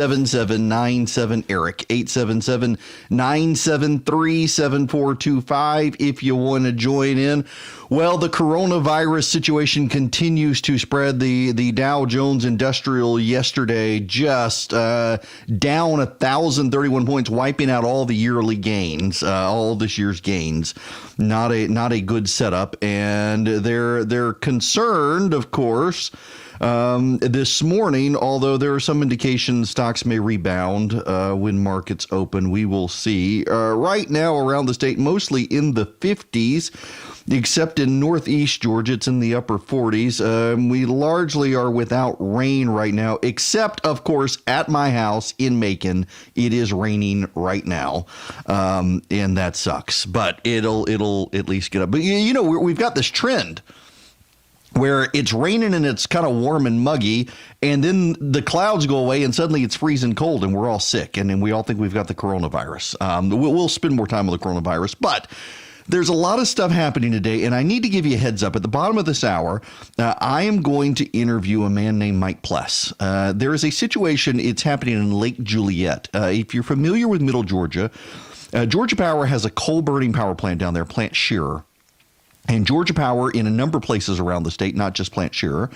7797 Eric 877-973-7425 if you want to join in. Well, the coronavirus situation continues to spread. The Dow Jones Industrial yesterday just down 1,031 points, wiping out all the yearly gains, all this year's gains. Not a good setup, and they're concerned, of course. This morning, although there are some indications stocks may rebound when markets open, we will see. Right now around the state, mostly in the 50s, except in northeast Georgia, it's in the upper 40s. We largely are without rain right now, except, of course, at my house in Macon, it is raining right now, and that sucks. But it'll at least get up. But you know, we've got this trend where it's raining and it's kind of warm and muggy, and then the clouds go away and suddenly it's freezing cold and we're all sick, and then we all think we've got the coronavirus. We'll spend more time on the coronavirus, but there's a lot of stuff happening today, and I need to give you a heads up. At the bottom of this hour, I am going to interview a man named Mike Pless. There is a situation, it's happening in Lake Juliet. If you're familiar with Middle Georgia, Georgia Power has a coal-burning power plant down there, Plant Shearer. And Georgia Power, in a number of places around the state, not just Plant Shearer,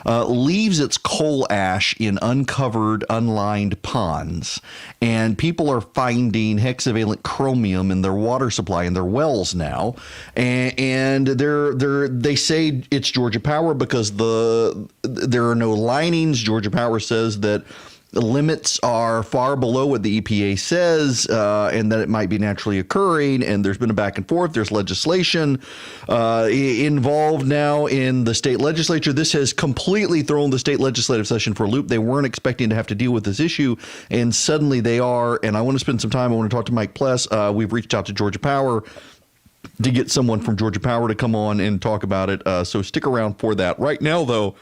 leaves its coal ash in uncovered, unlined ponds. And people are finding hexavalent chromium in their water supply in their wells now. And they say it's Georgia Power because there are no linings. Georgia Power says that the limits are far below what the EPA says, and that it might be naturally occurring. And there's been a back and forth. There's legislation involved now in the state legislature. This has completely thrown the state legislative session for a loop. They weren't expecting to have to deal with this issue, and suddenly they are. And I want to spend some time. I want to talk to Mike Pless. We've reached out to Georgia Power to get someone from Georgia Power to come on and talk about it. So stick around for that. Right now, though,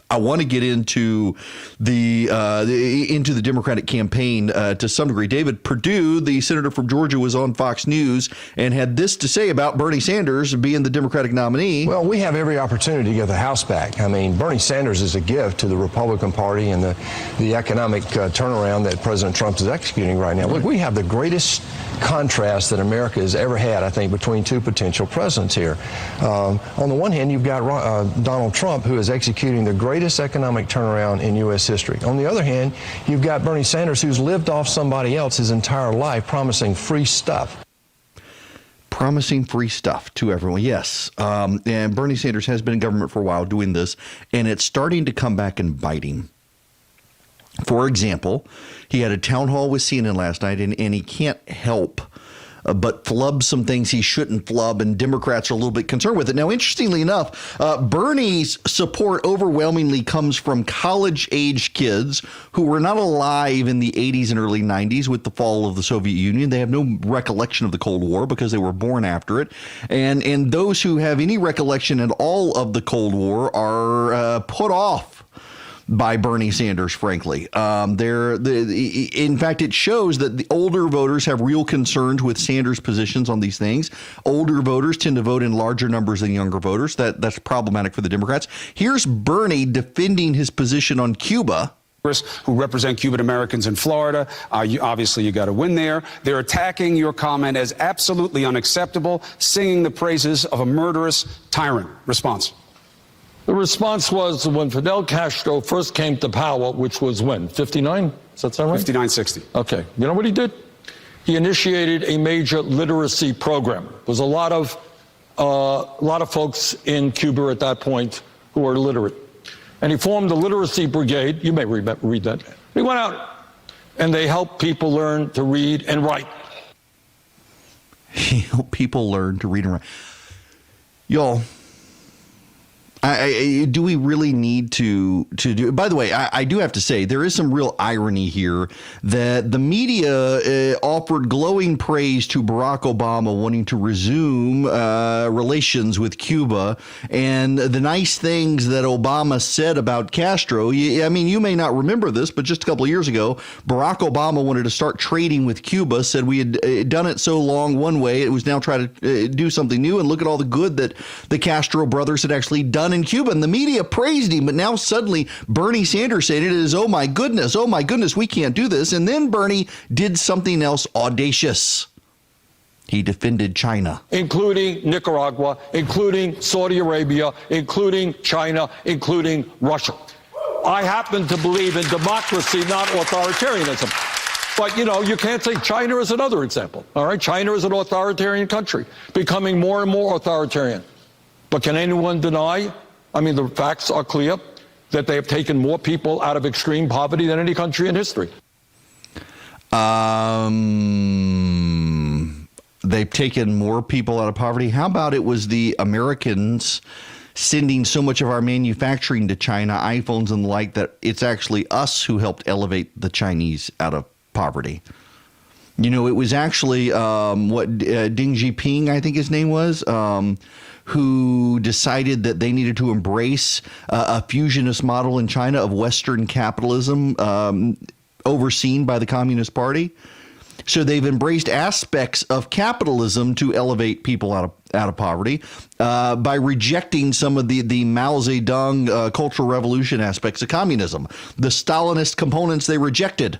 I want to get into the Democratic campaign to some degree. David Perdue, the senator from Georgia, was on Fox News and had this to say about Bernie Sanders being the Democratic nominee. Well, we have every opportunity to get the House back. I mean, Bernie Sanders is a gift to the Republican Party and the economic turnaround that President Trump is executing right now. Look, we have the greatest contrast that America has ever had, I think, between two potential presidents here. On the one hand, you've got Donald Trump, who is executing the greatest economic turnaround in U.S. history. On the other hand, you've got Bernie Sanders, who's lived off somebody else his entire life, promising free stuff. Promising free stuff to everyone, yes. And Bernie Sanders has been in government for a while doing this, and it's starting to come back and bite him. For example, he had a town hall with CNN last night, and he can't help but flub some things he shouldn't flub, and Democrats are a little bit concerned with it. Now, interestingly enough, Bernie's support overwhelmingly comes from college-age kids who were not alive in the 80s and early 90s with the fall of the Soviet Union. They have no recollection of the Cold War because they were born after it. And those who have any recollection at all of the Cold War are put off by Bernie Sanders, frankly. In fact, it shows that the older voters have real concerns with Sanders' positions on these things. Older voters tend to vote in larger numbers than younger voters. That's problematic for the Democrats. Here's Bernie defending his position on Cuba, who represent Cuban Americans in Florida. Obviously, you got to win there. They're attacking your comment as absolutely unacceptable, singing the praises of a murderous tyrant. Response. The response was when Fidel Castro first came to power, which was when? 59? Does that sound right? 59-60. Okay. You know what he did? He initiated a major literacy program. There was a lot of folks in Cuba at that point who were illiterate. And he formed the literacy brigade. You may read that. He went out and they helped people learn to read and write. He helped people learn to read and write. Y'all, do we really need to do? By the way, I do have to say there is some real irony here that the media offered glowing praise to Barack Obama wanting to resume relations with Cuba, and the nice things that Obama said about Castro. I mean, you may not remember this, but just a couple of years ago, Barack Obama wanted to start trading with Cuba, said we had done it so long one way, it was now trying to do something new, and look at all the good that the Castro brothers had actually done in Cuba, and the media praised him. But now suddenly Bernie Sanders said it is, oh my goodness, we can't do this. And then Bernie did something else audacious. He defended China. Including Nicaragua, including Saudi Arabia, including China, including Russia. I happen to believe in democracy, not authoritarianism. But, you know, you can't say China is another example. All right, China is an authoritarian country, becoming more and more authoritarian. But can anyone deny, I mean, the facts are clear, that they have taken more people out of extreme poverty than any country in history? They've taken more people out of poverty. How about it was the Americans sending so much of our manufacturing to China, iPhones and the like, that it's actually us who helped elevate the Chinese out of poverty. You know, it was actually Deng Xiaoping, I think his name was, who decided that they needed to embrace a fusionist model in China of Western capitalism overseen by the Communist Party. So they've embraced aspects of capitalism to elevate people out of poverty by rejecting some of the Mao Zedong Cultural Revolution aspects of communism. The Stalinist components they rejected.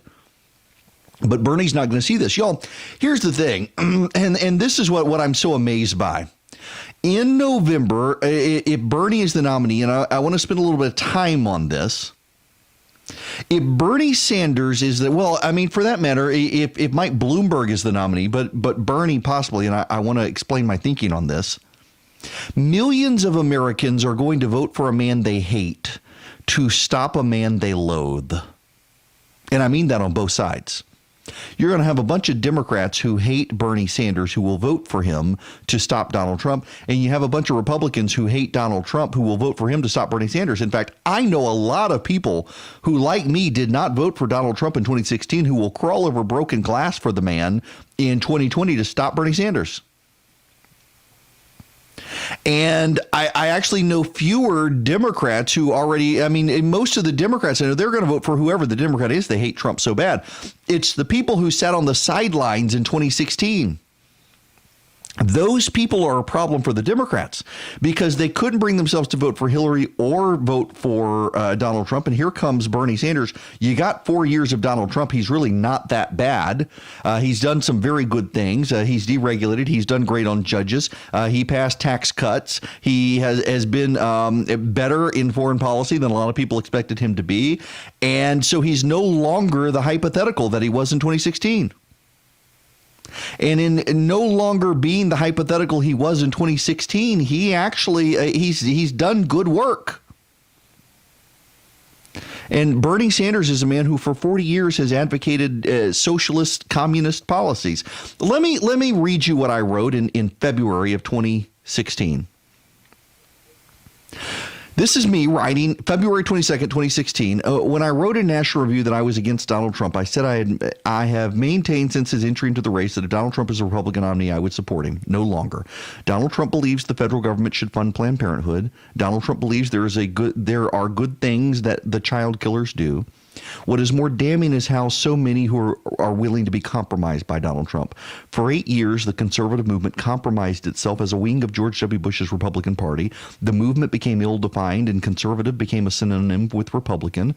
But Bernie's not going to see this. Y'all, here's the thing, and this is what I'm so amazed by. In November, if Bernie is the nominee, and I want to spend a little bit of time on this, if Bernie Sanders is the, well, I mean, for that matter, if Mike Bloomberg is the nominee, but Bernie possibly, and I want to explain my thinking on this, millions of Americans are going to vote for a man they hate to stop a man they loathe. And I mean that on both sides. You're going to have a bunch of Democrats who hate Bernie Sanders who will vote for him to stop Donald Trump. And you have a bunch of Republicans who hate Donald Trump who will vote for him to stop Bernie Sanders. In fact, I know a lot of people who, like me, did not vote for Donald Trump in 2016 who will crawl over broken glass for the man in 2020 to stop Bernie Sanders. And I actually know fewer Democrats who already, I mean, most of the Democrats, I know they're going to vote for whoever the Democrat is. They hate Trump so bad. It's the people who sat on the sidelines in 2016. Those people are a problem for the Democrats because they couldn't bring themselves to vote for Hillary or vote for Donald Trump. And here comes Bernie Sanders. You got 4 years of Donald Trump. He's really not that bad. He's done some very good things. He's deregulated. He's done great on judges. He passed tax cuts. He has been better in foreign policy than a lot of people expected him to be. And so he's no longer the hypothetical that he was in 2016. And in no longer being the hypothetical he was in 2016, he actually he's done good work. And Bernie Sanders is a man who for 40 years has advocated socialist, communist policies. Let me read you what I wrote in February of 2016. This is me writing February 22nd, 2016. When I wrote in National Review that I was against Donald Trump, I said I have maintained since his entry into the race that if Donald Trump is a Republican nominee, I would support him. No longer. Donald Trump believes the federal government should fund Planned Parenthood. Donald Trump believes there are good things that the child killers do. What is more damning is how so many who are willing to be compromised by Donald Trump. For 8 years, the conservative movement compromised itself as a wing of George W. Bush's Republican Party. The movement became ill-defined, and conservative became a synonym with Republican.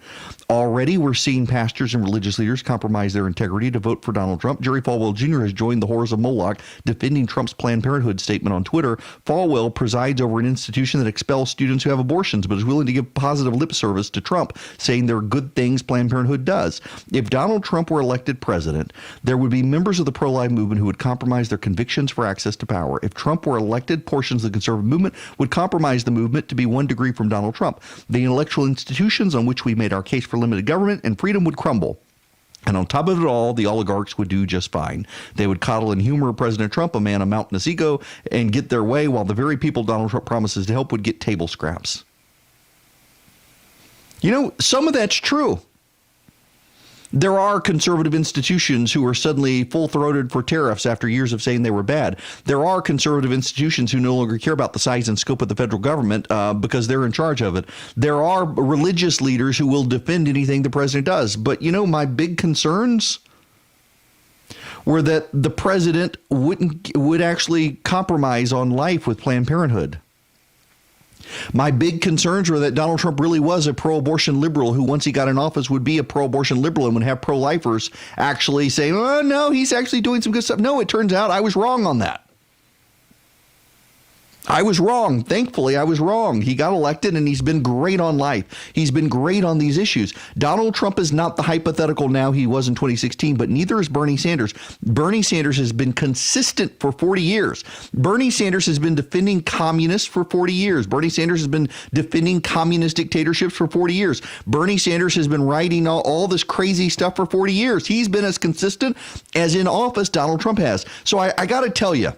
Already, we're seeing pastors and religious leaders compromise their integrity to vote for Donald Trump. Jerry Falwell Jr. has joined the horrors of Moloch, defending Trump's Planned Parenthood statement on Twitter. Falwell presides over an institution that expels students who have abortions, but is willing to give positive lip service to Trump, saying there are good things Planned Parenthood does. If Donald Trump were elected president, there would be members of the pro-life movement who would compromise their convictions for access to power. If Trump were elected, portions of the conservative movement would compromise the movement to be 1 degree from Donald Trump. The intellectual institutions on which we made our case for limited government and freedom would crumble. And on top of it all, the oligarchs would do just fine. They would coddle and humor President Trump, a man of mountainous ego, and get their way, while the very people Donald Trump promises to help would get table scraps. You know, some of that's true. There are conservative institutions who are suddenly full-throated for tariffs after years of saying they were bad. There are conservative institutions who no longer care about the size and scope of the federal government because they're in charge of it. There are religious leaders who will defend anything the president does. But, you know, my big concerns were that the president would actually compromise on life with Planned Parenthood. My big concerns were that Donald Trump really was a pro-abortion liberal who, once he got in office, would be a pro-abortion liberal and would have pro-lifers actually say, oh, no, he's actually doing some good stuff. No, it turns out I was wrong on that. I was wrong. Thankfully, I was wrong. He got elected and he's been great on life. He's been great on these issues. Donald Trump is not the hypothetical now he was in 2016, but neither is Bernie Sanders. Bernie Sanders has been consistent for 40 years. Bernie Sanders has been defending communists for 40 years. Bernie Sanders has been defending communist dictatorships for 40 years. Bernie Sanders has been writing all this crazy stuff for 40 years. He's been as consistent as in office Donald Trump has. So I got to tell you,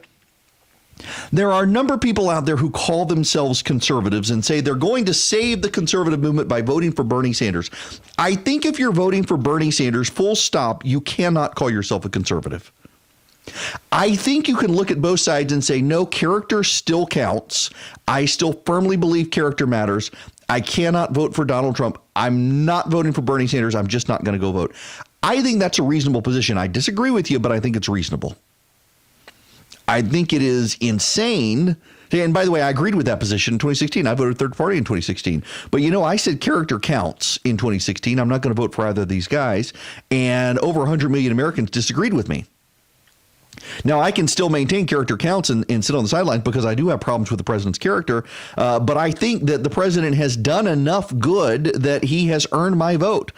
there are a number of people out there who call themselves conservatives and say they're going to save the conservative movement by voting for Bernie Sanders. I think if you're voting for Bernie Sanders, full stop, you cannot call yourself a conservative. I think you can look at both sides and say, no, character still counts. I still firmly believe character matters. I cannot vote for Donald Trump. I'm not voting for Bernie Sanders. I'm just not going to go vote. I think that's a reasonable position. I disagree with you, but I think it's reasonable. I think it is insane. And by the way, I agreed with that position in 2016. I voted third party in 2016. But, I said character counts in 2016. I'm not going to vote for either of these guys. And over 100 million Americans disagreed with me. Now, I can still maintain character counts and sit on the sidelines because I do have problems with the president's character. But I think that the president has done enough good that he has earned my vote.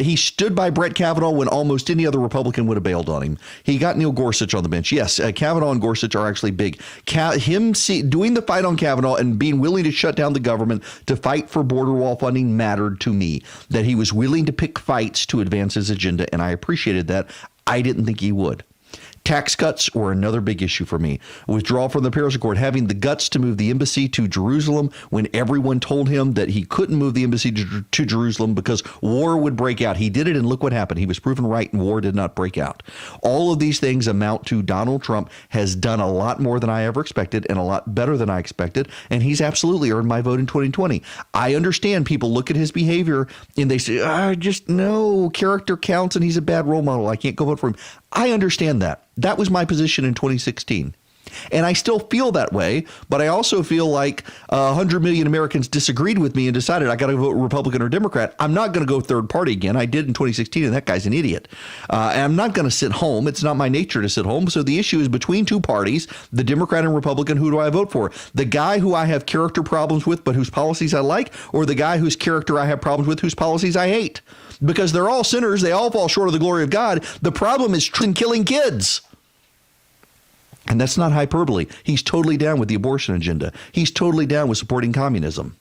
He stood by Brett Kavanaugh when almost any other Republican would have bailed on him. He got Neil Gorsuch on the bench. Yes, Kavanaugh and Gorsuch are actually big. Doing the fight on Kavanaugh and being willing to shut down the government to fight for border wall funding mattered to me. That he was willing to pick fights to advance his agenda, and I appreciated that. I didn't think he would. Tax cuts were another big issue for me. Withdrawal from the Paris Accord, having the guts to move the embassy to Jerusalem when everyone told him that he couldn't move the embassy to Jerusalem because war would break out. He did it, and look what happened. He was proven right, and war did not break out. All of these things amount to Donald Trump has done a lot more than I ever expected and a lot better than I expected, and he's absolutely earned my vote in 2020. I understand people look at his behavior and they say, character counts, and he's a bad role model. I can't go vote for him. I understand that. That was my position in 2016. And I still feel that way, but I also feel like 100 million Americans disagreed with me and decided I got to vote Republican or Democrat. I'm not going to go third party again. I did in 2016, and that guy's an idiot. And I'm not going to sit home. It's not my nature to sit home. So the issue is between two parties, the Democrat and Republican. Who do I vote for? The guy who I have character problems with, but whose policies I like, or the guy whose character I have problems with, whose policies I hate? Because they're all sinners. They all fall short of the glory of God. The problem is killing kids. And that's not hyperbole. He's totally down with the abortion agenda. He's totally down with supporting communism.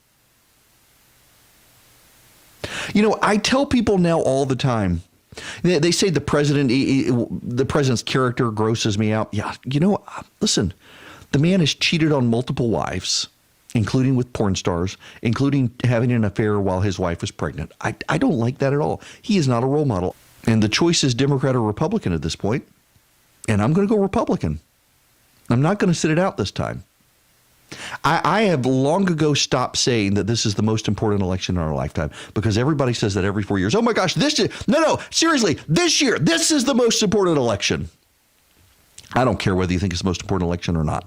I tell people now all the time, they say the president's character grosses me out. Yeah, listen, the man has cheated on multiple wives, including with porn stars, including having an affair while his wife was pregnant. I don't like that at all. He is not a role model. And the choice is Democrat or Republican at this point. And I'm going to go Republican. I'm not going to sit it out this time. I have long ago stopped saying that this is the most important election in our lifetime because everybody says that every 4 years. Oh my gosh, this year. No, seriously, this year, this is the most important election. I don't care whether you think it's the most important election or not.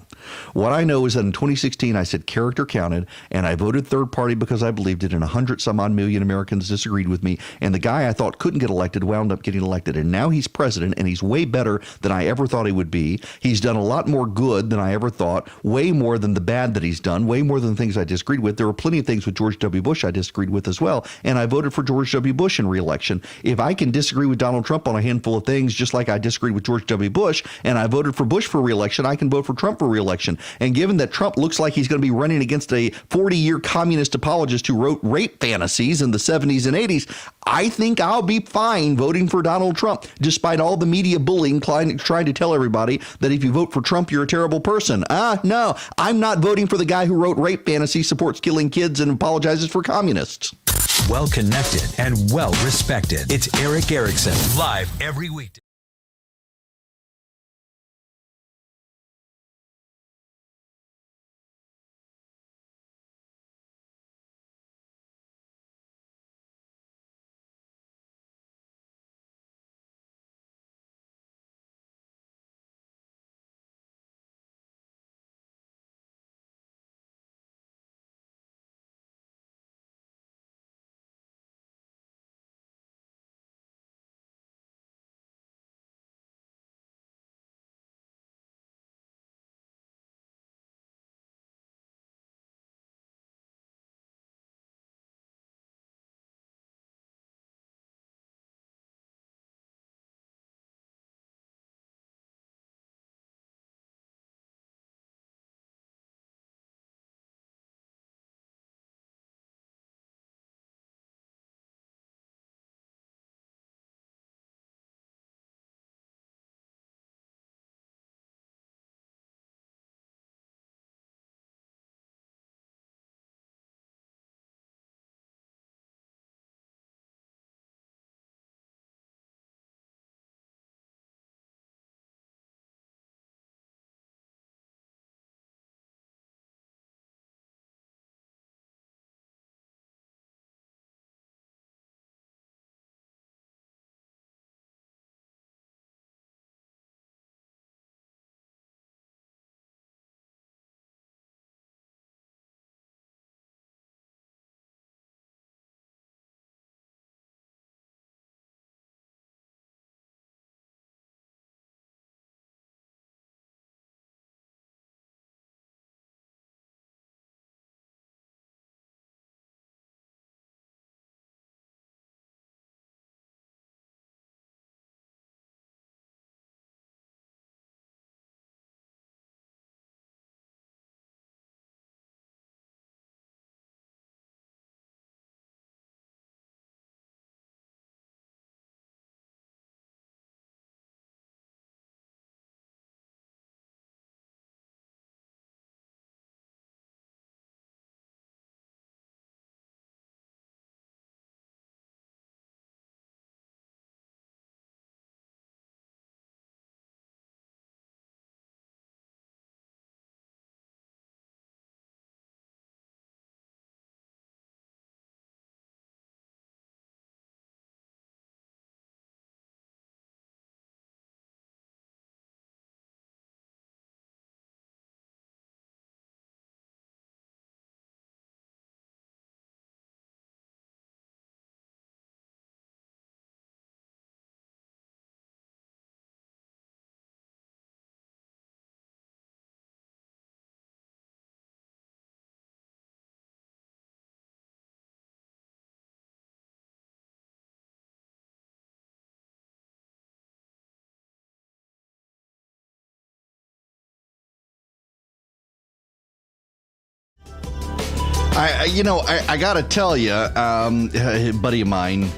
What I know is that in 2016, I said character counted, and I voted third party because I believed it, and 100 some odd million Americans disagreed with me. And the guy I thought couldn't get elected wound up getting elected. And now he's president, and he's way better than I ever thought he would be. He's done a lot more good than I ever thought, way more than the bad that he's done, way more than things I disagreed with. There were plenty of things with George W. Bush I disagreed with as well, and I voted for George W. Bush in re-election. If I can disagree with Donald Trump on a handful of things, just like I disagreed with George W. Bush, and I voted for Bush for re-election, I can vote for Trump for re-election. And given that Trump looks like he's going to be running against a 40-year communist apologist who wrote rape fantasies in the 70s and 80s, I think I'll be fine voting for Donald Trump, despite all the media bullying trying to tell everybody that if you vote for Trump, you're a terrible person. No, I'm not voting for the guy who wrote rape fantasies, supports killing kids, and apologizes for communists. Well connected and well respected. It's Erick Erickson, live every weekday. I got to tell you, a buddy of mine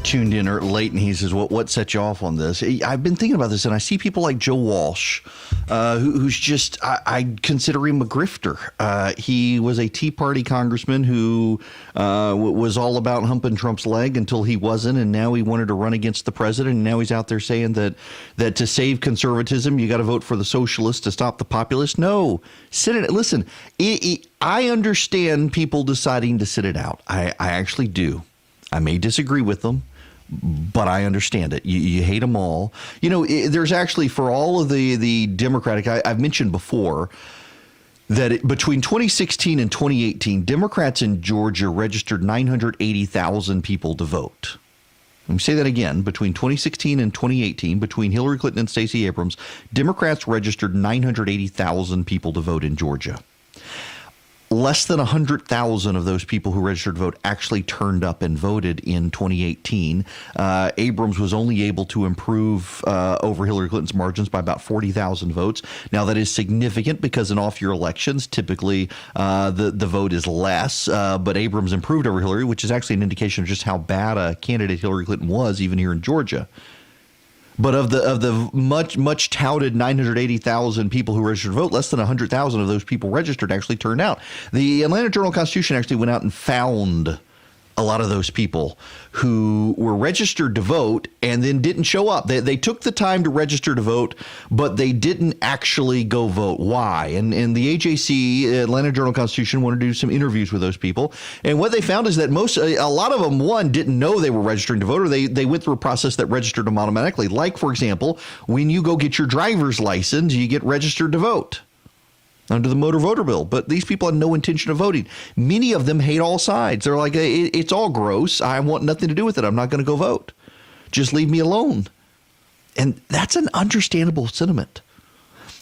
tuned in late and he says, what set you off on this? I've been thinking about this, and I see people like Joe Walsh, who's just, I consider him a grifter. He was a Tea Party congressman who was all about humping Trump's leg until he wasn't, and now he wanted to run against the president, and now he's out there saying that to save conservatism, you got to vote for the socialists to stop the populists. No, listen, I understand people deciding to sit it out. I actually do. I may disagree with them, but I understand it. You hate them all. There's actually, for all of the Democratic, I've mentioned before that between 2016 and 2018, Democrats in Georgia registered 980,000 people to vote. Let me say that again. Between 2016 and 2018, between Hillary Clinton and Stacey Abrams, Democrats registered 980,000 people to vote in Georgia. Less than 100,000 of those people who registered to vote actually turned up and voted in 2018. Abrams was only able to improve over Hillary Clinton's margins by about 40,000 votes. Now, that is significant because in off-year elections, typically the vote is less. But Abrams improved over Hillary, which is actually an indication of just how bad a candidate Hillary Clinton was, even here in Georgia. But of the much touted 980,000 people who registered to vote, less than 100,000 of those people registered actually turned out. The Atlanta Journal-Constitution actually went out and found a lot of those people who were registered to vote and then didn't show up. They took the time to register to vote, but they didn't actually go vote. Why? And the AJC, Atlanta Journal-Constitution, wanted to do some interviews with those people. And what they found is that a lot of them, one, didn't know they were registering to vote, or they went through a process that registered them automatically. Like, for example, when you go get your driver's license, you get registered to vote under the motor voter bill. But these people had no intention of voting. Many of them hate all sides. They're like, it's all gross. I want nothing to do with it. I'm not going to go vote. Just leave me alone. And that's an understandable sentiment.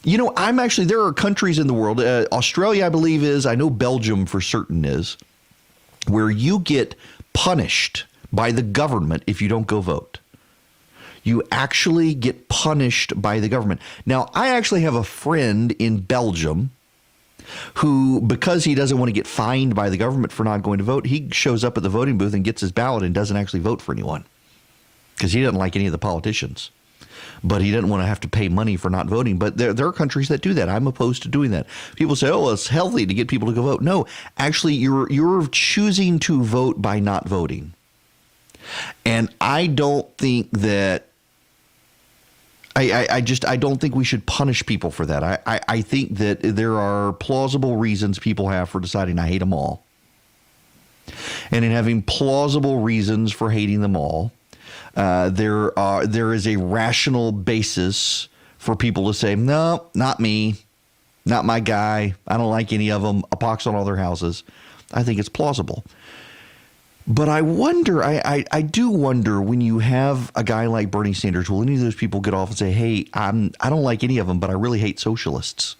There are countries in the world, Australia, I believe is, I know Belgium for certain is, where you get punished by the government if you don't go vote. You actually get punished by the government. Now, I actually have a friend in Belgium who, because he doesn't want to get fined by the government for not going to vote, he shows up at the voting booth and gets his ballot and doesn't actually vote for anyone because he doesn't like any of the politicians. But he doesn't want to have to pay money for not voting. But there are countries that do that. I'm opposed to doing that. People say, oh, it's healthy to get people to go vote. No, actually, you're choosing to vote by not voting. And I don't think that I don't think we should punish people for that. I think that there are plausible reasons people have for deciding I hate them all. And in having plausible reasons for hating them all, there is a rational basis for people to say, no, not me, not my guy. I don't like any of them. A pox on all their houses. I think it's plausible. But I wonder, I do wonder, when you have a guy like Bernie Sanders, will any of those people get off and say, hey, I don't like any of them, but I really hate socialists.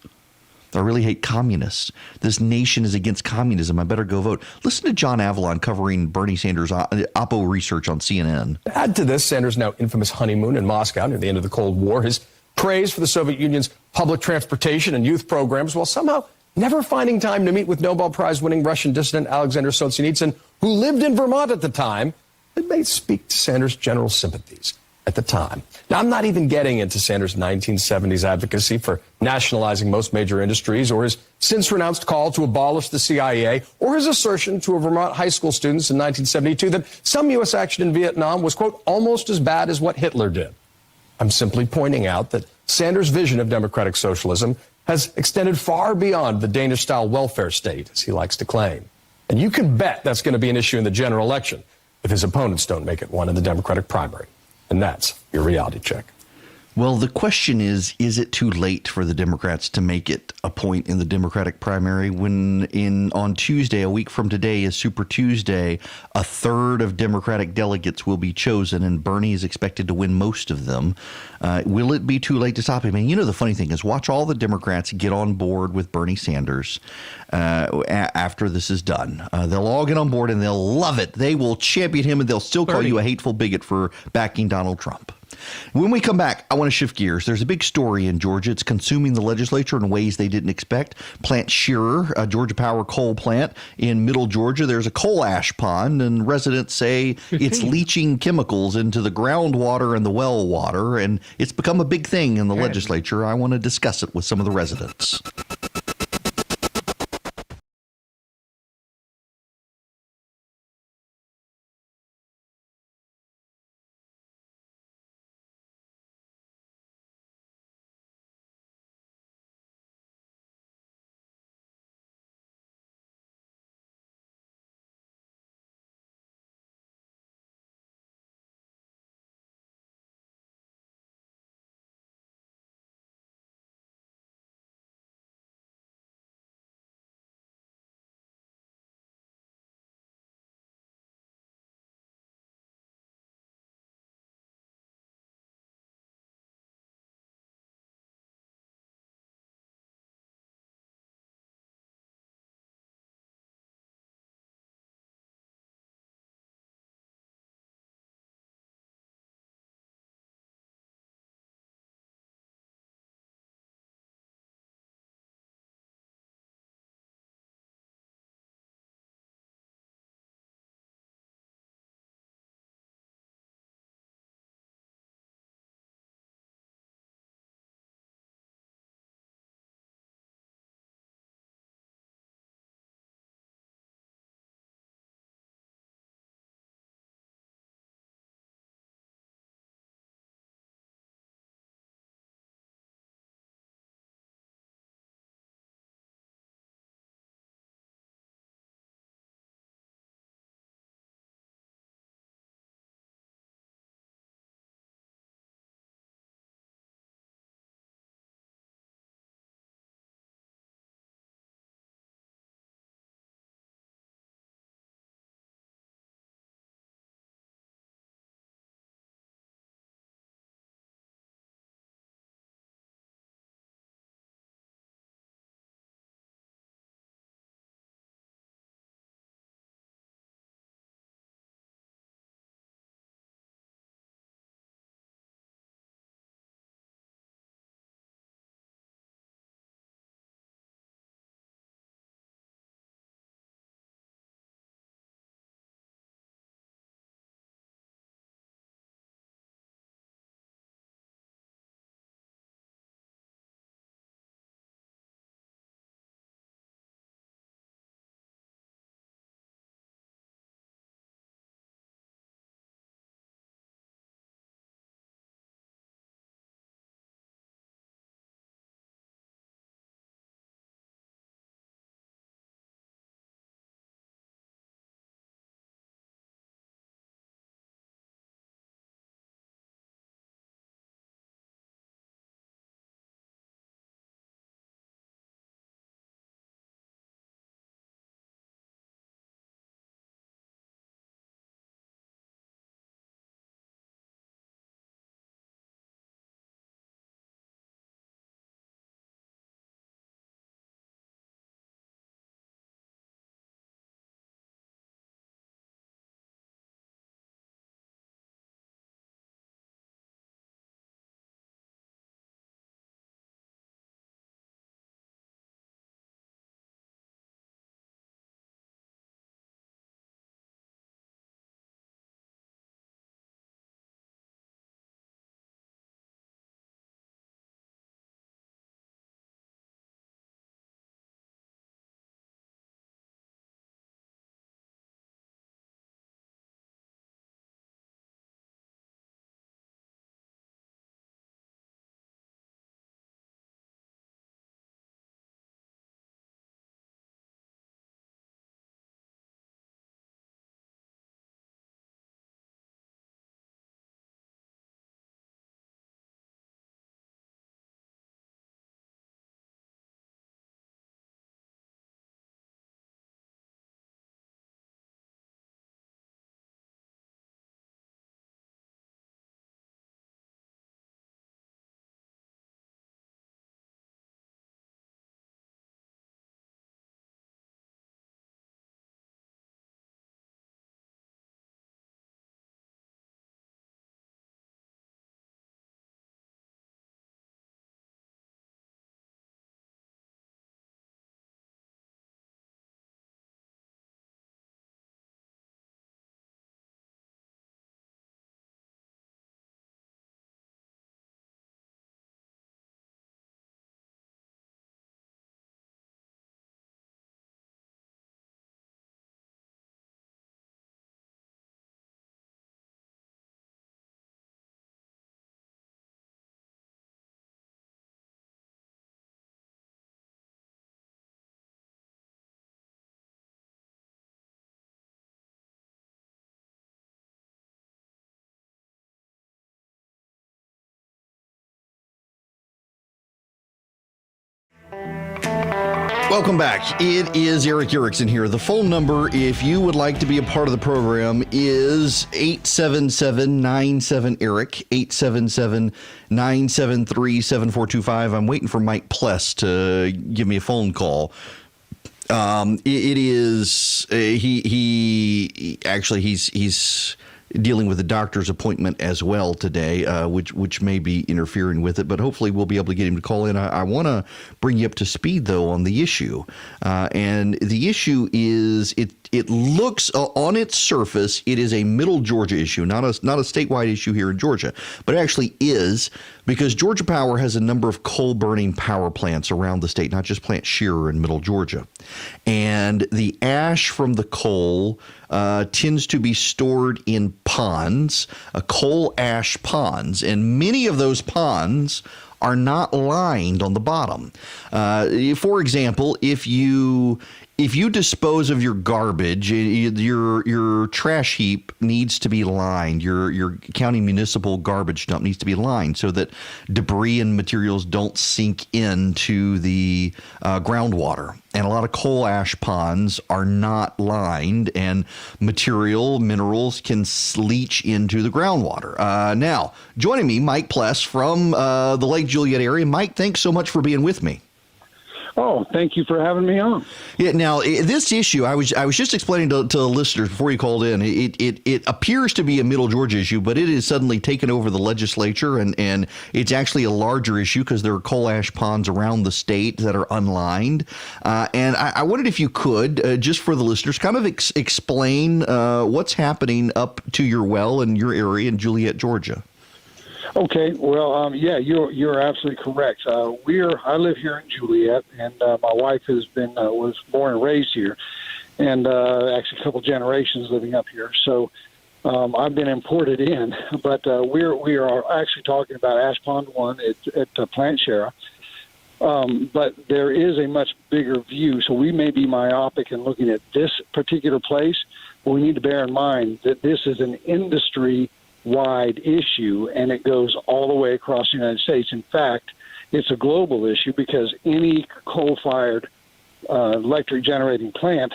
I really hate communists. This nation is against communism. I better go vote. Listen to John Avalon covering Bernie Sanders' Oppo research on CNN. Add to this, Sanders' now infamous honeymoon in Moscow near the end of the Cold War, his praise for the Soviet Union's public transportation and youth programs, while somehow never finding time to meet with Nobel Prize-winning Russian dissident Alexander Solzhenitsyn, who lived in Vermont at the time. It may speak to Sanders' general sympathies at the time. Now, I'm not even getting into Sanders' 1970s advocacy for nationalizing most major industries, or his since-renounced call to abolish the CIA, or his assertion to a Vermont high school students in 1972 that some U.S. action in Vietnam was, quote, almost as bad as what Hitler did. I'm simply pointing out that Sanders' vision of democratic socialism has extended far beyond the Danish-style welfare state, as he likes to claim. And you can bet that's going to be an issue in the general election if his opponents don't make it one in the Democratic primary. And that's your reality check. Well, the question is it too late for the Democrats to make it a point in the Democratic primary when on Tuesday, a week from today is Super Tuesday, a third of Democratic delegates will be chosen and Bernie is expected to win most of them. Will it be too late to stop him? And the funny thing is, watch all the Democrats get on board with Bernie Sanders after this is done. They'll all get on board and they'll love it. They will champion him and they'll still call you a hateful bigot for backing Donald Trump. When we come back, I want to shift gears. There's a big story in Georgia. It's consuming the legislature in ways they didn't expect. Plant Shearer, a Georgia Power coal plant in middle Georgia, there's a coal ash pond, and residents say it's leaching chemicals into the groundwater and the well water, and it's become a big thing in the legislature. I want to discuss it with some of the residents. Welcome back. It is Erick Erickson here. The phone number, if you would like to be a part of the program, is 877-97-ERIC, 877-973-7425. I'm waiting for Mike Pless to give me a phone call. He's dealing with a doctor's appointment as well today, which may be interfering with it, but hopefully we'll be able to get him to call in. I want to bring you up to speed, though, on the issue. And the issue is it looks on its surface, it is a middle Georgia issue, not a statewide issue here in Georgia, but it actually is, because Georgia Power has a number of coal-burning power plants around the state, not just Plant Shearer in middle Georgia. And the ash from the coal tends to be stored in ponds, coal ash ponds, and many of those ponds are not lined on the bottom. For example, if you dispose of your garbage, your trash heap needs to be lined. Your county municipal garbage dump needs to be lined so that debris and materials don't sink into the groundwater. And a lot of coal ash ponds are not lined, and minerals can leach into the groundwater. Now, joining me, Mike Pless from the Lake Juliet area. Mike, thanks so much for being with me. Oh, thank you for having me on. Yeah. Now, this issue, I was just explaining to the listeners before you called in. It appears to be a middle Georgia issue, but it is suddenly taken over the legislature, and it's actually a larger issue because there are coal ash ponds around the state that are unlined. And I wondered if you could, just for the listeners, kind of explain what's happening up to your well in your area in Juliet, Georgia. Okay, well, yeah, you're absolutely correct. I live here in Juliet, and my wife was born and raised here, and actually a couple generations living up here. So I've been imported in, but we are actually talking about Ash Pond 1 at Plant Shearer. But there is a much bigger view, so we may be myopic in looking at this particular place, but we need to bear in mind that this is an industry-wide issue, and it goes all the way across the United States. In fact, it's a global issue because any coal-fired electric generating plant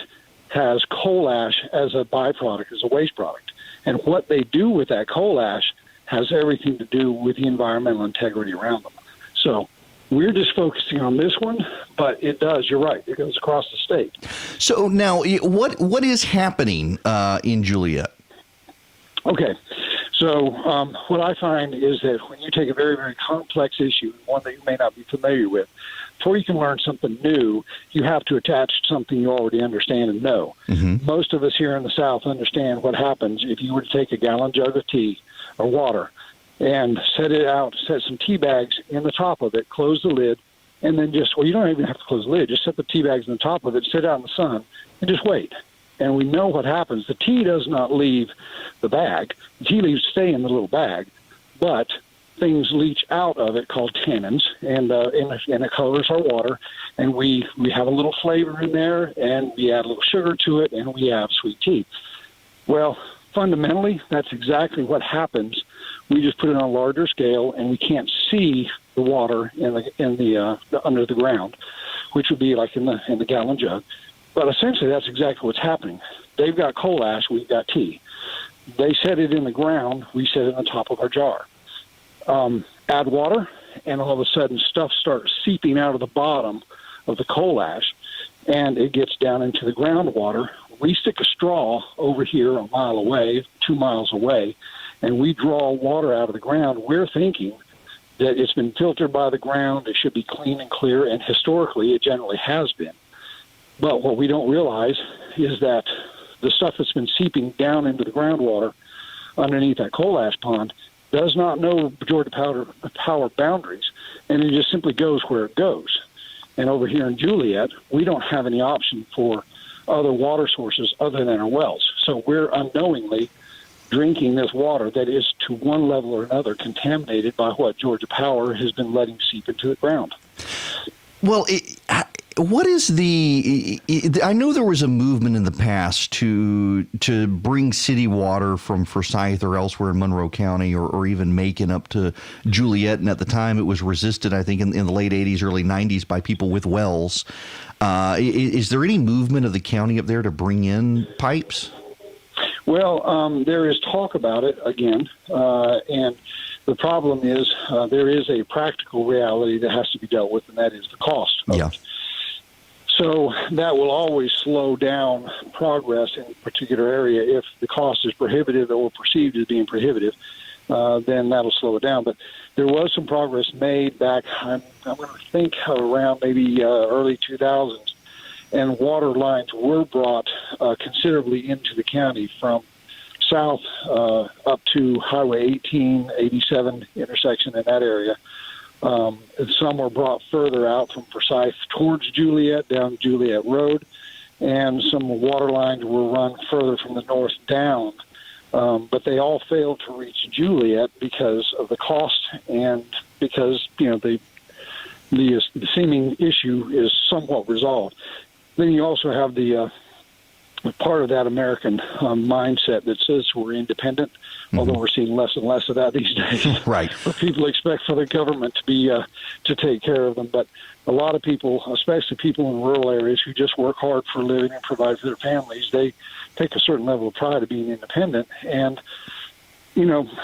has coal ash as a byproduct, as a waste product. And what they do with that coal ash has everything to do with the environmental integrity around them. So we're just focusing on this one, but it does, you're right, it goes across the state. So now, what is happening in Juliet? Okay. So what I find is that when you take a very, very complex issue, one that you may not be familiar with, before you can learn something new, you have to attach something you already understand and know. Mm-hmm. Most of us here in the South understand what happens if you were to take a gallon jug of tea or water and set some tea bags in the top of it, close the lid, and then you don't even have to close the lid. Just set the tea bags in the top of it, sit out in the sun, and just wait. And we know what happens. The tea does not leave the bag. The tea leaves stay in the little bag, but things leach out of it called tannins, and it colors our water. And we have a little flavor in there, and we add a little sugar to it, and we have sweet tea. Well, fundamentally, that's exactly what happens. We just put it on a larger scale, and we can't see the water in the under the ground, which would be like in the gallon jug. But essentially, that's exactly what's happening. They've got coal ash, we've got tea. They set it in the ground, we set it on top of our jar. Add water, and all of a sudden stuff starts seeping out of the bottom of the coal ash, and it gets down into the groundwater. We stick a straw over here a mile away, 2 miles away, and we draw water out of the ground. We're thinking that it's been filtered by the ground, it should be clean and clear, and historically it generally has been. But what we don't realize is that the stuff that's been seeping down into the groundwater underneath that coal ash pond does not know Georgia Power boundaries, and it just simply goes where it goes. And over here in Juliet, we don't have any option for other water sources other than our wells. So we're unknowingly drinking this water that is to one level or another contaminated by what Georgia Power has been letting seep into the ground. Well, what is I know there was a movement in the past to bring city water from Forsyth or elsewhere in Monroe County or even Macon up to Juliet. And at the time it was resisted, I think, in the late 80s, early 90s by people with wells. Is there any movement of the county up there to bring in pipes? Well, there is talk about it again, and the problem is there is a practical reality that has to be dealt with, and that is the cost of it. So that will always slow down progress in a particular area. If the cost is prohibitive or perceived as being prohibitive, then that'll slow it down. But there was some progress made back, I'm going to think around maybe early 2000s, and water lines were brought considerably into the county from south up to Highway 18, 87 intersection in that area. And some were brought further out from Forsyth towards Juliet, down Juliet Road, and some water lines were run further from the north down. But they all failed to reach Juliet because of the cost and because, the seeming issue is somewhat resolved. Then you also have the part of that American mindset that says we're independent, although we're seeing less and less of that these days. Right. Where people expect for the government to be to take care of them. But a lot of people, especially people in rural areas who just work hard for a living and provide for their families, they take a certain level of pride of being independent. And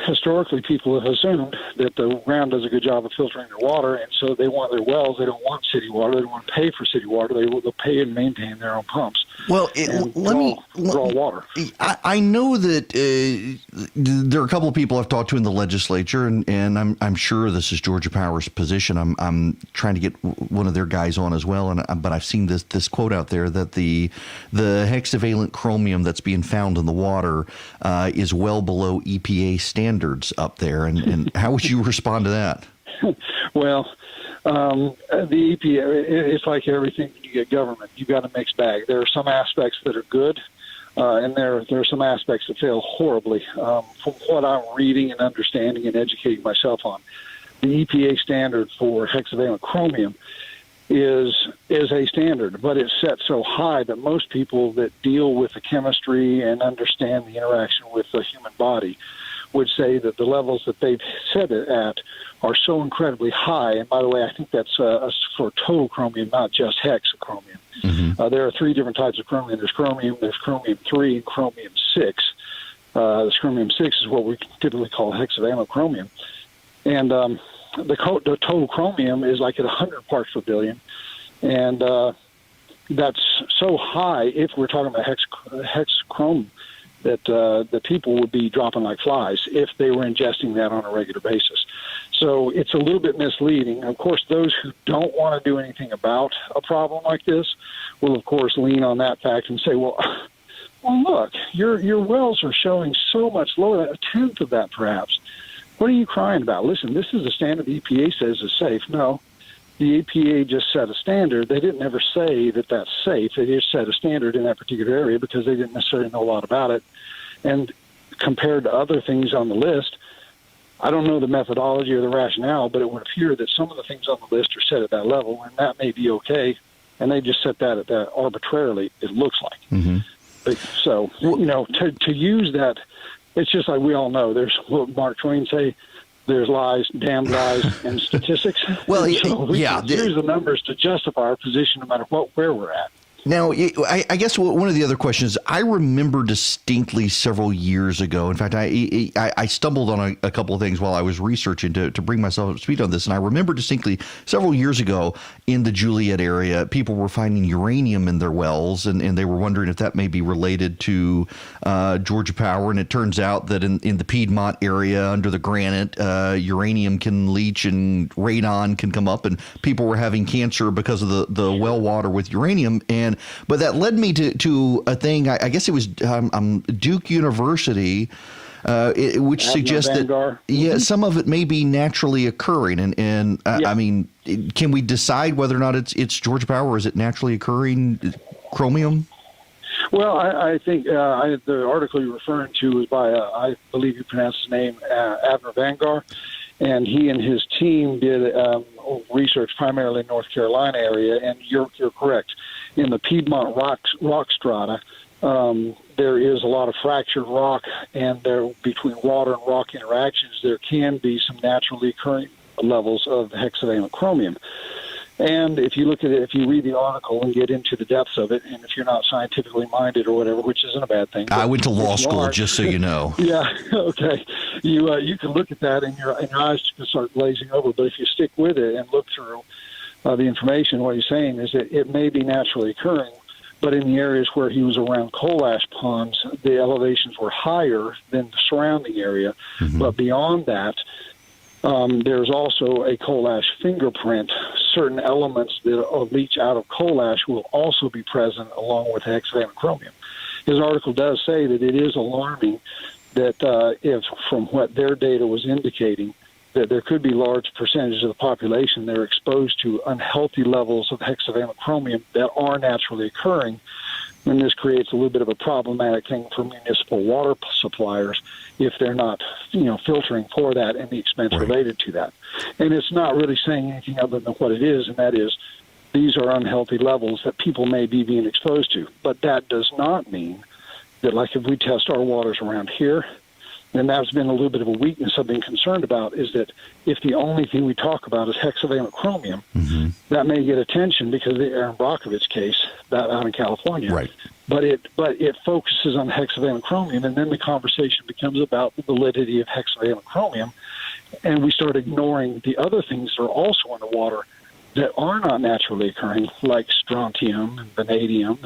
historically people have assumed that the ground does a good job of filtering their water, and so they want their wells. They don't want city water. They don't want to pay for city water. They'll pay and maintain their own pumps. Well, draw water. I know that there are a couple of people I've talked to in the legislature, and I'm sure this is Georgia Power's position. I'm trying to get one of their guys on as well, but I've seen this quote out there that the hexavalent chromium that's being found in the water is well below EPA standards up there, and how would you respond to that? Well, the EPA, it's like everything when you get government. You've got a mixed bag. There are some aspects that are good, and there are some aspects that fail horribly. From what I'm reading and understanding and educating myself on, the EPA standard for hexavalent chromium is a standard, but it's set so high that most people that deal with the chemistry and understand the interaction with the human body would say that the levels that they've set it at are so incredibly high. And by the way, I think that's for total chromium, not just hexachromium. Mm-hmm. There are three different types of chromium. There's chromium-3, and chromium-6. This chromium-6 is what we typically call hexavalent chromium. And the total chromium is like at 100 parts per billion. And that's so high, if we're talking about hexachromium, that the people would be dropping like flies if they were ingesting that on a regular basis. So it's a little bit misleading. Of course, those who don't want to do anything about a problem like this will, of course, lean on that fact and say, well, look, your wells are showing so much lower, a tenth of that perhaps. What are you crying about? Listen, this is a standard the EPA says is safe. No, the EPA just set a standard. They didn't ever say that that's safe. They just set a standard in that particular area because they didn't necessarily know a lot about it. And compared to other things on the list, I don't know the methodology or the rationale, but it would appear that some of the things on the list are set at that level, and that may be okay. And they just set that at that arbitrarily, it looks like. Mm-hmm. But, so, to use that, it's just like we all know. There's what Mark Twain say, there's lies, damned lies, and statistics. Well, so we can use the numbers to justify our position no matter where we're at. Now, I guess one of the other questions, I remember distinctly several years ago. In fact, I stumbled on a couple of things while I was researching to bring myself up to speed on this. And I remember distinctly several years ago in the Juliet area, people were finding uranium in their wells, and they were wondering if that may be related to Georgia Power. And it turns out that in the Piedmont area under the granite, uranium can leach and radon can come up, and people were having cancer because of the well water with uranium. But that led me to a thing. I guess it was Duke University, which suggests that some of it may be naturally occurring. I mean, can we decide whether or not it's Georgia Power, or is it naturally occurring chromium? Well, I think the article you're referring to is by I believe you pronounce his name Avner Vangar, and he and his team did research primarily in North Carolina area. And you're correct. In the Piedmont rock strata, there is a lot of fractured rock, and there between water and rock interactions, there can be some naturally occurring levels of hexavalent chromium. And if you look at it, if you read the article and get into the depths of it, and if you're not scientifically minded or whatever, which isn't a bad thing. I went to law school, just so you know. Yeah, okay. You can look at that and your eyes can start glazing over. But if you stick with it and look through the information, what he's saying is that it may be naturally occurring, but in the areas where he was around coal ash ponds, the elevations were higher than the surrounding area. Mm-hmm. But beyond that, there's also a coal ash fingerprint. Certain elements that leach out of coal ash will also be present along with hexavalent chromium. His article does say that it is alarming that if, from what their data was indicating, that there could be large percentages of the population that are exposed to unhealthy levels of hexavalent chromium that are naturally occurring. And this creates a little bit of a problematic thing for municipal water suppliers if they're not, filtering for that and the expense related to that. And it's not really saying anything other than what it is, and that is these are unhealthy levels that people may be being exposed to. But that does not mean that, like, if we test our waters around here, and that's been a little bit of a weakness I've been concerned about, is that if the only thing we talk about is hexavalent chromium, that may get attention because of the Aaron Brockovich case out in California. Right. But it focuses on hexavalent chromium, and then the conversation becomes about the validity of hexavalent chromium, and we start ignoring the other things that are also in the water that are not naturally occurring, like strontium and vanadium,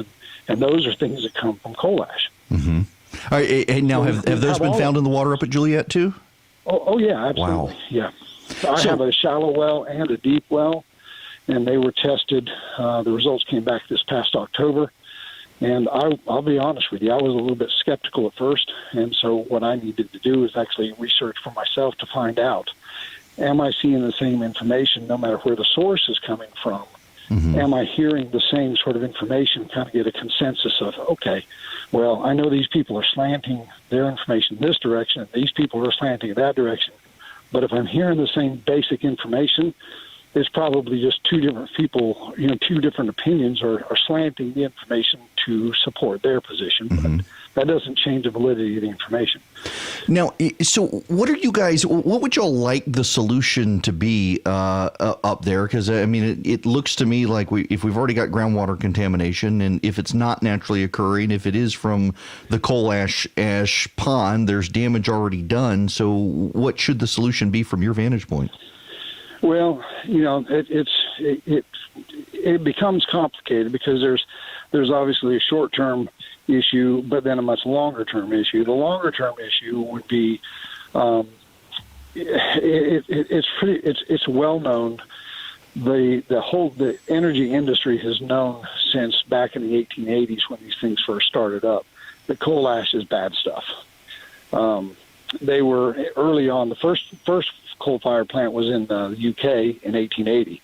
and those are things that come from coal ash. Mm-hmm. All right, and now, have those been found in the water up at Juliet, too? Oh yeah, absolutely. Wow. Yeah. I have a shallow well and a deep well, and they were tested. The results came back this past October, and I'll be honest with you, I was a little bit skeptical at first, and so what I needed to do is actually research for myself to find out, am I seeing the same information no matter where the source is coming from? Mm-hmm. Am I hearing the same sort of information, kind of get a consensus of, okay, well, I know these people are slanting their information in this direction, and these people are slanting in that direction, but if I'm hearing the same basic information, it's probably just two different people, two different opinions are slanting the information to support their position. Mm-hmm. But that doesn't change the validity of the information. Now, so what would y'all like the solution to be up there? Because, it looks to me like if we've already got groundwater contamination, and if it's not naturally occurring, if it is from the coal ash pond, there's damage already done. So what should the solution be from your vantage point? Well, it becomes complicated because there's obviously a short-term issue, but then a much longer-term issue. The longer-term issue would be it's well known. The energy industry has known since back in the 1880s when these things first started up that coal ash is bad stuff. They were early on. The first coal-fired plant was in the UK in 1880.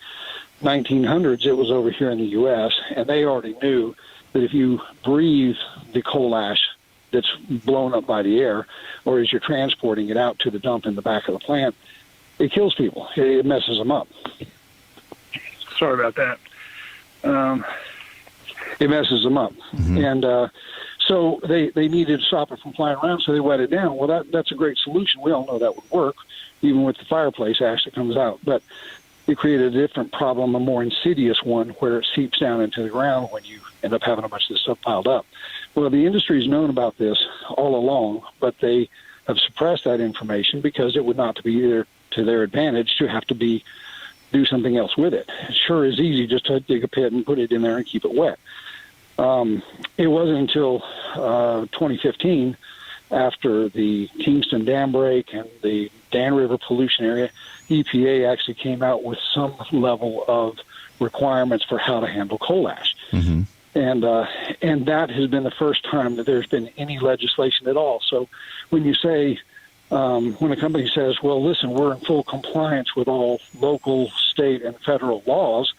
1900s, it was over here in the U.S., and they already knew that if you breathe the coal ash that's blown up by the air, or as you're transporting it out to the dump in the back of the plant, it kills people. It messes them up. Sorry about that. It messes them up. Mm-hmm. And so they needed to stop it from flying around, so they wet it down. Well, that's a great solution. We all know that would work, even with the fireplace ash that comes out. But it created a different problem, a more insidious one, where it seeps down into the ground when you end up having a bunch of this stuff piled up. Well, the industry's known about this all along, but they have suppressed that information because it would not be to their advantage to have to do something else with it. It sure is easy just to dig a pit and put it in there and keep it wet. It wasn't until 2015, after the Kingston Dam break and the Dan River pollution area, EPA actually came out with some level of requirements for how to handle coal ash. Mm-hmm. And that has been the first time that there's been any legislation at all. So when you say, when a company says, well, listen, we're in full compliance with all local, state, and federal laws,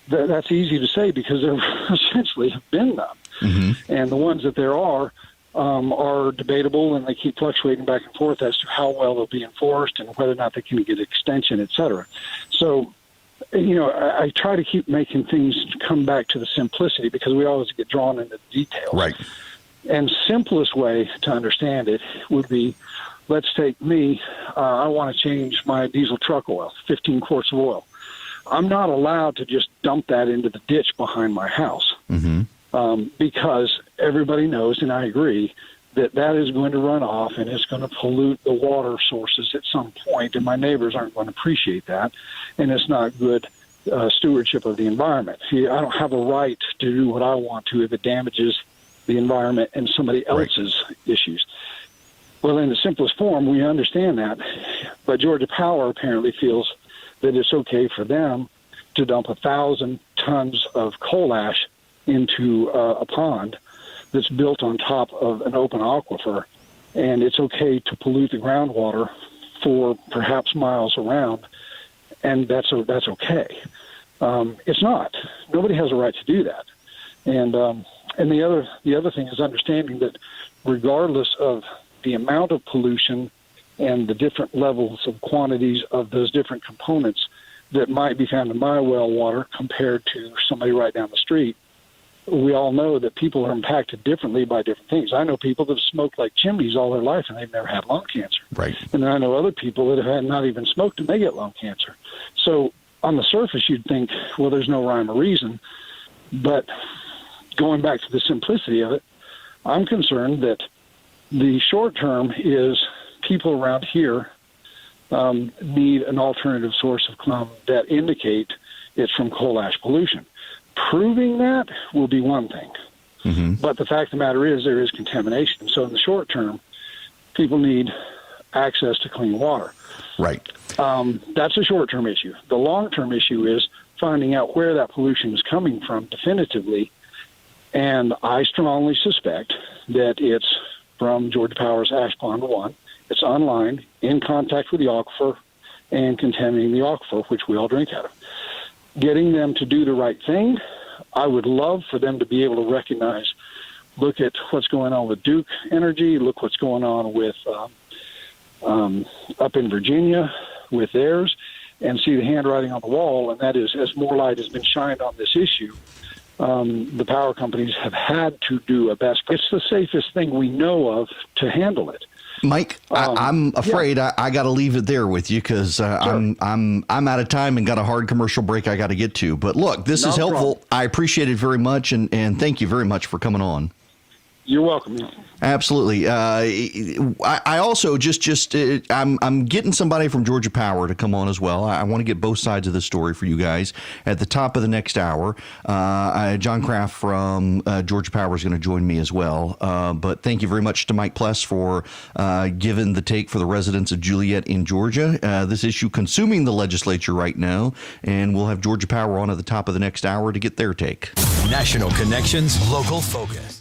that's easy to say because there essentially have been none. Mm-hmm. And the ones that there are debatable, and they keep fluctuating back and forth as to how well they'll be enforced and whether or not they can get extension, et cetera. So, I try to keep making things come back to the simplicity because we always get drawn into the details. Right. And simplest way to understand it would be, let's take me. I want to change my diesel truck oil, 15 quarts of oil. I'm not allowed to just dump that into the ditch behind my house, because everybody knows, and I agree, that that is going to run off and it's going to pollute the water sources at some point, and my neighbors aren't going to appreciate that, and it's not good stewardship of the environment. See, I don't have a right to do what I want to if it damages the environment and somebody else's issues. Well, in the simplest form, we understand that, but Georgia Power apparently feels that it's okay for them to dump 1,000 tons of coal ash into a pond that's built on top of an open aquifer, and it's okay to pollute the groundwater for perhaps miles around, and that's okay. It's not. Nobody has a right to do that, and the other thing is understanding that regardless of the amount of pollution and the different levels of quantities of those different components that might be found in my well water compared to somebody right down the street, we all know that people are impacted differently by different things. I know people that have smoked like chimneys all their life and they've never had lung cancer. Right. And then I know other people that have not even smoked and they get lung cancer. So on the surface, you'd think, well, there's no rhyme or reason. But going back to the simplicity of it, I'm concerned that the short term is people around here need an alternative source of clump that indicate it's from coal ash pollution. Proving that will be one thing, but the fact of the matter is there is contamination. So in the short term, people need access to clean water. Right. That's a short-term issue. The long-term issue is finding out where that pollution is coming from definitively, and I strongly suspect that it's from Georgia Power's Ash Pond 1. It's online, in contact with the aquifer, and contaminating the aquifer, which we all drink out of. Getting them to do the right thing, I would love for them to be able to recognize, look at what's going on with Duke Energy, look what's going on with up in Virginia with theirs, and see the handwriting on the wall, and that is, as more light has been shined on this issue, the power companies have had to do a best. It's the safest thing we know of to handle it. Mike, I'm afraid I got to leave it there with you because I'm out of time and got a hard commercial break I got to get to. But look, this is helpful. I appreciate it very much, and thank you very much for coming on. You're welcome. Absolutely. I also I'm getting somebody from Georgia Power to come on as well. I want to get both sides of the story for you guys at the top of the next hour. John Kraft from Georgia Power is going to join me as well. But thank you very much to Mike Pless for giving the take for the residents of Juliet in Georgia. This issue consuming the legislature right now, and we'll have Georgia Power on at the top of the next hour to get their take. National connections, local focus.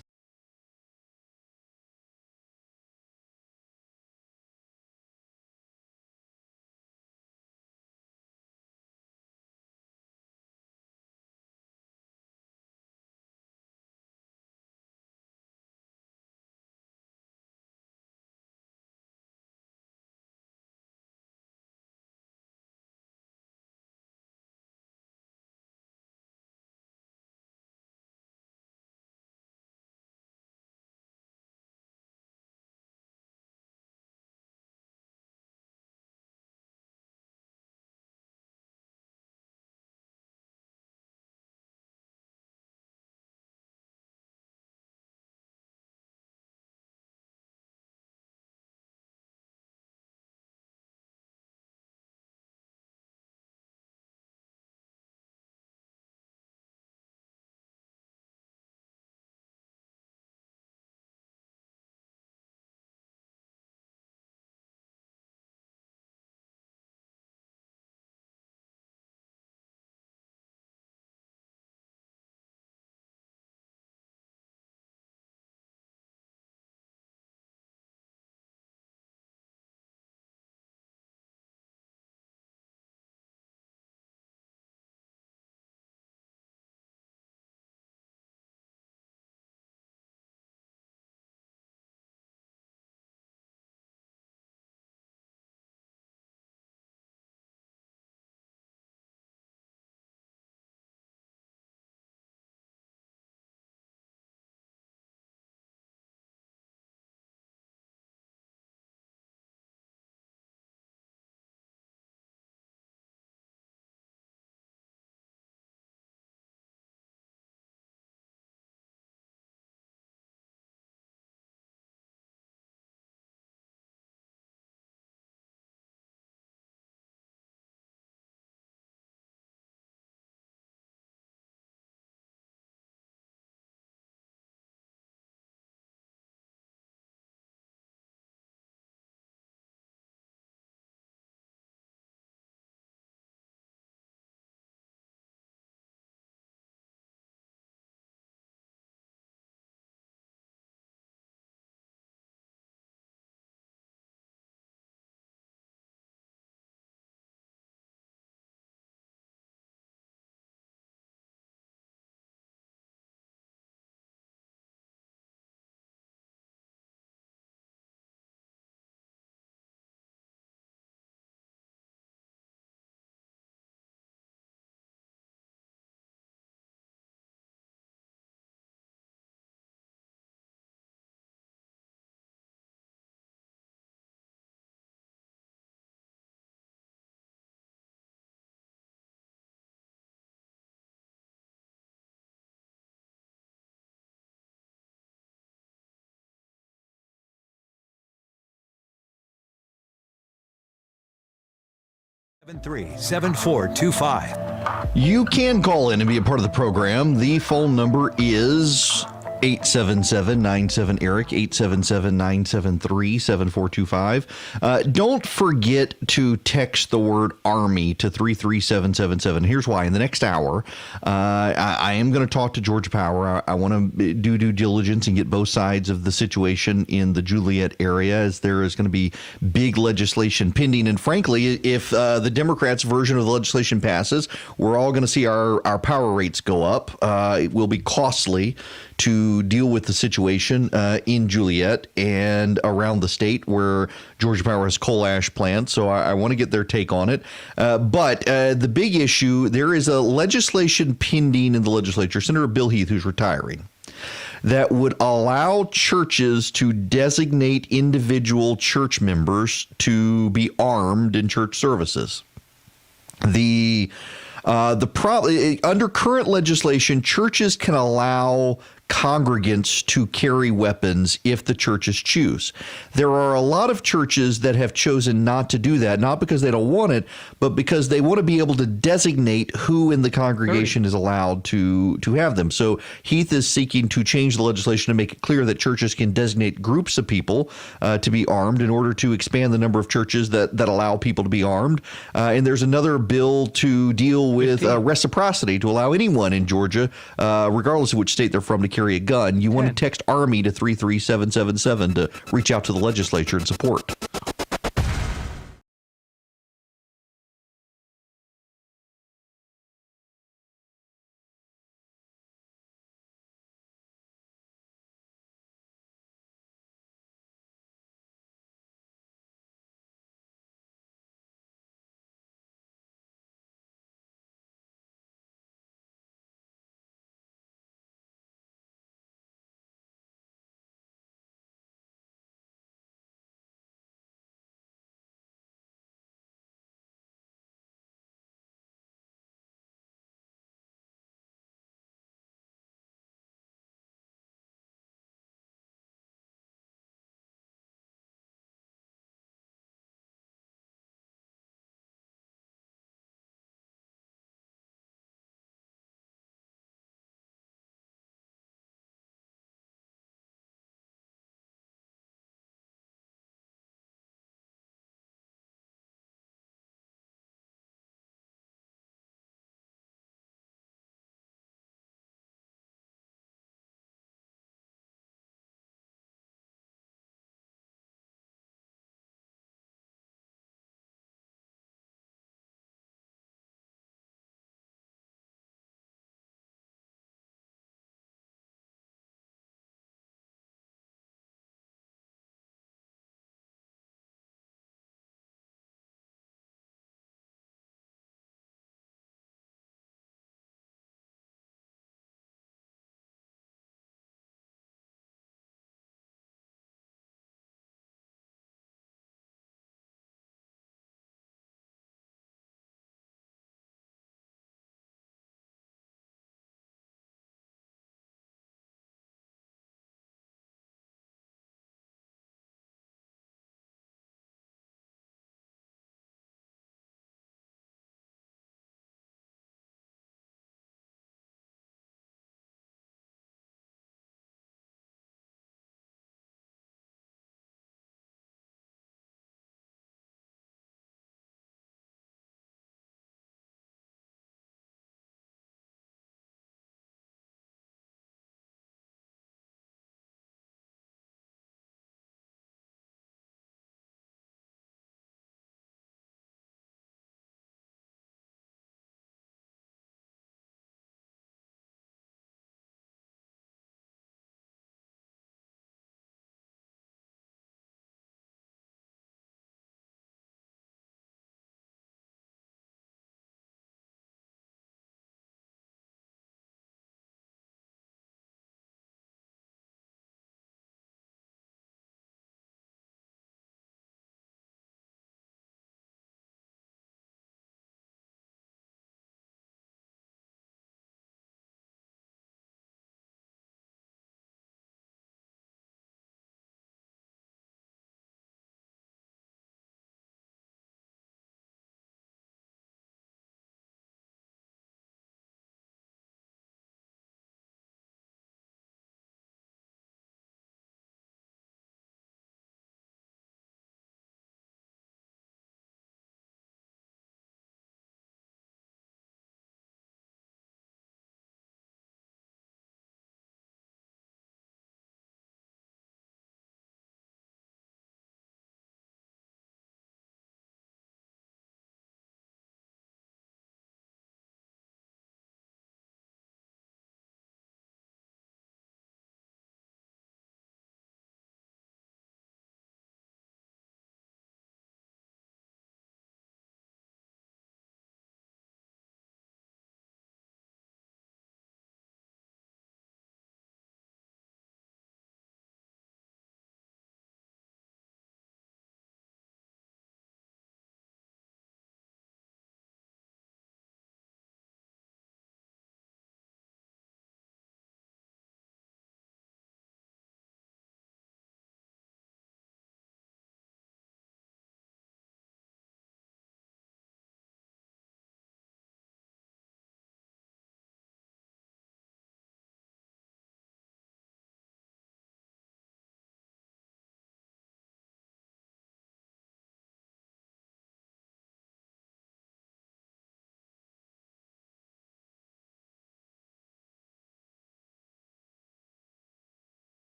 737425. You can call in and be a part of the program. The phone number is 877-97-ERIC, 877-973-7425. Don't forget to text the word Army to 33777. Here's why. In the next hour, I am going to talk to Georgia Power. I want to do due diligence and get both sides of the situation in the Juliet area, as there is going to be big legislation pending. And frankly, if the Democrats' version of the legislation passes, we're all going to see our power rates go up. It will be costly to deal with the situation in Juliet and around the state where Georgia Power has coal ash plants. So I want to get their take on it. But the big issue, there is a legislation pending in the legislature, Senator Bill Heath, who's retiring, that would allow churches to designate individual church members to be armed in church services. Under current legislation, churches can allow congregants to carry weapons if the churches choose. There are a lot of churches that have chosen not to do that, not because they don't want it, but because they want to be able to designate who in the congregation is allowed to have them. So Heath is seeking to change the legislation to make it clear that churches can designate groups of people to be armed in order to expand the number of churches that allow people to be armed. And there's another bill to deal with reciprocity, to allow anyone in Georgia, regardless of which state they're from, to carry a gun. You want to text Army to 33777 to reach out to the legislature and support.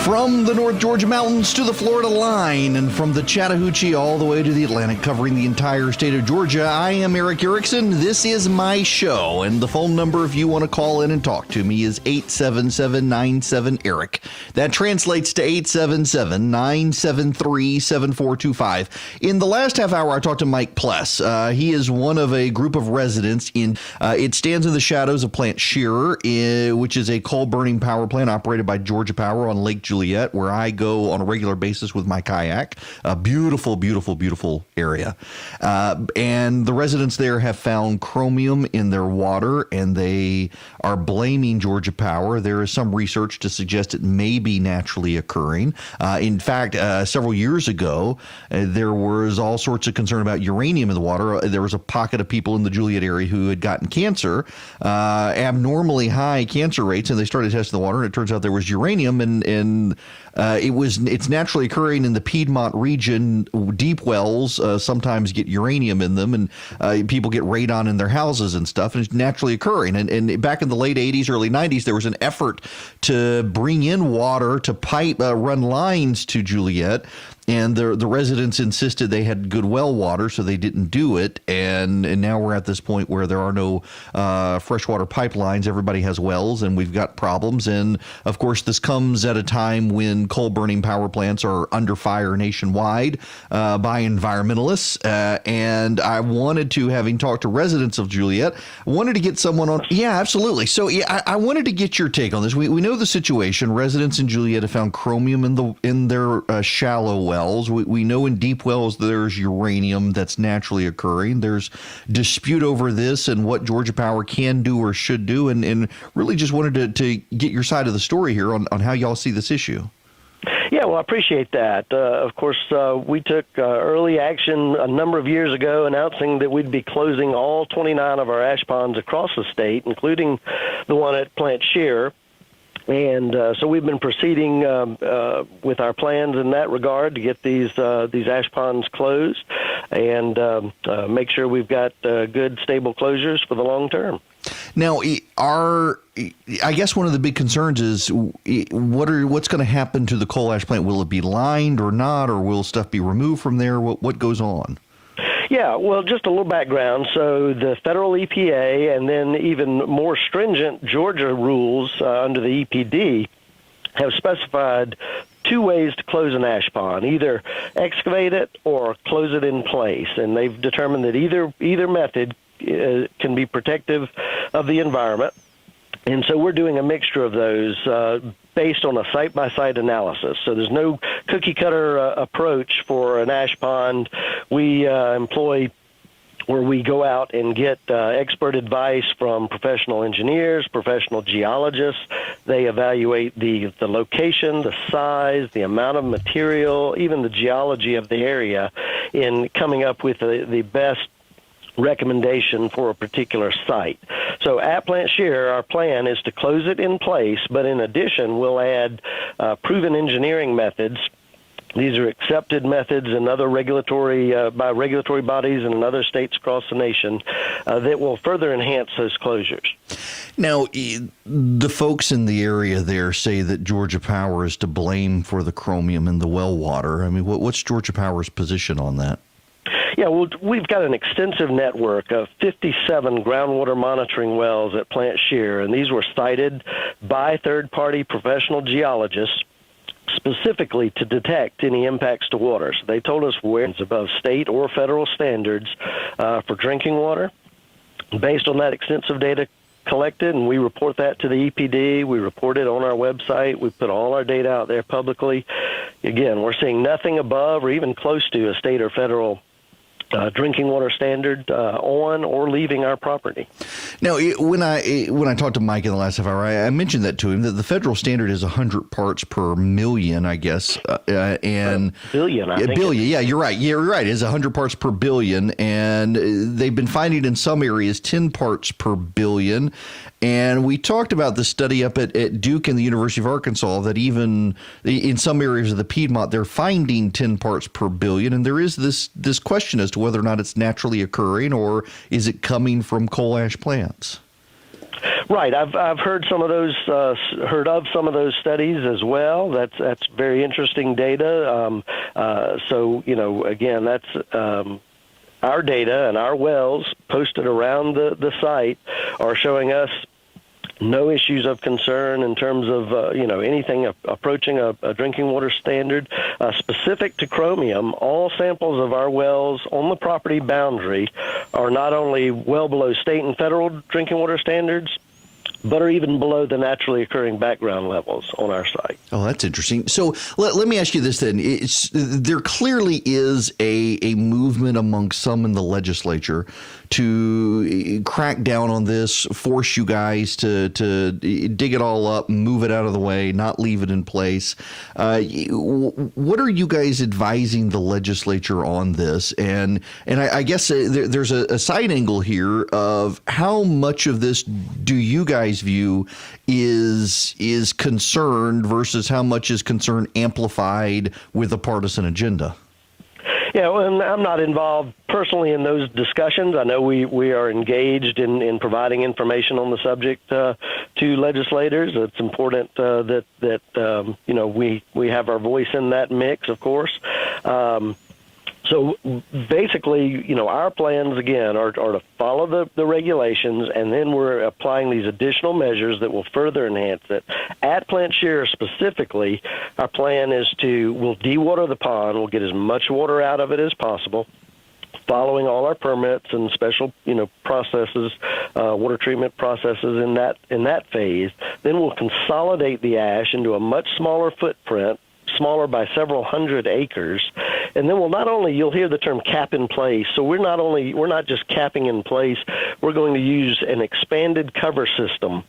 From the North Georgia mountains to the Florida line, and from the Chattahoochee all the way to the Atlantic, covering the entire state of Georgia, I am Erick Erickson. This is my show, and the phone number if you want to call in and talk to me is 877-97-ERIC. That translates to 877-973-7425. In the last half hour, I talked to Mike Pless. He is one of a group of residents in, it stands in the shadows of Plant Shearer, which is a coal-burning power plant operated by Georgia Power on Lake Juliet, where I go on a regular basis with my kayak. A beautiful, beautiful, beautiful area. And the residents there have found chromium in their water, and they are blaming Georgia Power. There is some research to suggest it may be naturally occurring. In fact, several years ago, there was all sorts of concern about uranium in the water. There was a pocket of people in the Juliet area who had gotten cancer, abnormally high cancer rates, and they started testing the water, and it turns out there was uranium, and it's naturally occurring in the Piedmont region. Deep wells sometimes get uranium in them, and people get radon in their houses and stuff, and it's naturally occurring. And back in the late 80s, early 90s, there was an effort to bring in water to run lines to Juliet. And the residents insisted they had good well water, so they didn't do it. And now we're at this point where there are no freshwater pipelines. Everybody has wells, and we've got problems. And, of course, this comes at a time when coal-burning power plants are under fire nationwide by environmentalists. And I wanted to, having talked to residents of Juliet, wanted to get someone on. Yeah, absolutely. So I wanted to get your take on this. We know the situation. Residents in Juliet have found chromium in their shallow wells. We know in deep wells there's uranium that's naturally occurring. There's dispute over this and what Georgia Power can do or should do, and really just wanted to get your side of the story here on how y'all see this issue. Yeah, well, I appreciate that. Of course, we took early action a number of years ago announcing that we'd be closing all 29 of our ash ponds across the state, including the one at Plant Shearer. And so we've been proceeding with our plans in that regard to get these ash ponds closed and make sure we've got good, stable closures for the long term. Now, I guess one of the big concerns is what's going to happen to the coal ash plant? Will it be lined or not, or will stuff be removed from there? What goes on? Yeah, well, just a little background. So the federal EPA and then even more stringent Georgia rules under the EPD have specified two ways to close an ash pond, either excavate it or close it in place. And they've determined that either method can be protective of the environment. And so we're doing a mixture of those based on a site-by-site analysis. So there's no cookie-cutter approach for an ash pond. We employ where we go out and get expert advice from professional engineers, professional geologists. They evaluate the location, the size, the amount of material, even the geology of the area in coming up with the best recommendation for a particular site. So at Plant Shearer, our plan is to close it in place, but in addition, we'll add proven engineering methods. These are accepted methods and other by regulatory bodies and in other states across the nation that will further enhance those closures. Now, the folks in the area there say that Georgia Power is to blame for the chromium in the well water. I mean, what's Georgia Power's position on that? Yeah, well, we've got an extensive network of 57 groundwater monitoring wells at Plant Shearer, and these were cited by third-party professional geologists specifically to detect any impacts to water. So they told us where it's above state or federal standards for drinking water. Based on that extensive data collected, and we report that to the EPD. We report it on our website. We put all our data out there publicly. Again, we're seeing nothing above or even close to a state or federal drinking water standard on or leaving our property. Now, when I talked to Mike in the last half hour, I mentioned that to him that the federal standard is 100 parts per million, I guess, and billion. I think billion. Yeah, you're right. Yeah, you're right. It's 100 parts per billion, and they've been finding in some areas 10 parts per billion. And we talked about the study up at Duke and the University of Arkansas that even in some areas of the Piedmont, they're finding 10 parts per billion. And there is this question as to whether or not it's naturally occurring or is it coming from coal ash plants? Right. I've heard some of those, heard of some of those studies as well. That's very interesting data. So, again, that's our data, and our wells posted around the site are showing us no issues of concern in terms of, anything approaching a drinking water standard. Specific to chromium, all samples of our wells on the property boundary are not only well below state and federal drinking water standards, but are even below the naturally occurring background levels on our site. Oh, that's interesting. So let me ask you this then. There clearly is a movement among some in the legislature to crack down on this, force you guys to dig it all up, move it out of the way, not leave it in place. What are you guys advising the legislature on this? And I guess there's a side angle here of how much of this do you guys view is concerned versus how much is concern amplified with a partisan agenda? Yeah, well, and I'm not involved personally in those discussions. I know we are engaged in providing information on the subject to legislators. It's important that we have our voice in that mix, of course. So basically, our plans, again, are to follow the regulations, and then we're applying these additional measures that will further enhance it. At Plant Shear specifically, our plan is we'll dewater the pond. We'll get as much water out of it as possible, following all our permits and special, processes, water treatment processes in that phase. Then we'll consolidate the ash into a much smaller footprint, smaller by several hundred acres. And then you'll hear the term cap in place. So we're not just capping in place, we're going to use an expanded cover system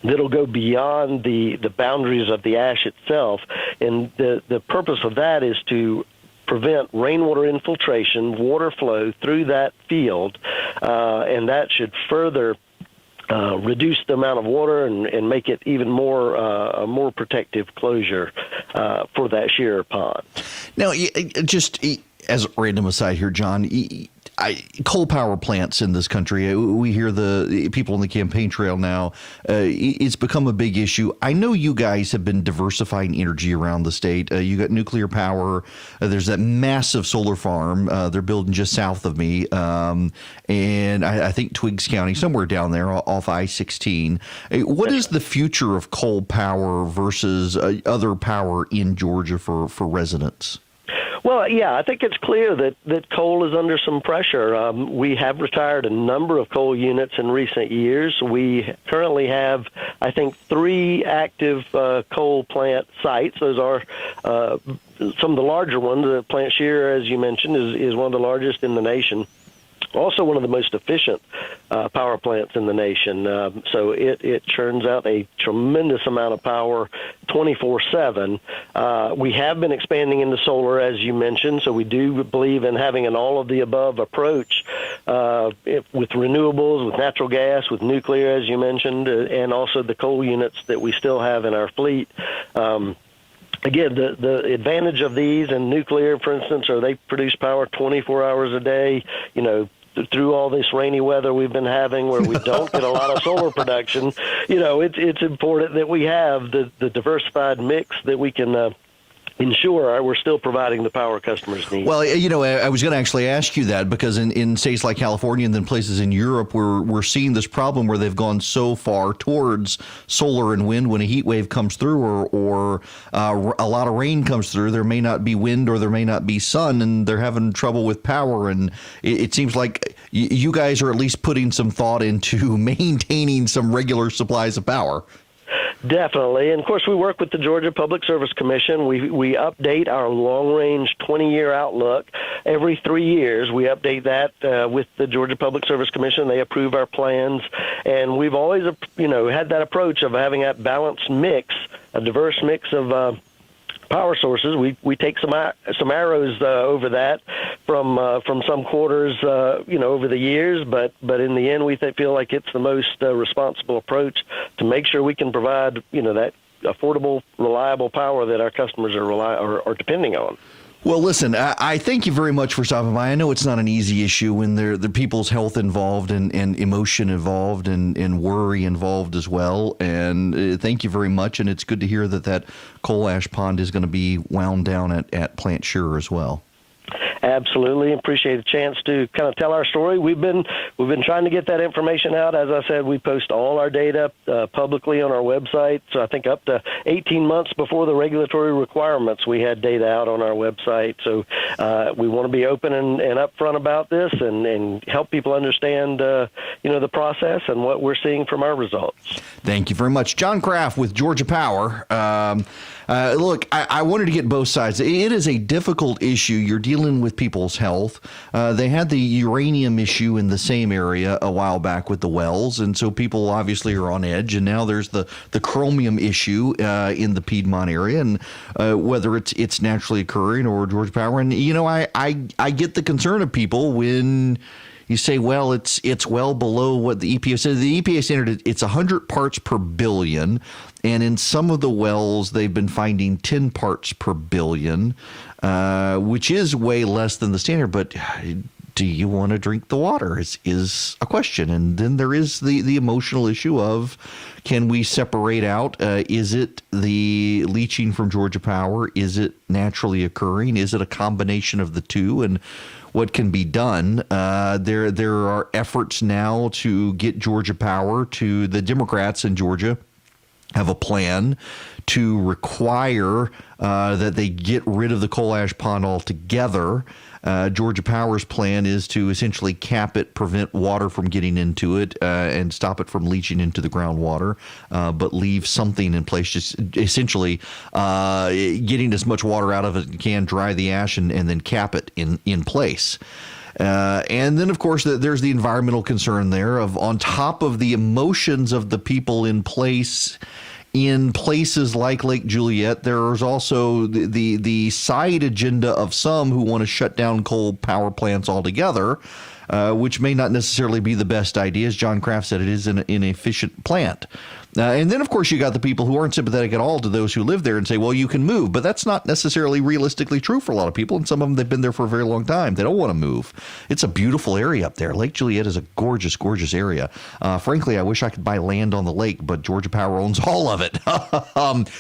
that'll go beyond the boundaries of the ash itself. And the purpose of that is to prevent rainwater infiltration, water flow through that field, and that should further reduce the amount of water and make it even more a more protective closure for that shear pond. Now, just as a random aside here, John, coal power plants in this country, we hear the people on the campaign trail now, it's become a big issue. I know you guys have been diversifying energy around the state. You got nuclear power. There's that massive solar farm they're building just south of me. And I think Twiggs County, somewhere down there off I-16. What is the future of coal power versus other power in Georgia for residents? Well, yeah, I think it's clear that coal is under some pressure. We have retired a number of coal units in recent years. We currently have, I think, 3 active coal plant sites. Those are some of the larger ones. Plant Shear, as you mentioned, is one of the largest in the nation. Also one of the most efficient power plants in the nation. So it churns out a tremendous amount of power 24/7. We have been expanding into solar, as you mentioned, so we do believe in having an all-of-the-above approach with renewables, with natural gas, with nuclear, as you mentioned, and also the coal units that we still have in our fleet. Again, the advantage of these and nuclear, for instance, they produce power 24 hours a day, through all this rainy weather we've been having where we don't get a lot of solar production. It's important that we have the diversified mix that we can ensure we're still providing the power customers need. Well, I was going to actually ask you that because in states like California and then places in Europe, we're seeing this problem where they've gone so far towards solar and wind. When a heat wave comes through or a lot of rain comes through, there may not be wind or there may not be sun, and they're having trouble with power. And it seems like you guys are at least putting some thought into maintaining some regular supplies of power. Definitely. And, of course, we work with the Georgia Public Service Commission. We update our long-range 20-year outlook every 3 years. We update that with the Georgia Public Service Commission. They approve our plans. And we've always, had that approach of having that balanced mix, a diverse mix of power sources. We take some arrows over that from some quarters, over the years, but in the end, we feel like it's the most responsible approach to make sure we can provide, that affordable, reliable power that our customers are depending on. Well, listen, I thank you very much for stopping by. I know it's not an easy issue when the people's health involved and emotion involved and worry involved as well. And thank you very much. And it's good to hear that coal ash pond is going to be wound down at Plant Sure as well. Absolutely. Appreciate the chance to kind of tell our story. We've been trying to get that information out. As I said, we post all our data publicly on our website. So I think up to 18 months before the regulatory requirements, we had data out on our website. So we want to be open and upfront about this and help people understand, the process and what we're seeing from our results. Thank you very much. John Kraft with Georgia Power. Look, I wanted to get both sides. It is a difficult issue. You're dealing with people's health. They had the uranium issue in the same area a while back with the wells, and so people obviously are on edge. And now there's the chromium issue in the Piedmont area, and whether it's naturally occurring or Georgia Power. And I get the concern of people when you say, well, it's well below what the EPA said. The EPA standard, it's 100 parts per billion. And in some of the wells, they've been finding 10 parts per billion, which is way less than the standard. But do you want to drink the water is a question. And then there is the emotional issue of, can we separate out? Is it the leaching from Georgia Power? Is it naturally occurring? Is it a combination of the two? And what can be done? There are efforts now to get Georgia Power to the Democrats in Georgia have a plan to require that they get rid of the coal ash pond altogether. Georgia Power's plan is to essentially cap it, prevent water from getting into it, and stop it from leaching into the groundwater, but leave something in place, just essentially getting as much water out of it as you can, dry the ash, and then cap it in place. And then, of course, there's the environmental concern there of, on top of the emotions of the people in places like Lake Juliet, there's also the side agenda of some who want to shut down coal power plants altogether, which may not necessarily be the best idea. As John Kraft said, it is an inefficient plant. And then, of course, you got the people who aren't sympathetic at all to those who live there and say, well, you can move. But that's not necessarily realistically true for a lot of people. And some of them, they've been there for a very long time. They don't want to move. It's a beautiful area up there. Lake Juliet is a gorgeous, gorgeous area. Frankly, I wish I could buy land on the lake, but Georgia Power owns all of it.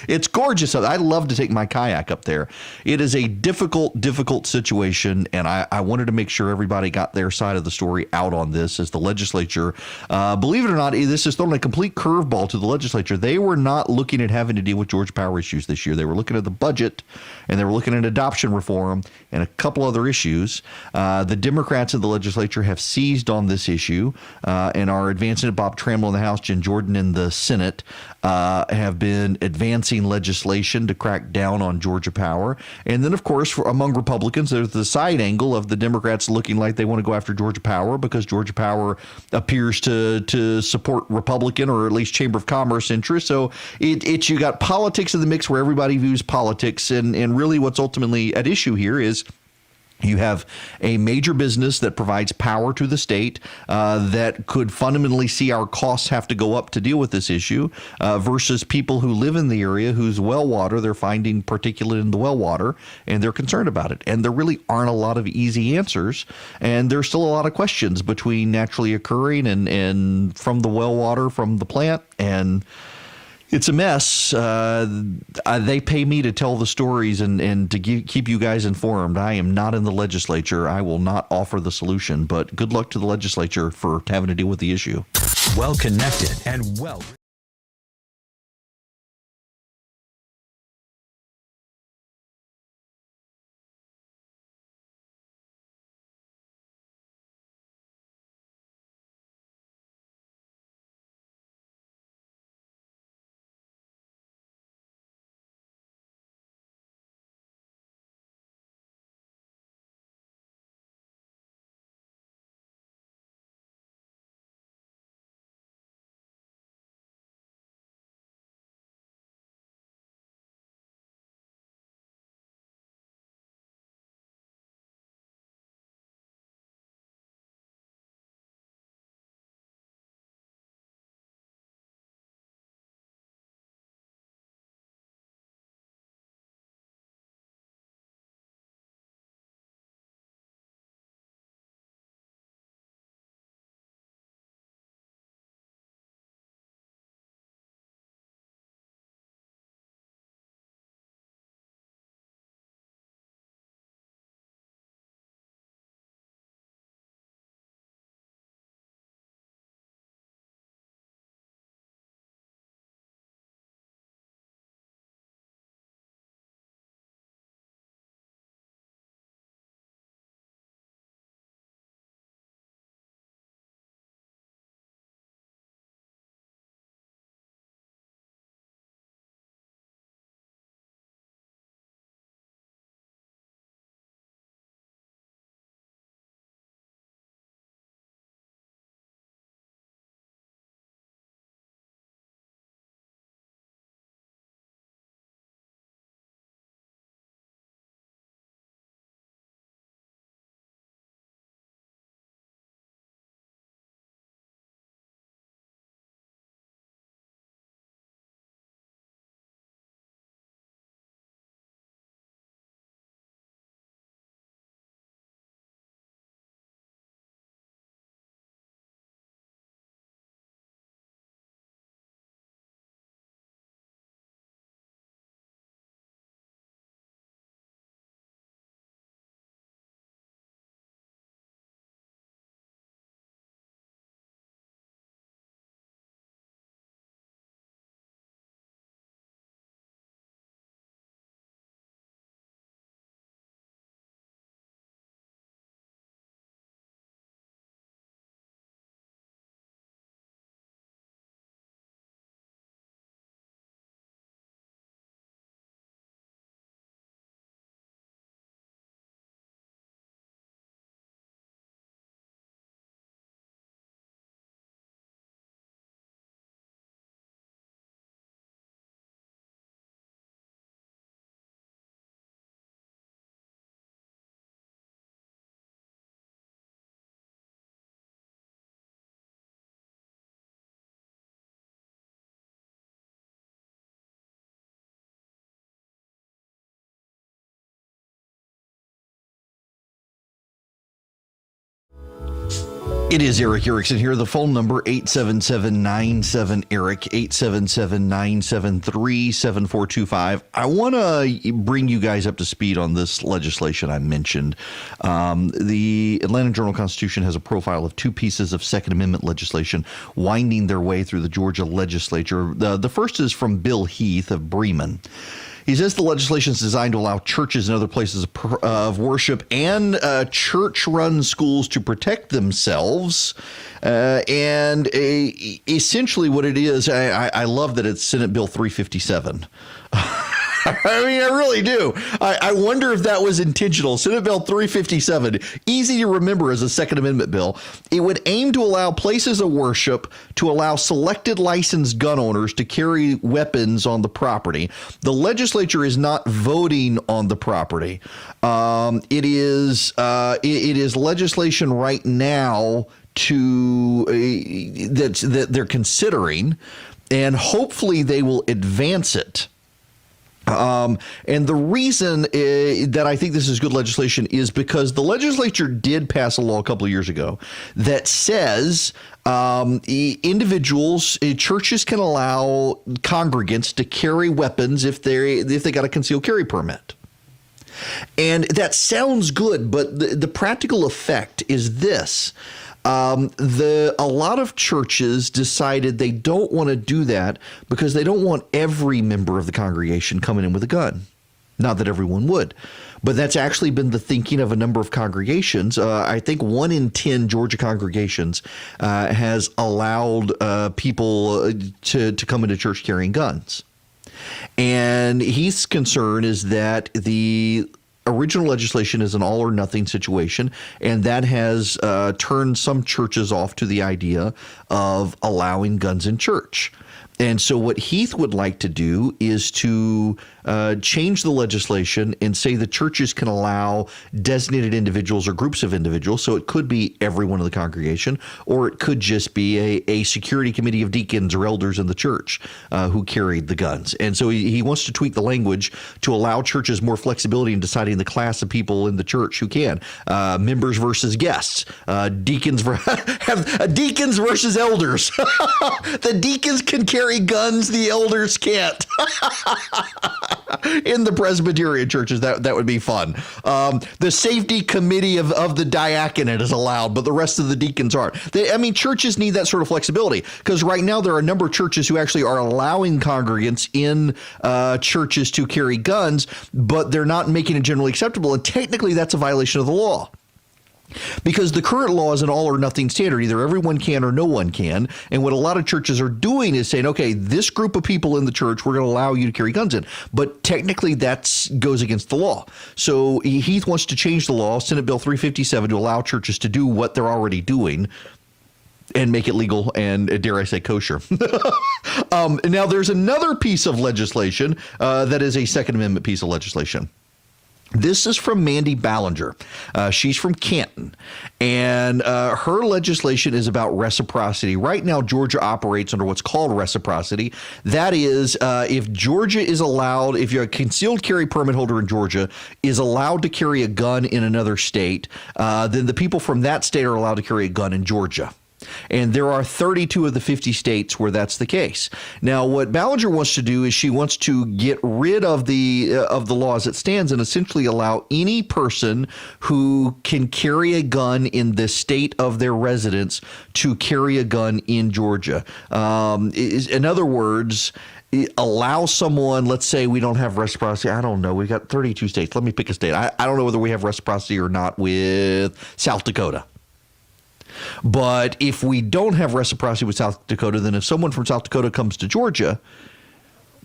It's gorgeous. I'd love to take my kayak up there. It is a difficult, difficult situation. And I wanted to make sure everybody got their side of the story out on this, as the legislature, believe it or not, this has thrown a complete curveball to the legislature. They were not looking at having to deal with Georgia Power issues this year. They were looking at the budget, and they were looking at adoption reform and a couple other issues. The Democrats in the legislature have seized on this issue and are advancing it. Bob Trammell in the House, Jen Jordan in the Senate have been advancing legislation to crack down on Georgia Power. And then, of course, among Republicans, there's the side angle of the Democrats looking like they want to go after Georgia Power because Georgia Power appears to support Republican or at least Chamber of Commerce interests. So you got politics in the mix where everybody views politics. And really what's ultimately at issue here is you have a major business that provides power to the state that could fundamentally see our costs have to go up to deal with this issue versus people who live in the area whose well water, they're finding particulate in the well water, and they're concerned about it. And there really aren't a lot of easy answers. And there's still a lot of questions between naturally occurring and from the well water from the plant. And it's a mess. They pay me to tell the stories and to keep you guys informed. I am not in the legislature. I will not offer the solution, but good luck to the legislature for having to deal with the issue. Well connected and well It is Erick Erickson here. The phone number 877-97-ERIC, 877-973-7425. I want to bring you guys up to speed on this legislation I mentioned. The Atlanta Journal-Constitution has a profile of two pieces of Second Amendment legislation winding their way through the Georgia legislature. The first is from Bill Heath of Bremen. He says the legislation is designed to allow churches and other places of worship and church-run schools to protect themselves. Essentially what it is, I love that it's Senate Bill 357. I mean, I really do. I wonder if that was intentional. Senate Bill 357, easy to remember as a Second Amendment bill. It would aim to allow places of worship to allow selected licensed gun owners to carry weapons on the property. The legislature is not voting on the property. It is legislation right now that they're considering, and hopefully they will advance it. And the reason that I think this is good legislation is because the legislature did pass a law a couple of years ago that says individuals, churches can allow congregants to carry weapons if they got a concealed carry permit. And that sounds good, but the practical effect is this. A lot of churches decided they don't want to do that because they don't want every member of the congregation coming in with a gun. Not that everyone would, but that's actually been the thinking of a number of congregations. I think 1 in 10 Georgia congregations has allowed people to come into church carrying guns. And his concern is that the original legislation is an all or nothing situation, and that has turned some churches off to the idea of allowing guns in church. And so what Heath would like to do is to change the legislation and say the churches can allow designated individuals or groups of individuals. So it could be everyone in the congregation, or it could just be a security committee of deacons or elders in the church who carried the guns. And so he wants to tweak the language to allow churches more flexibility in deciding the class of people in the church who can. Members versus guests. Deacons versus elders. The deacons can carry guns, the elders can't. In the Presbyterian churches, that would be fun. The safety committee of the diaconate is allowed, but the rest of the deacons aren't. Churches need that sort of flexibility, because right now there are a number of churches who actually are allowing congregants in churches to carry guns, but they're not making it generally acceptable, and technically that's a violation of the law. Because the current law is an all or nothing standard. Either everyone can or no one can. And what a lot of churches are doing is saying, okay, this group of people in the church, we're going to allow you to carry guns in. But technically that goes against the law. So Heath wants to change the law, Senate Bill 357, to allow churches to do what they're already doing and make it legal and, dare I say, kosher. Now, there's another piece of legislation that is a Second Amendment piece of legislation. This is from Mandy Ballinger. She's from Canton, and her legislation is about reciprocity. Right now, Georgia operates under what's called reciprocity. That is, if Georgia is allowed, if you're a concealed carry permit holder in Georgia is allowed to carry a gun in another state, then the people from that state are allowed to carry a gun in Georgia. And there are 32 of the 50 states where that's the case. Now, what Ballinger wants to do is she wants to get rid of the law as it stands and essentially allow any person who can carry a gun in the state of their residence to carry a gun in Georgia. In other words, allow someone, let's say we don't have reciprocity. I don't know. We've got 32 states. Let me pick a state. I don't know whether we have reciprocity or not with South Dakota. But if we don't have reciprocity with South Dakota, then if someone from South Dakota comes to Georgia,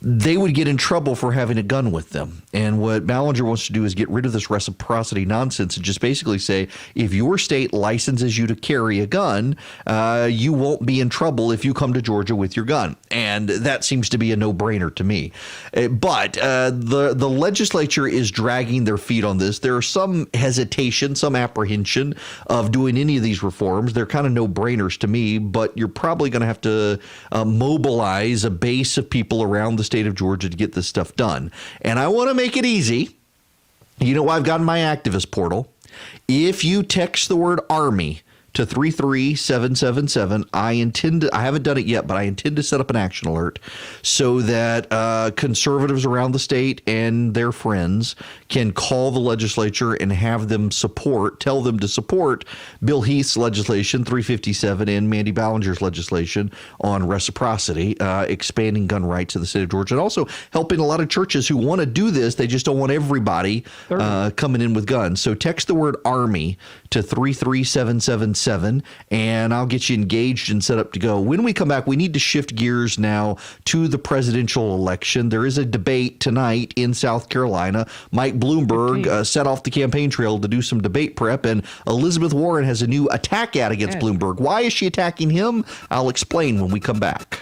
they would get in trouble for having a gun with them. And what Ballinger wants to do is get rid of this reciprocity nonsense and just basically say, if your state licenses you to carry a gun, you won't be in trouble if you come to Georgia with your gun. And that seems to be a no-brainer to me. But the legislature is dragging their feet on this. There are some hesitation, some apprehension of doing any of these reforms. They're kind of no-brainers to me, but you're probably going to have to mobilize a base of people around the state of Georgia to get this stuff done. And I want to make it easy. You know, I've got my activist portal. If you text the word Army to 33777. I haven't done it yet, but I intend to set up an action alert so that conservatives around the state and their friends can call the legislature and have them tell them to support Bill Heath's legislation, 357, and Mandy Ballinger's legislation on reciprocity, expanding gun rights in the state of Georgia, and also helping a lot of churches who want to do this. They just don't want everybody coming in with guns. So text the word Army to 33777, and I'll get you engaged and set up to go. When we come back, we need to shift gears now to the presidential election. There is a debate tonight in South Carolina. Mike Bloomberg set off the campaign trail to do some debate prep, and Elizabeth Warren has a new attack ad against Bloomberg. Why is she attacking him? I'll explain when we come back.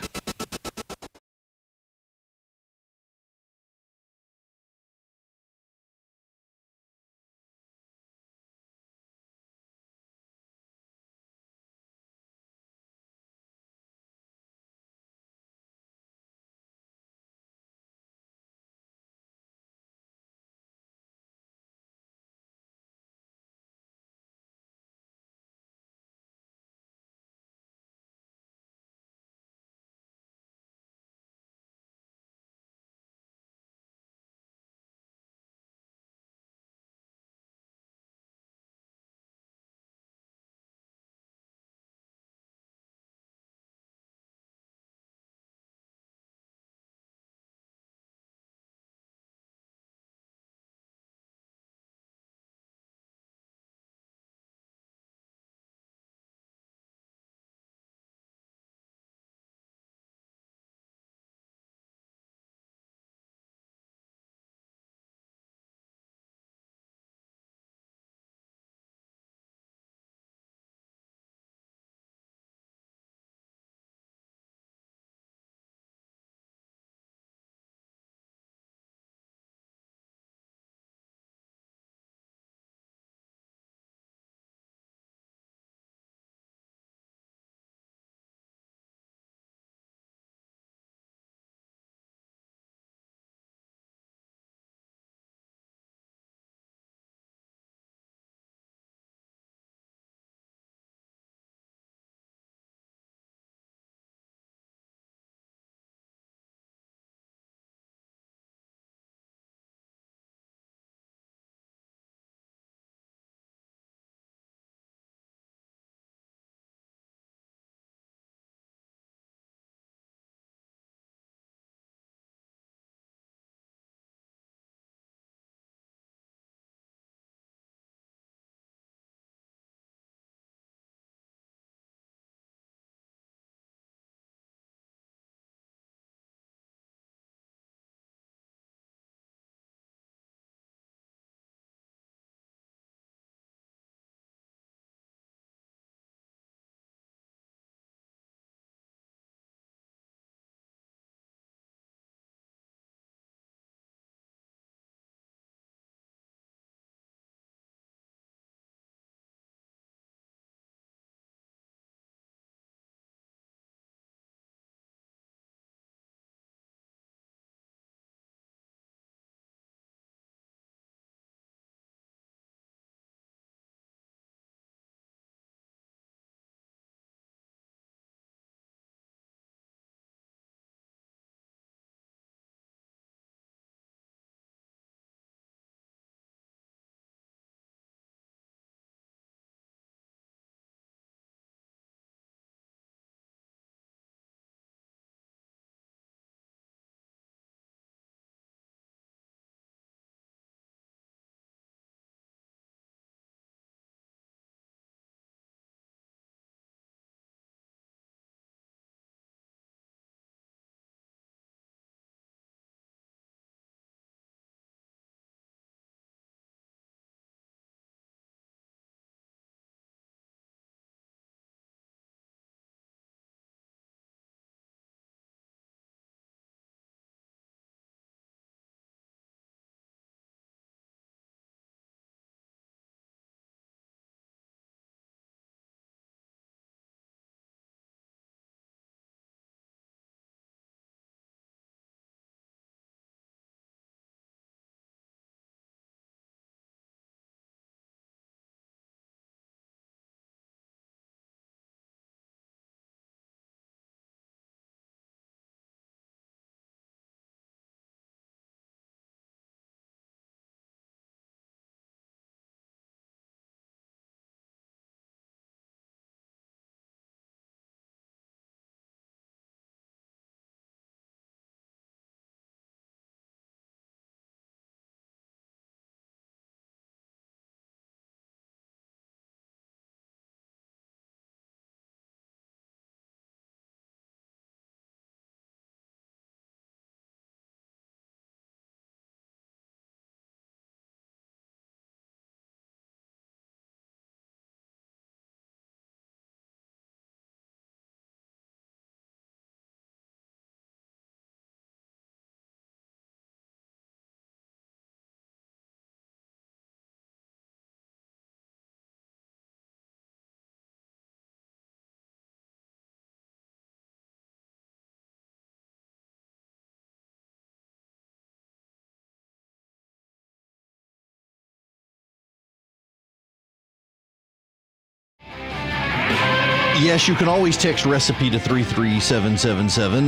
Yes, you can always text recipe to 33777,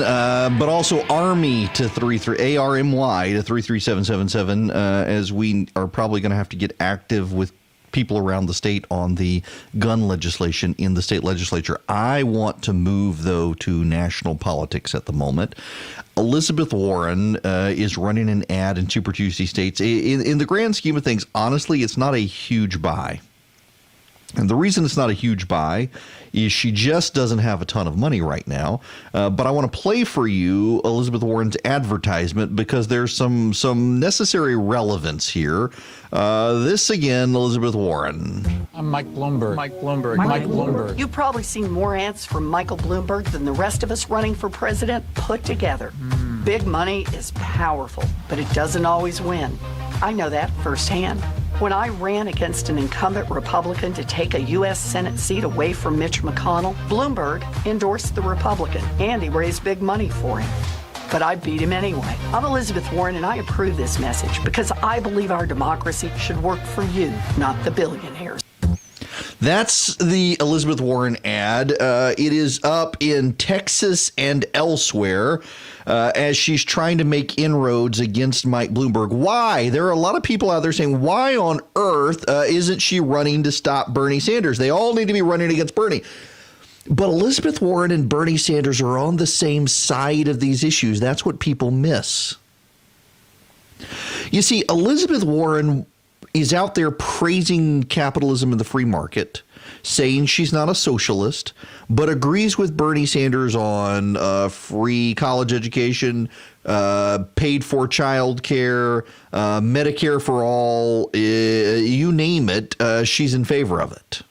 but also Army to ARMY to 33777, as we are probably going to have to get active with people around the state on the gun legislation in the state legislature. I want to move, though, to national politics at the moment. Elizabeth Warren is running an ad in Super Tuesday states. In the grand scheme of things, honestly, it's not a huge buy. And the reason it's not a huge buy is she just doesn't have a ton of money right now. But I want to play for you Elizabeth Warren's advertisement because there's some necessary relevance here. This again, Elizabeth Warren. I'm Mike Bloomberg. Mike Bloomberg. You've probably seen more ads from Michael Bloomberg than the rest of us running for president put together. Big money is powerful, but it doesn't always win. I know that firsthand. When I ran against an incumbent Republican to take a U.S. Senate seat away from Mitch McConnell, Bloomberg endorsed the Republican, and he raised big money for him. But I beat him anyway. I'm Elizabeth Warren, and I approve this message because I believe our democracy should work for you, not the billionaires. That's the Elizabeth Warren ad. It is up in Texas and elsewhere as she's trying to make inroads against Mike Bloomberg. Why? There are a lot of people out there saying, why on earth isn't she running to stop Bernie Sanders? They all need to be running against Bernie. But Elizabeth Warren and Bernie Sanders are on the same side of these issues. That's what people miss. You see, Elizabeth Warren is out there praising capitalism and the free market, saying she's not a socialist, but agrees with Bernie Sanders on free college education, paid for child care, Medicare for all, you name it, she's in favor of it.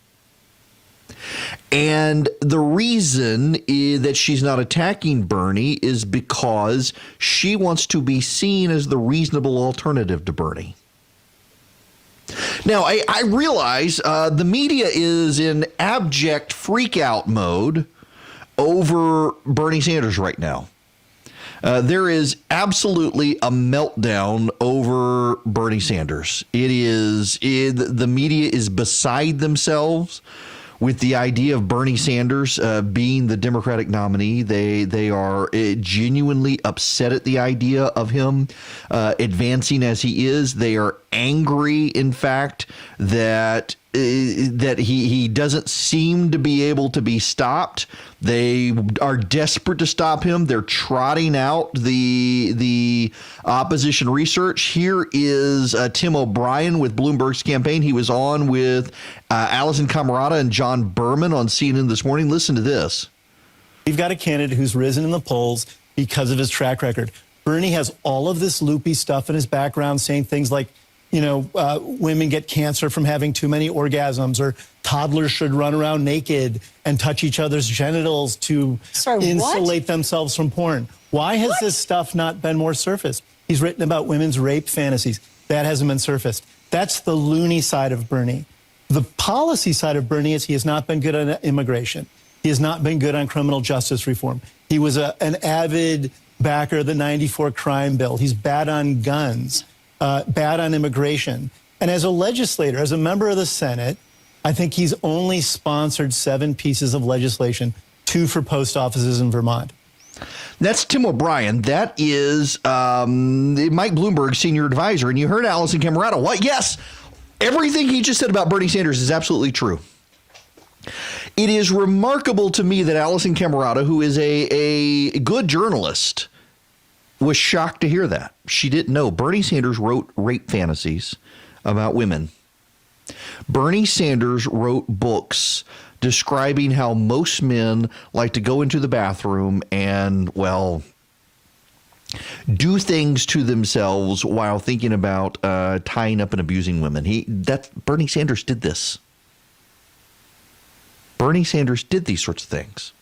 And the reason that she's not attacking Bernie is because she wants to be seen as the reasonable alternative to Bernie. Now, I realize the media is in abject freak-out mode over Bernie Sanders right now. There is absolutely a meltdown over Bernie Sanders. The media is beside themselves with the idea of Bernie Sanders being the Democratic nominee. They are genuinely upset at the idea of him advancing as he is. They are angry, in fact, that he doesn't seem to be able to be stopped. They are desperate to stop him. They're trotting out the opposition research. Here is Tim O'Brien with Bloomberg's campaign. He was on with Allison Camerata and John Berman on CNN this morning. Listen to this. We've got a candidate who's risen in the polls because of his track record. Bernie has all of this loopy stuff in his background, saying things like, women get cancer from having too many orgasms, or toddlers should run around naked and touch each other's genitals to insulate themselves from porn. Why has this stuff not been more surfaced? He's written about women's rape fantasies. That hasn't been surfaced. That's the loony side of Bernie. The policy side of Bernie is he has not been good on immigration. He has not been good on criminal justice reform. He was an avid backer of the '94 crime bill. He's bad on guns. Bad on immigration. And as a legislator, as a member of the Senate, I think he's only sponsored 7 pieces of legislation, 2 for post offices in Vermont. That's Tim O'Brien. That is Mike Bloomberg, senior advisor. And you heard Allison Camerata. What? Yes, everything he just said about Bernie Sanders is absolutely true. It is remarkable to me that Allison Camerata, who is a good journalist, was shocked to hear that. She didn't know. Bernie Sanders wrote rape fantasies about women. Bernie Sanders wrote books describing how most men like to go into the bathroom and, do things to themselves while thinking about tying up and abusing women. Bernie Sanders did this. Bernie Sanders did these sorts of things.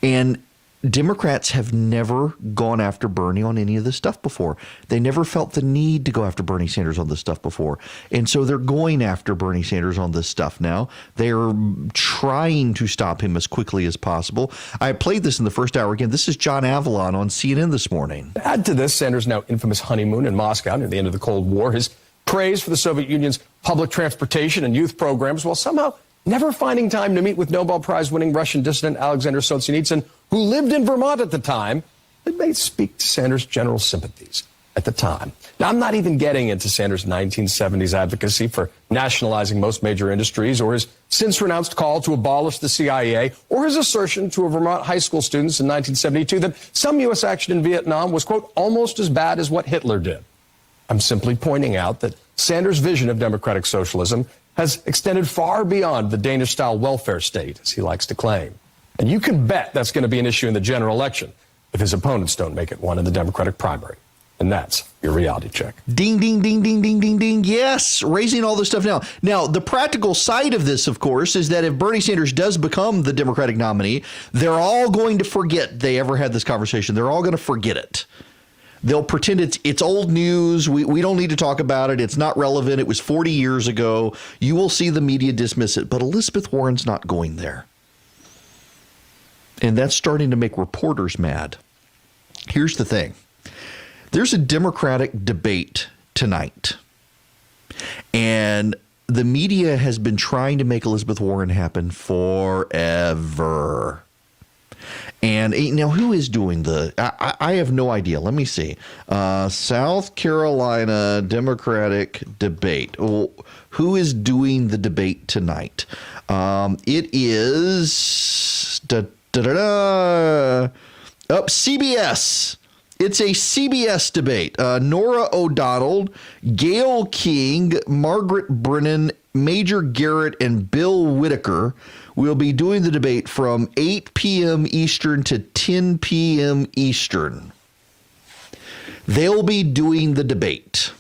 And Democrats have never gone after Bernie on any of this stuff before. They never felt the need to go after Bernie Sanders on this stuff before. And so they're going after Bernie Sanders on this stuff now. They're trying to stop him as quickly as possible. I played this in the first hour. Again, this is John Avalon on CNN this morning. Add to this Sanders' now infamous honeymoon in Moscow near the end of the Cold War, his praise for the Soviet Union's public transportation and youth programs, while somehow never finding time to meet with Nobel Prize-winning Russian dissident Alexander Solzhenitsyn, who lived in Vermont at the time, it may speak to Sanders' general sympathies at the time. Now, I'm not even getting into Sanders' 1970s advocacy for nationalizing most major industries, or his since-renounced call to abolish the CIA, or his assertion to a Vermont high school students in 1972 that some U.S. action in Vietnam was, quote, almost as bad as what Hitler did. I'm simply pointing out that Sanders' vision of democratic socialism has extended far beyond the Danish-style welfare state, as he likes to claim. And you can bet that's going to be an issue in the general election if his opponents don't make it one in the Democratic primary. And that's your reality check. Ding, ding, ding, ding, ding, ding, ding. Yes, raising all this stuff now. Now, the practical side of this, of course, is that if Bernie Sanders does become the Democratic nominee, they're all going to forget they ever had this conversation. They're all going to forget it. They'll pretend it's old news. We don't need to talk about it. It's not relevant. It was 40 years ago. You will see the media dismiss it. But Elizabeth Warren's not going there. And that's starting to make reporters mad. Here's the thing. There's a Democratic debate tonight. And the media has been trying to make Elizabeth Warren happen forever. And now, who is doing I have no idea. Let me see. South Carolina Democratic debate. Well, who is doing the debate tonight? It is CBS. It's a CBS debate. Nora O'Donnell, Gayle King, Margaret Brennan, Major Garrett, and Bill Whitaker will be doing the debate from 8 p.m. Eastern to 10 p.m. Eastern. They'll be doing the debate.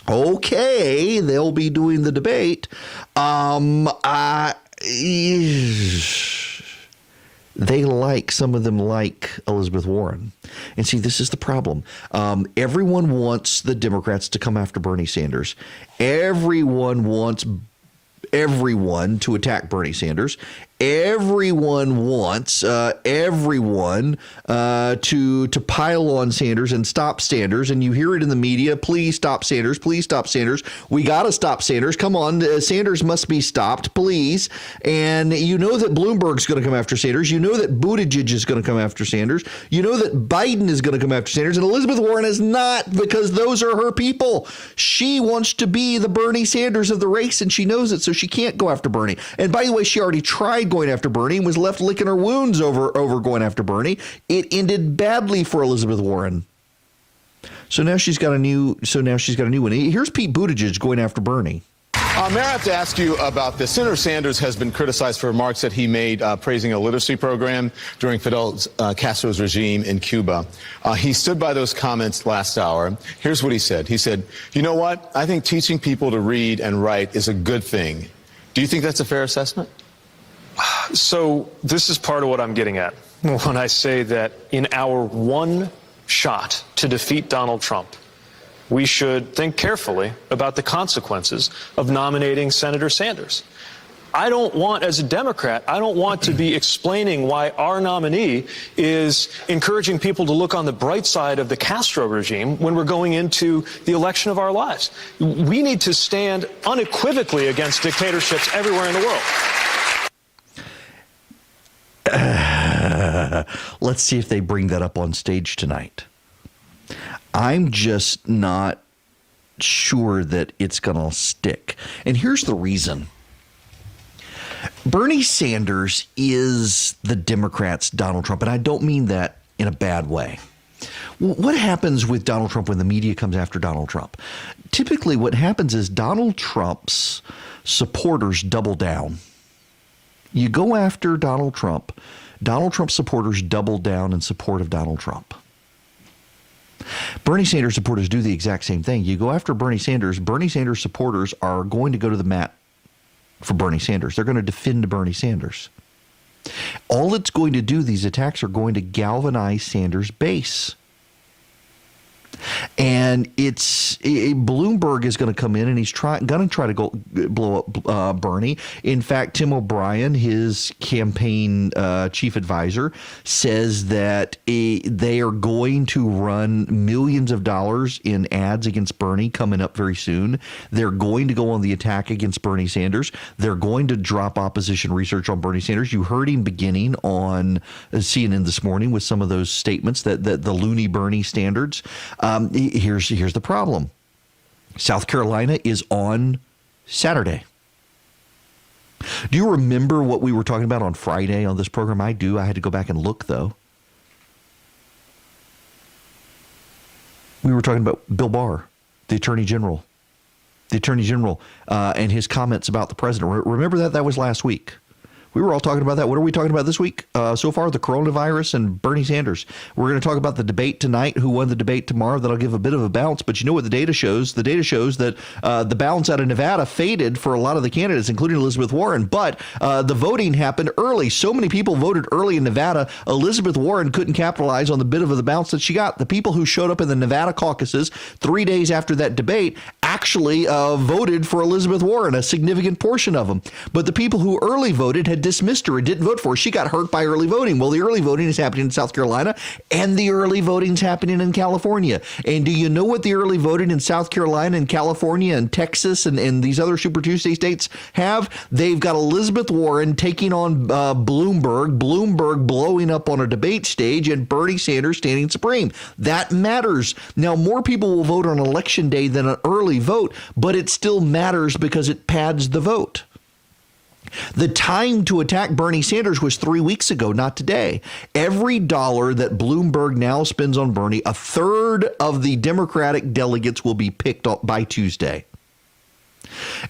Okay, they'll be doing the debate. Some of them like Elizabeth Warren. And see, this is the problem. Everyone wants the Democrats to come after Bernie Sanders. Everyone wants everyone to attack Bernie Sanders. Everyone wants everyone to pile on Sanders and stop Sanders. And you hear it in the media. Please stop Sanders. Please stop Sanders. We got to stop Sanders. Come on. Sanders must be stopped, please. And you know that Bloomberg's going to come after Sanders. You know that Buttigieg is going to come after Sanders. You know that Biden is going to come after Sanders. And Elizabeth Warren is not, because those are her people. She wants to be the Bernie Sanders of the race, and she knows it, so she can't go after Bernie. And by the way, she already tried going after Bernie and was left licking her wounds over going after Bernie. It ended badly for Elizabeth Warren. So now she's got a new one. Here's Pete Buttigieg going after Bernie. Mayor, I have to ask you about this. Senator Sanders has been criticized for remarks that he made praising a literacy program during Fidel Castro's regime in Cuba. He stood by those comments last hour. Here's what he said. He said, you know what? I think teaching people to read and write is a good thing. Do you think that's a fair assessment? So this is part of what I'm getting at when I say that in our one shot to defeat Donald Trump, we should think carefully about the consequences of nominating Senator Sanders. I don't want, as a Democrat, I don't want to be explaining why our nominee is encouraging people to look on the bright side of the Castro regime when we're going into the election of our lives. We need to stand unequivocally against dictatorships everywhere in the world. Let's see if they bring that up on stage tonight. I'm just not sure that it's going to stick. And here's the reason. Bernie Sanders is the Democrats' Donald Trump, and I don't mean that in a bad way. What happens with Donald Trump when the media comes after Donald Trump? Typically what happens is Donald Trump's supporters double down. You go after Donald Trump's supporters double down in support of Donald Trump. Bernie Sanders supporters do the exact same thing. You go after Bernie Sanders supporters are going to go to the mat for Bernie Sanders. They're going to defend Bernie Sanders. All it's going to do, these attacks are going to galvanize Sanders' base. And Bloomberg is going to come in and he's going to try to blow up Bernie. In fact, Tim O'Brien, his campaign chief advisor, says that they are going to run millions of dollars in ads against Bernie coming up very soon. They're going to go on the attack against Bernie Sanders. They're going to drop opposition research on Bernie Sanders. You heard him beginning on CNN this morning with some of those statements that the loony Bernie standards. Here's the problem. South Carolina is on Saturday. Do you remember what we were talking about on Friday on this program? I do. I had to go back and look, though. We were talking about Bill Barr, the Attorney General. And his comments about the president. Remember that? That was last week. We were all talking about that. What are we talking about this week so far? The coronavirus and Bernie Sanders. We're going to talk about the debate tonight, who won the debate tomorrow. That'll give a bit of a bounce. But you know what the data shows? The data shows that the balance out of Nevada faded for a lot of the candidates, including Elizabeth Warren. But the voting happened early. So many people voted early in Nevada. Elizabeth Warren couldn't capitalize on the bit of the bounce that she got. The people who showed up in the Nevada caucuses 3 days after that debate actually voted for Elizabeth Warren, a significant portion of them. But the people who early voted had dismissed her and didn't vote for her. She got hurt by early voting. Well, the early voting is happening in South Carolina, and the early voting is happening in California. And do you know what the early voting in South Carolina and California and Texas and these other Super Tuesday states have? They've got Elizabeth Warren taking on Bloomberg blowing up on a debate stage, and Bernie Sanders standing supreme. That matters. Now, more people will vote on Election Day than an early vote, but it still matters because it pads the vote. The time to attack Bernie Sanders was 3 weeks ago, not today. Every dollar that Bloomberg now spends on Bernie, a third of the Democratic delegates will be picked up by Tuesday.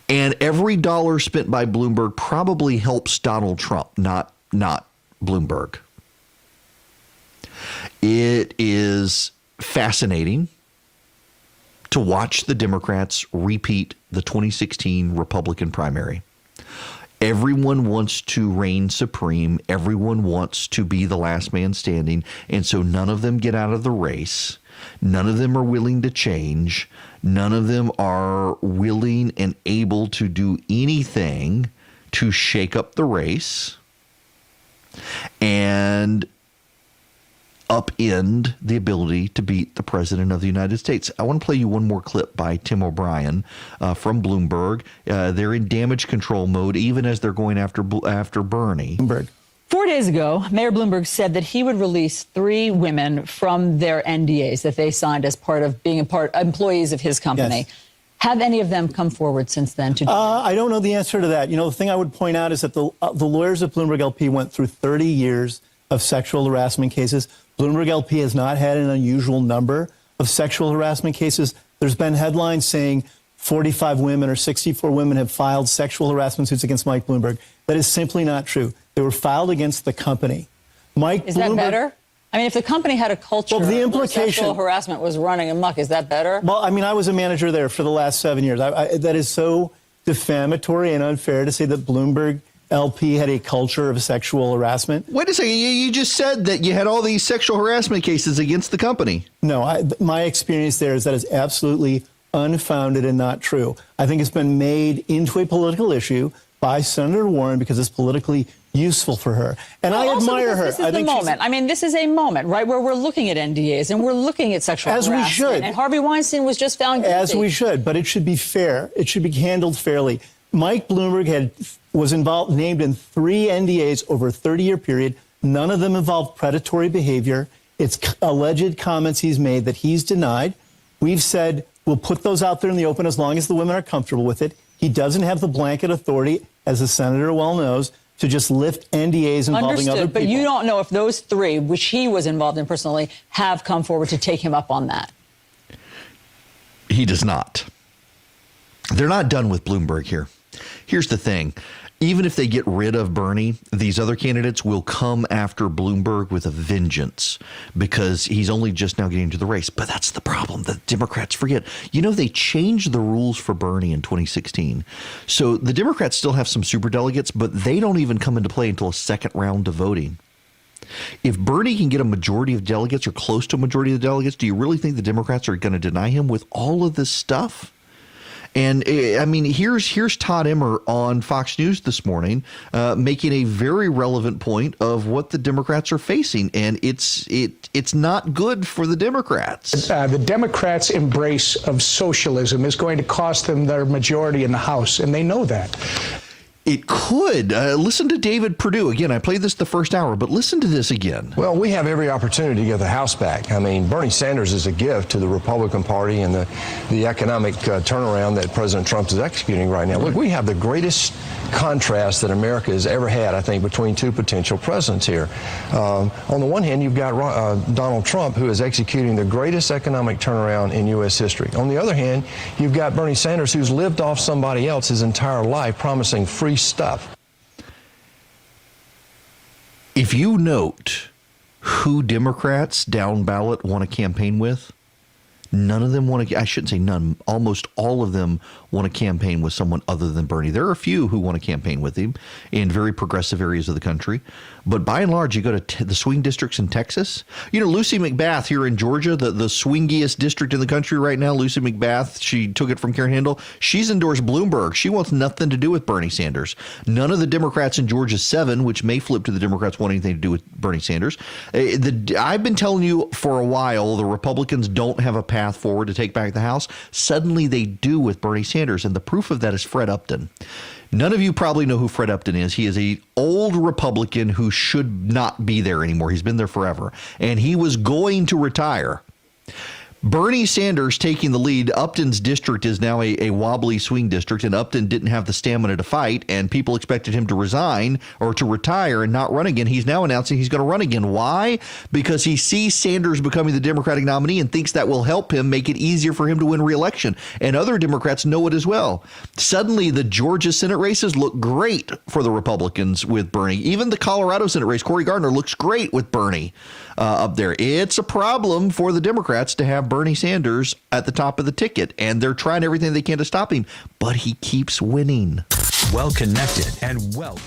And every dollar spent by Bloomberg probably helps Donald Trump, not Bloomberg. It is fascinating to watch the Democrats repeat the 2016 Republican primary. Everyone wants to reign supreme. Everyone wants to be the last man standing. And so none of them get out of the race. None of them are willing to change. None of them are willing and able to do anything to shake up the race and upend the ability to beat the president of the United States. I want to play you one more clip by Tim O'Brien from Bloomberg. They're in damage control mode, even as they're going after Bernie. 4 days ago, Mayor Bloomberg said that he would release 3 women from their NDAs that they signed as part of being employees of his company. Yes. Have any of them come forward since then? I don't know the answer to that. You know, the thing I would point out is that the lawyers of Bloomberg LP went through 30 years of sexual harassment cases. Bloomberg LP has not had an unusual number of sexual harassment cases. There's been headlines saying 45 women or 64 women have filed sexual harassment suits against Mike Bloomberg. That is simply not true. They were filed against the company. Is that better? I mean, if the company had a culture where sexual harassment was running amok, is that better? Well, I mean, I was a manager there for the last 7 years. That is so defamatory and unfair to say that Bloomberg LP had a culture of sexual harassment. Wait a second. You just said that you had all these sexual harassment cases against the company. No, my experience there is that is absolutely unfounded and not true. I think it's been made into a political issue by Senator Warren because it's politically useful for her. And I admire her. This is the moment. I mean, this is a moment, right, where we're looking at NDAs and we're looking at sexual harassment. As we should. And Harvey Weinstein was just found guilty. As we should, but it should be fair. It should be handled fairly. Mike Bloomberg was named in 3 NDAs over a 30-year period. None of them involved predatory behavior. It's alleged comments he's made that he's denied. We've said we'll put those out there in the open as long as the women are comfortable with it. He doesn't have the blanket authority, as the senator well knows, to just lift NDAs involving other people. But you don't know if those 3, which he was involved in personally, have come forward to take him up on that. He does not. They're not done with Bloomberg here. Here's the thing. Even if they get rid of Bernie, these other candidates will come after Bloomberg with a vengeance because he's only just now getting into the race. But that's the problem. The Democrats forget. You know, they changed the rules for Bernie in 2016. So the Democrats still have some superdelegates, but they don't even come into play until a second round of voting. If Bernie can get a majority of delegates or close to a majority of the delegates, do you really think the Democrats are going to deny him with all of this stuff? And I mean, here's Todd Emmer on Fox News this morning, making a very relevant point of what the Democrats are facing, and it's not good for the Democrats. The Democrats' embrace of socialism is going to cost them their majority in the House, and they know that. It could. Listen to David Perdue. Again, I played this the first hour, but listen to this again. Well, we have every opportunity to get the House back. I mean, Bernie Sanders is a gift to the Republican Party and the economic turnaround that President Trump is executing right now. Look, we have the greatest contrast that America has ever had, I think, between two potential presidents here. On the one hand, you've got Donald Trump, who is executing the greatest economic turnaround in U.S. history. On the other hand, you've got Bernie Sanders, who's lived off somebody else his entire life, promising free stuff. If you note who Democrats down ballot want to campaign with, none of them want to, I shouldn't say none, almost all of them want to campaign with someone other than Bernie. There are a few who want to campaign with him in very progressive areas of the country. But by and large, you go to the swing districts in Texas. You know, Lucy McBath here in Georgia, the swingiest district in the country right now, Lucy McBath, she took it from Karen Handel. She's endorsed Bloomberg. She wants nothing to do with Bernie Sanders. None of the Democrats in Georgia 7, which may flip to the Democrats wanting anything to do with Bernie Sanders. I've been telling you for a while, the Republicans don't have a path forward to take back the House. Suddenly they do with Bernie Sanders, and the proof of that is Fred Upton. None of you probably know who Fred Upton is. He is an old Republican who should not be there anymore. He's been there forever, and he was going to retire. Bernie Sanders taking the lead. Upton's district is now a wobbly swing district, and Upton didn't have the stamina to fight, and people expected him to resign or to retire and not run again. He's now announcing he's going to run again. Why? Because he sees Sanders becoming the Democratic nominee and thinks that will help him make it easier for him to win re-election. And other Democrats know it as well. Suddenly, the Georgia Senate races look great for the Republicans with Bernie. Even the Colorado Senate race, Cory Gardner, looks great with Bernie up there. It's a problem for the Democrats to have Bernie Sanders at the top of the ticket, and they're trying everything they can to stop him, but he keeps winning. Well connected and well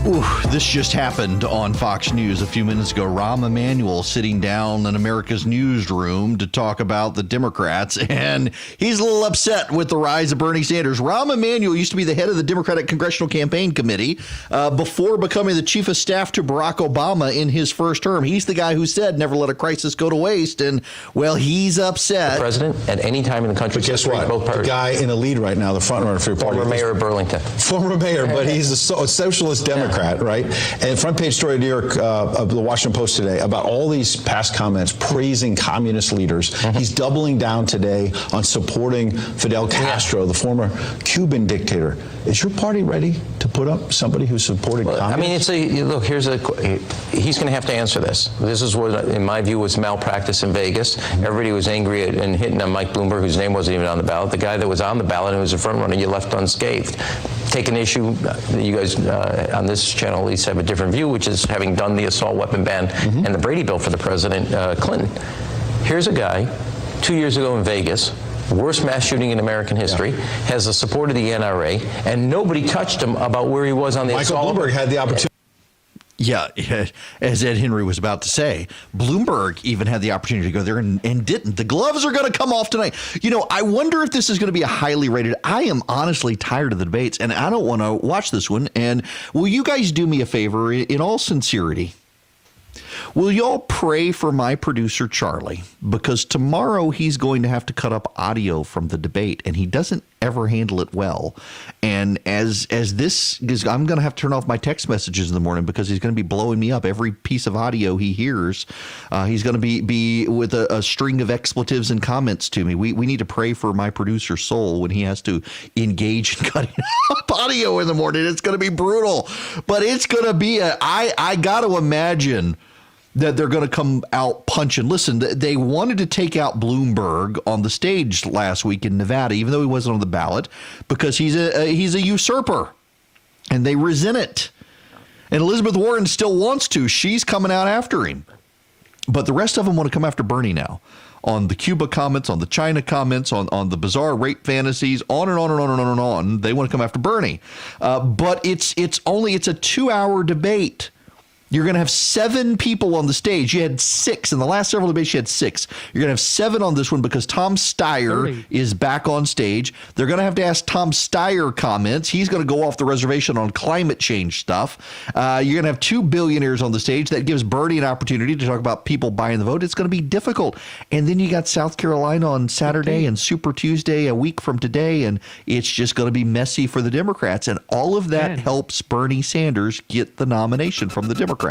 Ooh, this just happened on Fox News a few minutes ago. Rahm Emanuel sitting down in America's newsroom to talk about the Democrats, and he's a little upset with the rise of Bernie Sanders. Rahm Emanuel used to be the head of the Democratic Congressional Campaign Committee before becoming the chief of staff to Barack Obama in his first term. He's the guy who said never let a crisis go to waste, and, well, he's upset. The president at any time in the country. But guess what? The guy in the lead right now, the front runner for your party. Former mayor of Burlington. Former mayor, but he's a socialist Democrat. Right? And front page story of New York, of the Washington Post today about all these past comments praising communist leaders. Mm-hmm. He's doubling down today on supporting Fidel Castro, the former Cuban dictator. Is your party ready to put up somebody who's supporting communists? I mean, look, he's going to have to answer this. This is what, in my view, was malpractice in Vegas. Everybody was angry and hitting on Mike Bloomberg, whose name wasn't even on the ballot. The guy that was on the ballot and was a front runner, you left unscathed. Take an issue that you guys on this channel at least have a different view, which is having done the assault weapon ban and the Brady bill for the President Clinton. Here's a guy 2 years ago in Vegas, worst mass shooting in American history, has the support of the NRA, and nobody touched him about where he was on the assault. Michael Bloomberg had the opportunity. Yeah, as Ed Henry was about to say, Bloomberg even had the opportunity to go there and didn't. The gloves are going to come off tonight. You know, I wonder if this is going to be a highly rated. I am honestly tired of the debates, and I don't want to watch this one. And will you guys do me a favor, in all sincerity? Will y'all pray for my producer, Charlie? Because tomorrow he's going to have to cut up audio from the debate, and he doesn't ever handle it well. And as this is, I'm going to have to turn off my text messages in the morning because he's going to be blowing me up every piece of audio he hears. He's going to be with a string of expletives and comments to me. We need to pray for my producer's soul when he has to engage in cutting up audio in the morning. It's going to be brutal, but it's going to be I got to imagine that they're going to come out punching. Listen, they wanted to take out Bloomberg on the stage last week in Nevada, even though he wasn't on the ballot, because he's a usurper, and they resent it. And Elizabeth Warren still wants to. She's coming out after him. But the rest of them want to come after Bernie now on the Cuba comments, on the China comments, on the bizarre rape fantasies, on and on and on and on and on. They want to come after Bernie. But it's a 2-hour debate. You're going to have 7 people on the stage. You had 6. In the last several debates, you had 6. You're going to have 7 on this one because Tom Steyer is back on stage. They're going to have to ask Tom Steyer comments. He's going to go off the reservation on climate change stuff. You're going to have 2 billionaires on the stage. That gives Bernie an opportunity to talk about people buying the vote. It's going to be difficult. And then you got South Carolina on Saturday and Super Tuesday a week from today, and it's just going to be messy for the Democrats. And all of that helps Bernie Sanders get the nomination from the Democrats.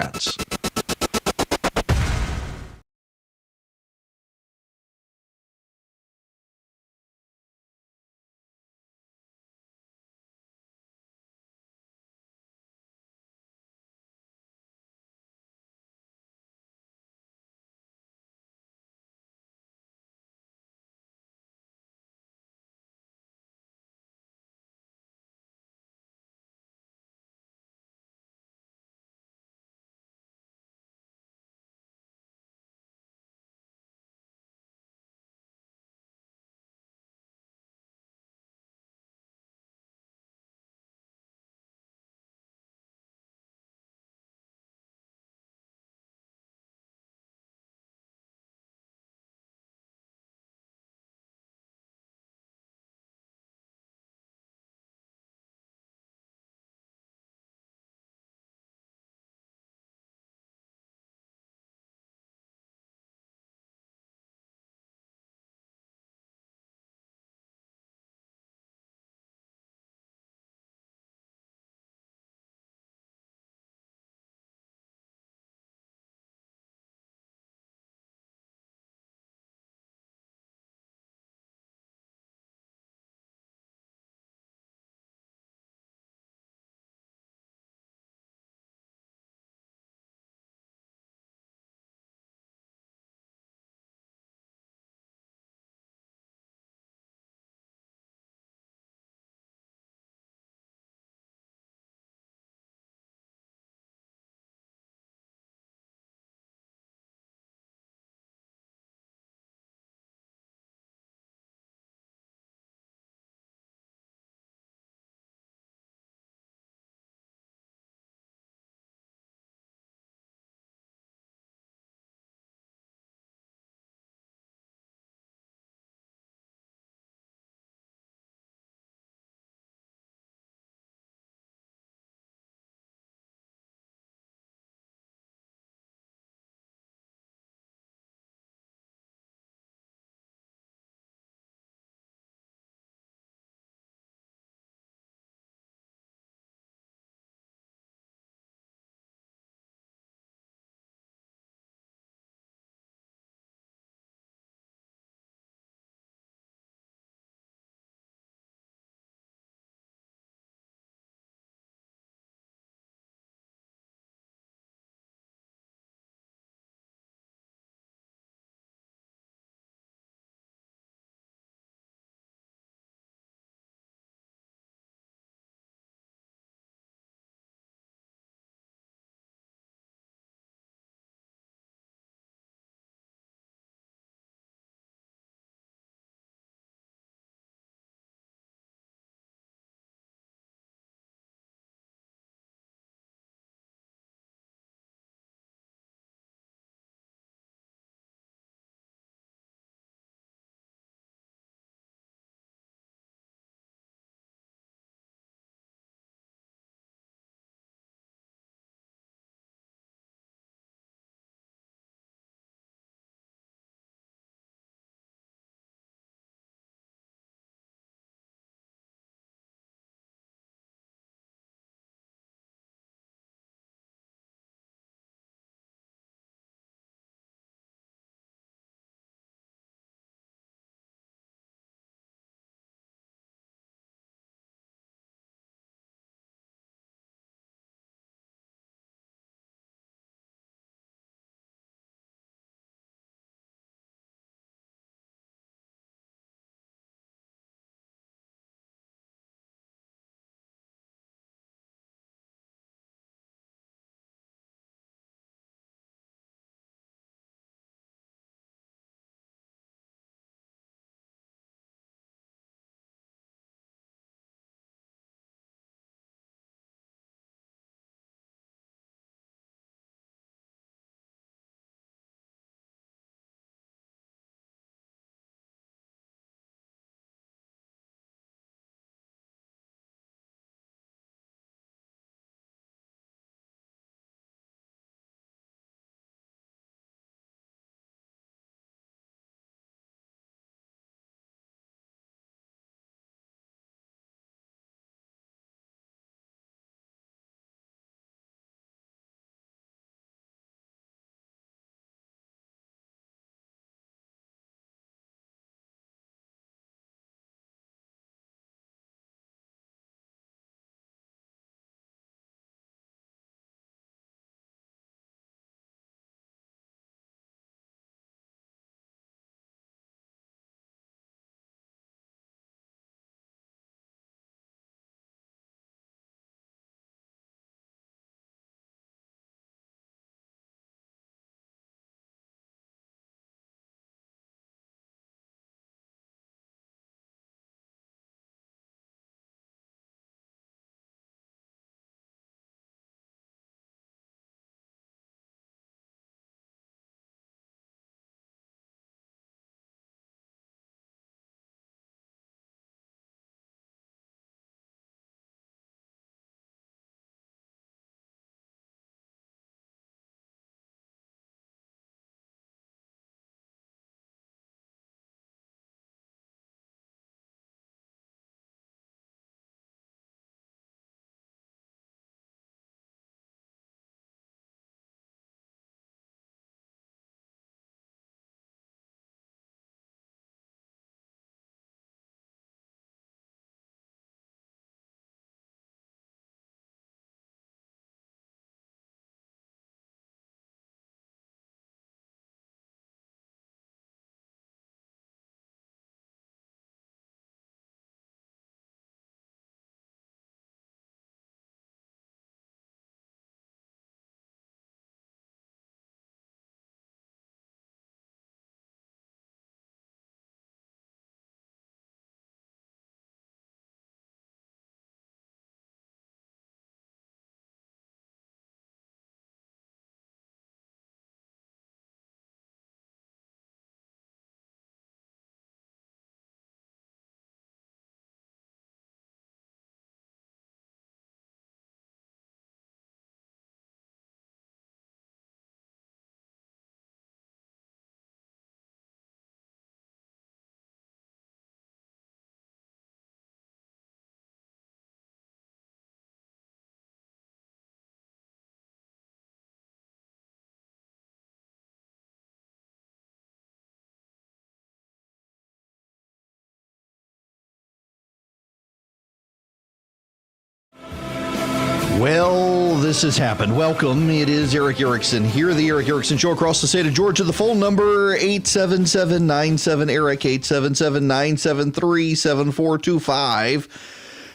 this has happened. Welcome. It is Erick Erickson here, the Erick Erickson Show across the state of Georgia. The phone number, 877-97-ERIC, 877-973-7425.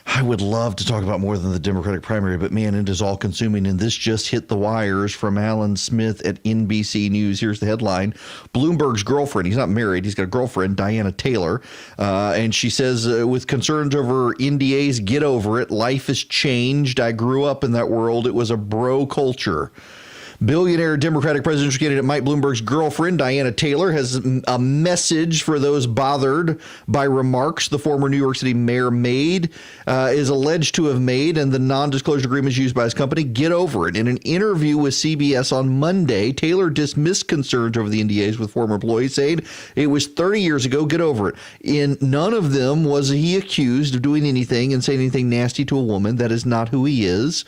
I would love to talk about more than the Democratic primary, but man, it is all consuming. And this just hit the wires from Alan Smith at NBC News. Here's the headline. Bloomberg's girlfriend, he's not married, he's got a girlfriend, Diana Taylor. And she says, with concerns over NDAs, get over it. Life has changed. I grew up in that world. It was a bro culture. Billionaire Democratic presidential candidate Mike Bloomberg's girlfriend, Diana Taylor, has a message for those bothered by remarks the former New York City mayor is alleged to have made, and the non-disclosure agreements used by his company. Get over it. In an interview with CBS on Monday, Taylor dismissed concerns over the NDAs with former employees, saying it was 30 years ago. Get over it. In none of them was he accused of doing anything and saying anything nasty to a woman. That is not who he is.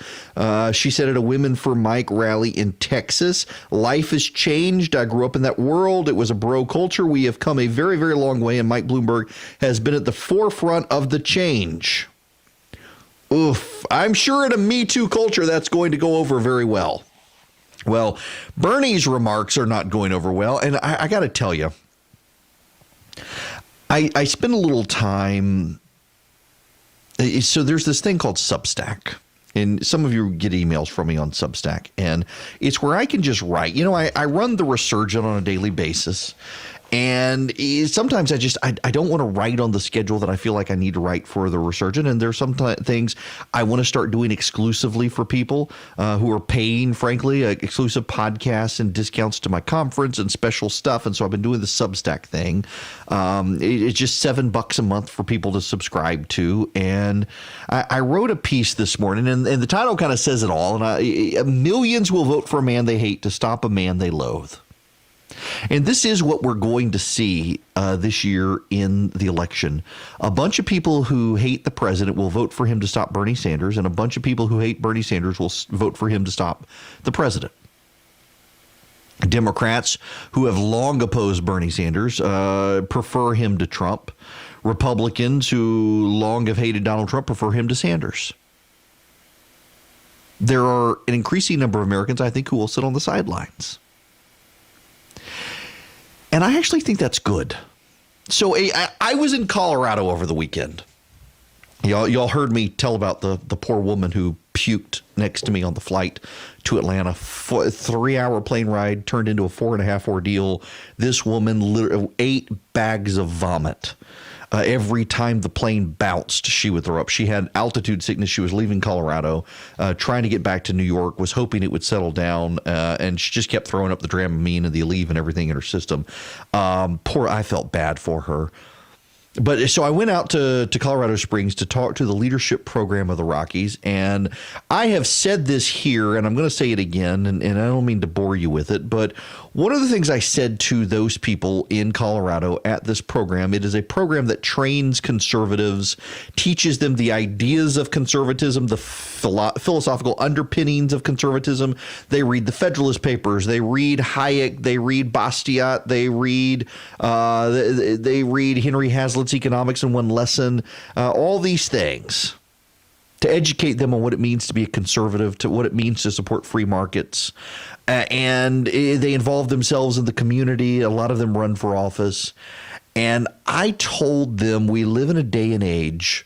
She said at a Women for Mike rally in Texas, life has changed. I grew up in that world. It was a bro culture. We have come a very, very long way, and Mike Bloomberg has been at the forefront of the change. Oof. I'm sure in a Me Too culture, that's going to go over very well. Well, Bernie's remarks are not going over well, and I got to tell you, I spent a little time. So there's this thing called Substack. And some of you get emails from me on Substack, and it's where I can just write. You know, I run the Resurgent on a daily basis, and sometimes I don't want to write on the schedule that I feel like I need to write for the Resurgent, and there's some things I want to start doing exclusively for people who are paying, frankly, exclusive podcasts and discounts to my conference and special stuff, and so I've been doing the Substack thing. It's just $7 a month for people to subscribe to, and I wrote a piece this morning, and the title kind of says it all, and millions will vote for a man they hate to stop a man they loathe. And this is what we're going to see this year in the election. A bunch of people who hate the president will vote for him to stop Bernie Sanders, and a bunch of people who hate Bernie Sanders will vote for him to stop the president. Democrats who have long opposed Bernie Sanders prefer him to Trump. Republicans who long have hated Donald Trump prefer him to Sanders. There are an increasing number of Americans, I think, who will sit on the sidelines. And I actually think that's good. So I was in Colorado over the weekend. Y'all heard me tell about the poor woman who puked next to me on the flight to Atlanta. 3-hour plane ride turned into a 4.5 ordeal. This woman literally 8 bags of vomit. Every time the plane bounced, she would throw up. She had altitude sickness. She was leaving Colorado, trying to get back to New York, was hoping it would settle down, and she just kept throwing up the Dramamine and the Aleve and everything in her system. I felt bad for her. But so I went out to Colorado Springs to talk to the leadership program of the Rockies. And I have said this here, and I'm going to say it again, and I don't mean to bore you with it, but one of the things I said to those people in Colorado at this program, it is a program that trains conservatives, teaches them the ideas of conservatism, the philosophical underpinnings of conservatism. They read the Federalist Papers, they read Hayek, they read Bastiat, they read Henry Hazlitt's Economics in One Lesson, all these things to educate them on what it means to be a conservative, to what it means to support free markets. And they involve themselves in the community. A lot of them run for office. And I told them we live in a day and age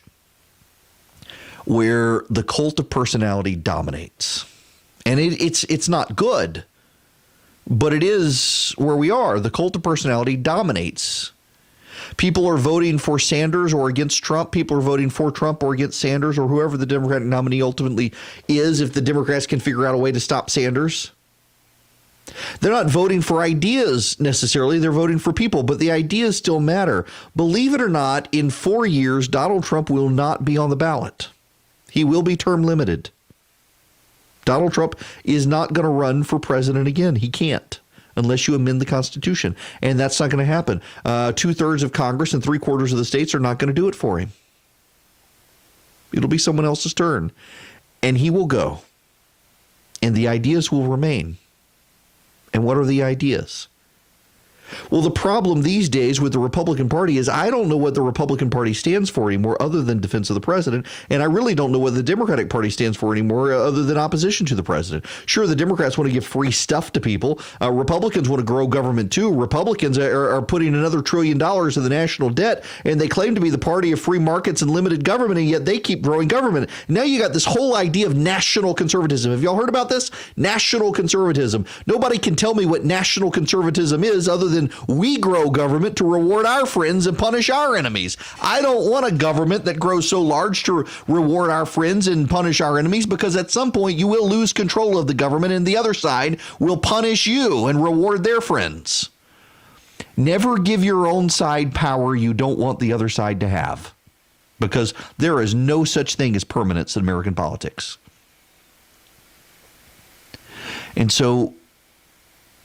where the cult of personality dominates. And it's not good, but it is where we are. The cult of personality dominates. People are voting for Sanders or against Trump. People are voting for Trump or against Sanders or whoever the Democratic nominee ultimately is, if the Democrats can figure out a way to stop Sanders. They're not voting for ideas necessarily. They're voting for people, but the ideas still matter. Believe it or not, in 4 years, Donald Trump will not be on the ballot. He will be term limited. Donald Trump is not going to run for president again. He can't, unless you amend the Constitution. And that's not going to happen. 2/3 of Congress and 3/4 of the states are not going to do it for him. It'll be someone else's turn. And he will go. And the ideas will remain. And what are the ideas? Well, the problem these days with the Republican Party is I don't know what the Republican Party stands for anymore other than defense of the president. And I really don't know what the Democratic Party stands for anymore other than opposition to the president. Sure, the Democrats want to give free stuff to people. Republicans want to grow government too. Republicans are putting another $1 trillion in the national debt, and they claim to be the party of free markets and limited government, and yet they keep growing government. Now you got this whole idea of national conservatism. Have y'all heard about this? National conservatism. Nobody can tell me what national conservatism is other than we grow government to reward our friends and punish our enemies. I don't want a government that grows so large to reward our friends and punish our enemies, because at some point you will lose control of the government and the other side will punish you and reward their friends. Never give your own side power you don't want the other side to have, because there is no such thing as permanence in American politics. And so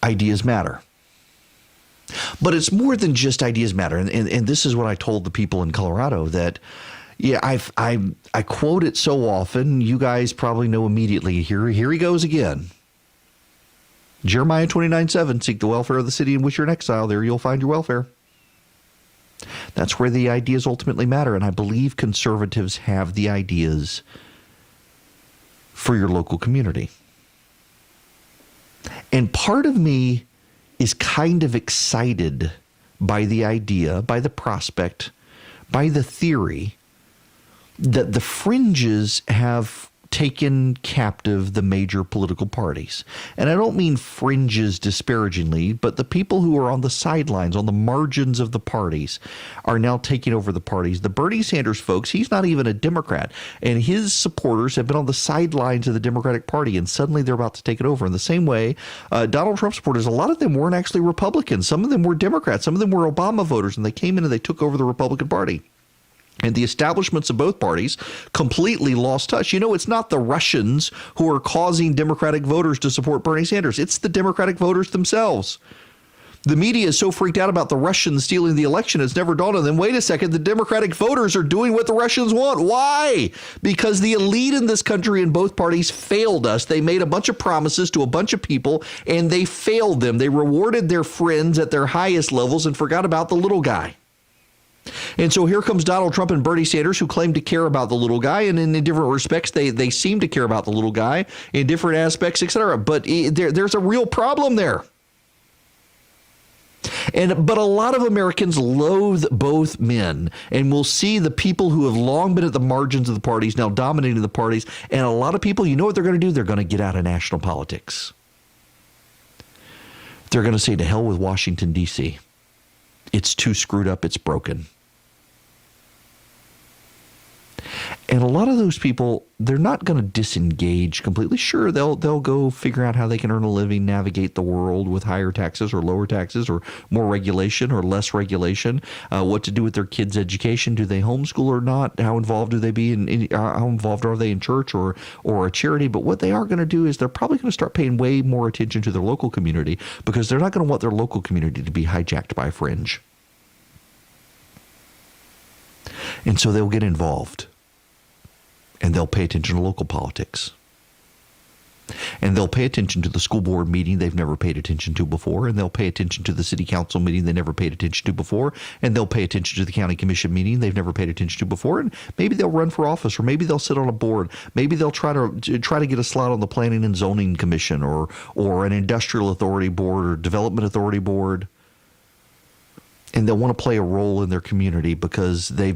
ideas matter. But it's more than just ideas matter. And this is what I told the people in Colorado that, yeah, I quote it so often, you guys probably know immediately. Here he goes again. Jeremiah 29:7, seek the welfare of the city in which you're in exile. There you'll find your welfare. That's where the ideas ultimately matter. And I believe conservatives have the ideas for your local community. And part of me is kind of excited by the idea, by the prospect, by the theory that the fringes have taken captive the major political parties. And I don't mean fringes disparagingly, but the people who are on the sidelines, on the margins of the parties, are now taking over the parties. The Bernie Sanders folks, he's not even a Democrat, and his supporters have been on the sidelines of the Democratic Party, and suddenly they're about to take it over. In the same way, Donald Trump supporters, a lot of them weren't actually Republicans. Some of them were Democrats. Some of them were Obama voters, and they came in and they took over the Republican Party. And the establishments of both parties completely lost touch. You know, it's not the Russians who are causing Democratic voters to support Bernie Sanders. It's the Democratic voters themselves. The media is so freaked out about the Russians stealing the election, it's never dawned on them. Wait a second, the Democratic voters are doing what the Russians want. Why? Because the elite in this country in both parties failed us. They made a bunch of promises to a bunch of people, and they failed them. They rewarded their friends at their highest levels and forgot about the little guy. And so here comes Donald Trump and Bernie Sanders, who claim to care about the little guy, and in different respects, they seem to care about the little guy in different aspects, etc. But there's a real problem there. But a lot of Americans loathe both men, and we'll see the people who have long been at the margins of the parties now dominating the parties. And a lot of people, you know what they're going to do? They're going to get out of national politics. They're going to say, to hell with Washington, D.C. It's too screwed up. It's broken. And a lot of those people, they're not going to disengage completely. Sure, they'll go figure out how they can earn a living, navigate the world with higher taxes or lower taxes or more regulation or less regulation, what to do with their kids' education. Do they homeschool or not? How involved do they be how involved are they in church or a charity? But what they are going to do is they're probably going to start paying way more attention to their local community, because they're not going to want their local community to be hijacked by a fringe. And so they'll get involved. And they'll pay attention to local politics. And they'll pay attention to the school board meeting they've never paid attention to before. And they'll pay attention to the city council meeting they never paid attention to before. And they'll pay attention to the county commission meeting they've never paid attention to before. And maybe they'll run for office, or maybe they'll sit on a board. Maybe they'll try to get a slot on the Planning and Zoning Commission or an Industrial Authority Board or Development Authority Board. And they'll want to play a role in their community because they've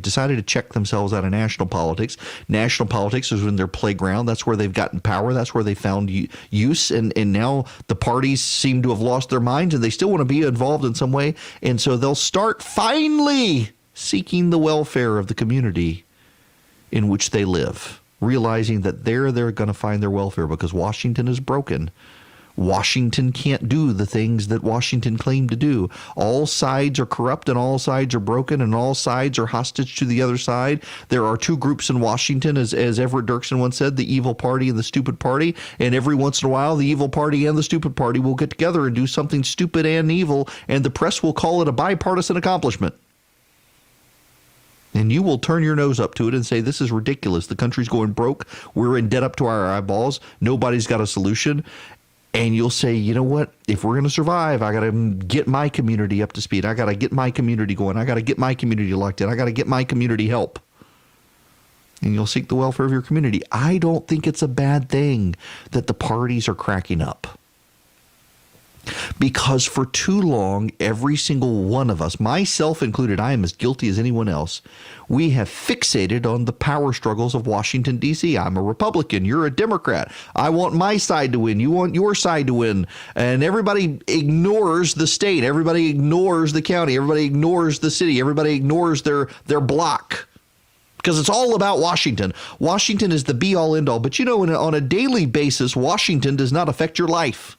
decided to check themselves out of national politics. National politics is in their playground. That's where they've gotten power. That's where they found use. And now the parties seem to have lost their minds, and they still want to be involved in some way. And so they'll start finally seeking the welfare of the community in which they live, realizing that they're going to find their welfare because Washington is broken. Washington can't do the things that Washington claimed to do. All sides are corrupt, and all sides are broken, and all sides are hostage to the other side. There are two groups in Washington, as Everett Dirksen once said, the evil party and the stupid party. And every once in a while, the evil party and the stupid party will get together and do something stupid and evil, and the press will call it a bipartisan accomplishment. And you will turn your nose up to it and say, this is ridiculous. The country's going broke. We're in debt up to our eyeballs. Nobody's got a solution. And you'll say, you know what? If we're going to survive, I got to get my community up to speed. I got to get my community going. I got to get my community elected. I got to get my community help. And you'll seek the welfare of your community. I don't think it's a bad thing that the parties are cracking up. Because for too long, every single one of us, myself included, I am as guilty as anyone else, we have fixated on the power struggles of Washington, D.C. I'm a Republican. You're a Democrat. I want my side to win. You want your side to win. And everybody ignores the state. Everybody ignores the county. Everybody ignores the city. Everybody ignores their block. Because it's all about Washington. Washington is the be-all, end-all. But you know, on a daily basis, Washington does not affect your life.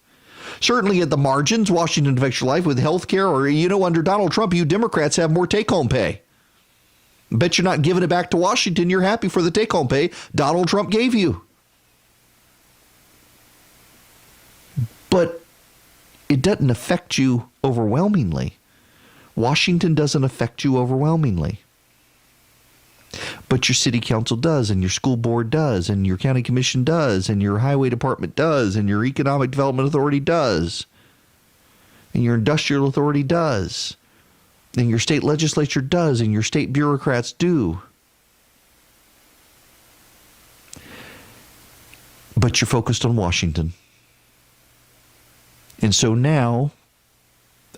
Certainly at the margins, Washington affects your life with health care, or, you know, under Donald Trump, you Democrats have more take-home pay. Bet you're not giving it back to Washington. You're happy for the take-home pay Donald Trump gave you. But it doesn't affect you overwhelmingly. Washington doesn't affect you overwhelmingly. But your city council does, and your school board does, and your county commission does, and your highway department does, and your economic development authority does, and your industrial authority does, and your state legislature does, and your state bureaucrats do. But you're focused on Washington. And so now,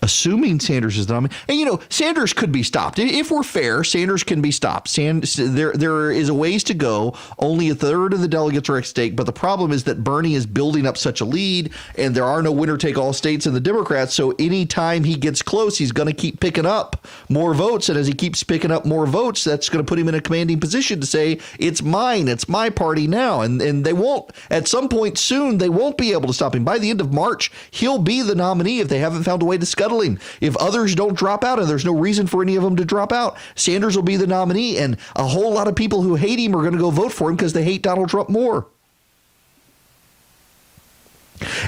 assuming Sanders is the nominee, and you know, Sanders could be stopped. If we're fair, Sanders can be stopped. There is a ways to go. Only a third of the delegates are at stake. But the problem is that Bernie is building up such a lead, and there are no winner-take-all states in the Democrats. So anytime he gets close, he's going to keep picking up more votes. And as he keeps picking up more votes, that's going to put him in a commanding position to say, it's mine, it's my party now. And they won't, at some point soon, they won't be able to stop him. By the end of March, he'll be the nominee if they haven't found a way to scuttle him. If others don't drop out, and there's no reason for any of them to drop out, Sanders will be the nominee, and a whole lot of people who hate him are going to go vote for him because they hate Donald Trump more.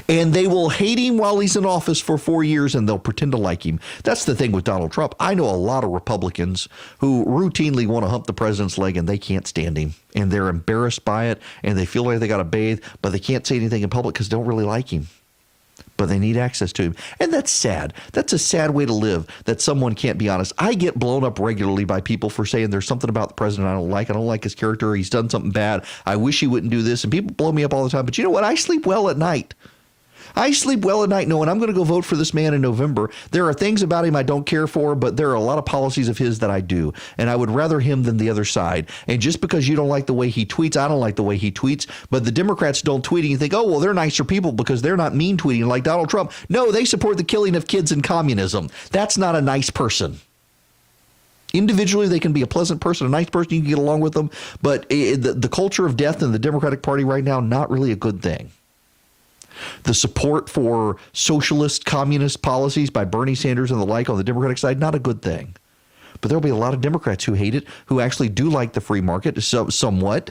And they will hate him while he's in office for 4 years, and they'll pretend to like him. That's the thing with Donald Trump. I know a lot of Republicans who routinely want to hump the president's leg, and they can't stand him, and they're embarrassed by it, and they feel like they got to bathe, but they can't say anything in public because they don't really like him. But they need access to him. And that's sad. That's a sad way to live, that someone can't be honest. I get blown up regularly by people for saying there's something about the president I don't like. I don't like his character. He's done something bad. I wish he wouldn't do this. And people blow me up all the time. But you know what? I sleep well at night. I sleep well at night knowing I'm going to go vote for this man in November. There are things about him I don't care for, but there are a lot of policies of his that I do. And I would rather him than the other side. And just because you don't like the way he tweets, I don't like the way he tweets. But the Democrats don't tweet and you think, oh, well, they're nicer people because they're not mean tweeting like Donald Trump. No, they support the killing of kids and communism. That's not a nice person. Individually, they can be a pleasant person, a nice person. You can get along with them. But the culture of death in the Democratic Party right now, not really a good thing. The support for socialist, communist policies by Bernie Sanders and the like on the Democratic side, not a good thing. But there'll be a lot of Democrats who hate it, who actually do like the free market somewhat.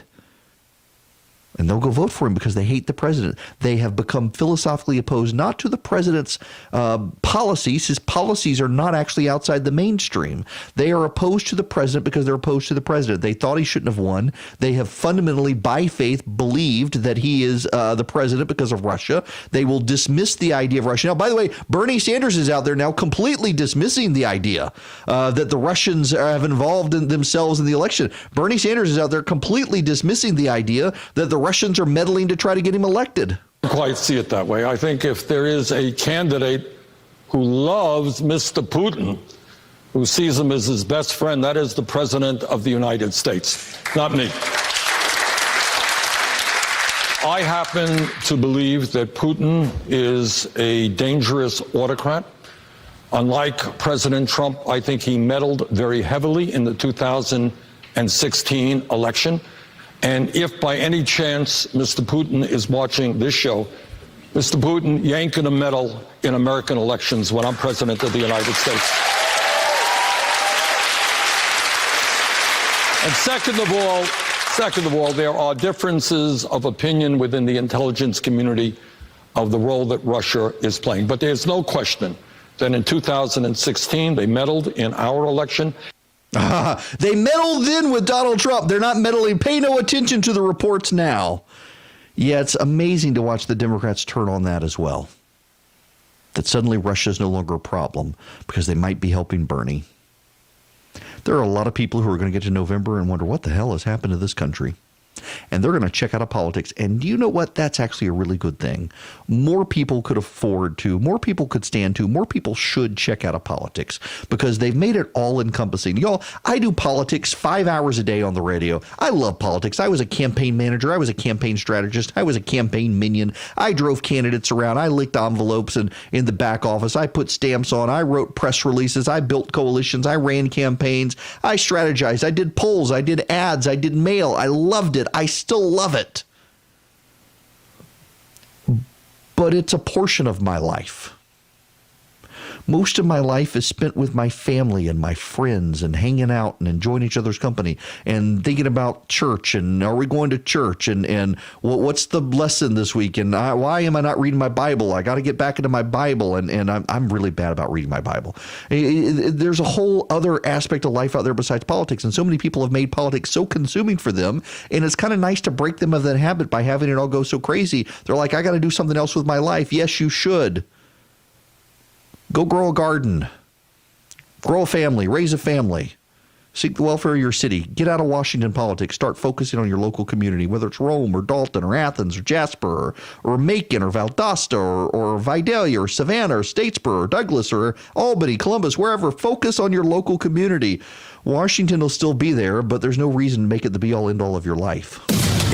And they'll go vote for him because they hate the president. They have become philosophically opposed not to the president's policies. His policies are not actually outside the mainstream. They are opposed to the president because they're opposed to the president. They thought he shouldn't have won. They have fundamentally, by faith, believed that he is the president because of Russia. They will dismiss the idea of Russia. Now, by the way, Bernie Sanders is out there now completely dismissing the idea that the Russians have involved in themselves in the election. Bernie Sanders is out there completely dismissing the idea that the Russians are meddling to try to get him elected. I don't quite see it that way. I think if there is a candidate who loves Mr. Putin, who sees him as his best friend, that is the President of the United States, not me. I happen to believe that Putin is a dangerous autocrat. Unlike President Trump, I think he meddled very heavily in the 2016 election. And if by any chance Mr. Putin is watching this show, Mr. Putin, you ain't going to meddle in American elections when I'm president of the United States. And second of all, there are differences of opinion within the intelligence community of the role that Russia is playing. But there's no question that in 2016 they meddled in our election. They meddled then with Donald Trump. They're not meddling. Pay no attention to the reports now. Yeah, it's amazing to watch the Democrats turn on that as well. That suddenly Russia is no longer a problem because they might be helping Bernie. There are a lot of people who are going to get to November and wonder what the hell has happened to this country. And they're going to check out of politics. And you know what? That's actually a really good thing. More people could afford to, more people could stand to, more people should check out of politics because they've made it all encompassing. Y'all, I do politics 5 hours a day on the radio. I love politics. I was a campaign manager. I was a campaign strategist. I was a campaign minion. I drove candidates around. I licked envelopes in the back office. I put stamps on. I wrote press releases. I built coalitions. I ran campaigns. I strategized. I did polls. I did ads. I did mail. I loved it. I still love it. But it's a portion of my life. Most of my life is spent with my family and my friends and hanging out and enjoying each other's company and thinking about church and are we going to church and what's the lesson this week and why am I not reading my Bible? I got to get back into my Bible and I'm really bad about reading my Bible. There's a whole other aspect of life out there besides politics, and so many people have made politics so consuming for them, and it's kind of nice to break them of that habit by having it all go so crazy. They're like, I got to do something else with my life. Yes, you should. Go grow a garden, grow a family, raise a family, seek the welfare of your city, get out of Washington politics, start focusing on your local community, whether it's Rome or Dalton or Athens or Jasper or Macon or Valdosta or Vidalia or Savannah or Statesboro or Douglas or Albany, Columbus, wherever. Focus on your local community. Washington will still be there, but there's no reason to make it the be-all, end-all of your life.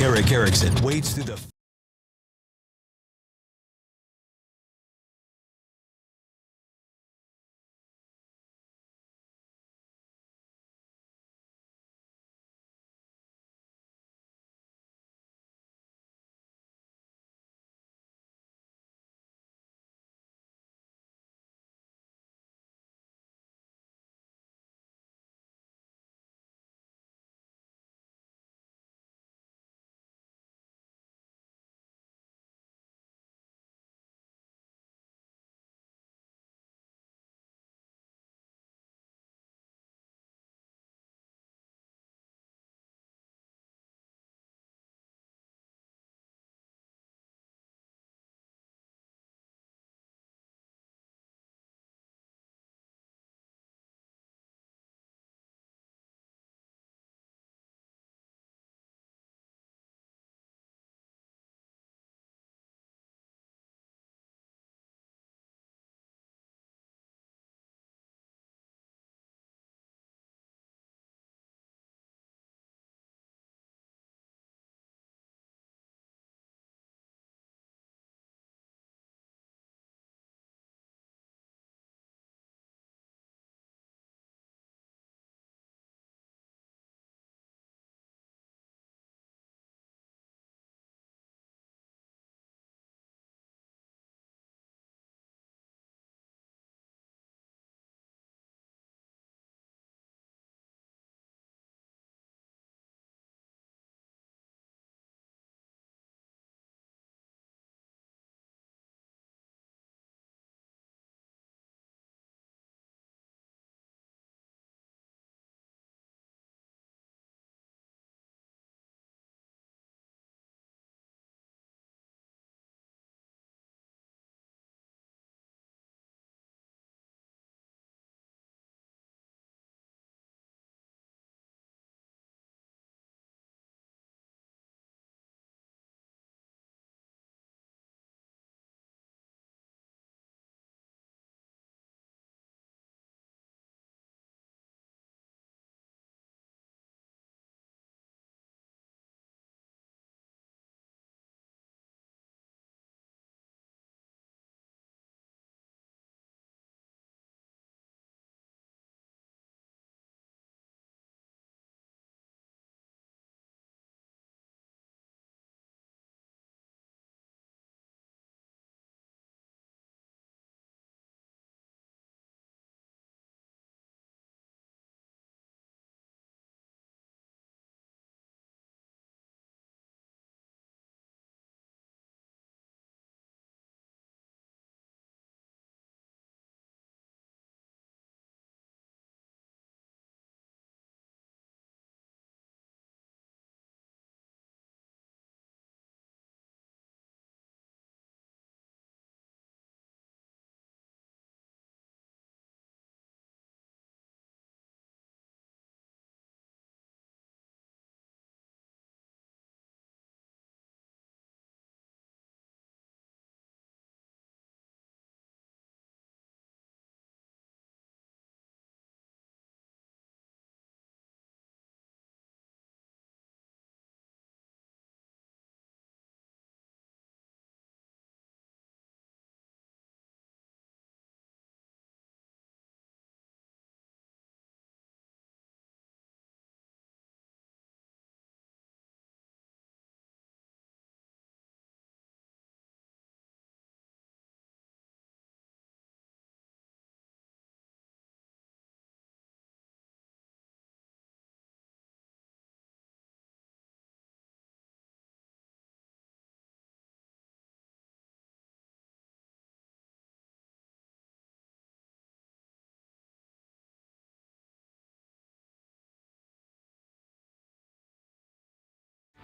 Erick Erickson wades through the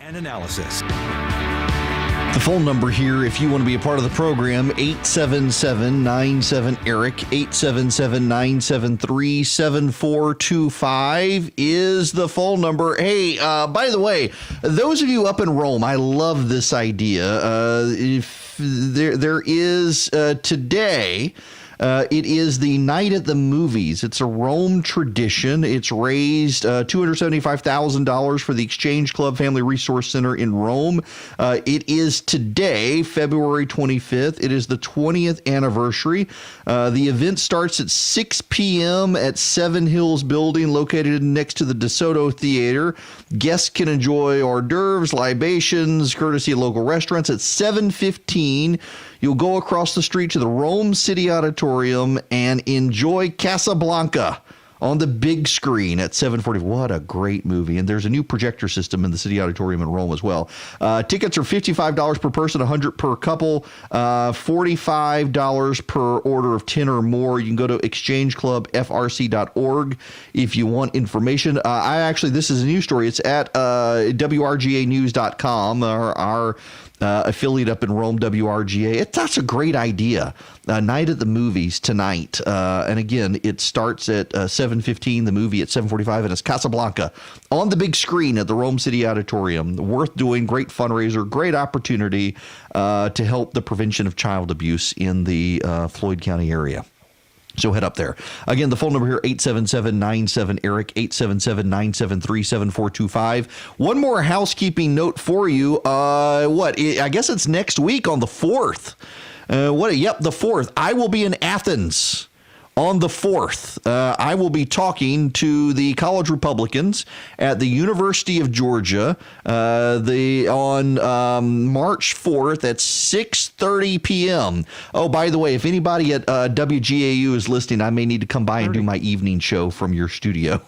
and analysis. The phone number here, if you want to be a part of the program, 877-97-ERIC, 877-973-7425 is the phone number. Hey, by the way, those of you up in Rome, I love this idea. If there is today... it is the night at the movies. It's a Rome tradition. It's raised $275,000 for the Exchange Club Family Resource Center in Rome. It is today, February 25th. It is the 20th anniversary. The event starts at 6 p.m. at Seven Hills Building, located next to the DeSoto Theater. Guests can enjoy hors d'oeuvres, libations, courtesy of local restaurants. At 7:15, you'll go across the street to the Rome City Auditorium and enjoy Casablanca on the big screen at 7:40. What a great movie. And there's a new projector system in the City Auditorium in Rome as well. Tickets are $55 per person, $100 per couple, $45 per order of 10 or more. You can go to exchangeclubfrc.org if you want information. This is a news story. It's at WRGAnews.com, our affiliate up in Rome, WRGA. That's a great idea. Night at the movies tonight. And again, it starts at 7:15, the movie at 7:45, and it's Casablanca on the big screen at the Rome City Auditorium. Worth doing, great fundraiser, great opportunity to help the prevention of child abuse in the Floyd County area. So head up there. Again, the phone number here, 877-97-ERIC, 877-973-7425. One more housekeeping note for you. I guess it's next week on the 4th. The 4th. I will be in Athens on the 4th. I will be talking to the college Republicans at the University of Georgia on March 4th at 6:30 p.m. Oh, by the way, if anybody at WGAU is listening, I may need to come by and do my evening show from your studio.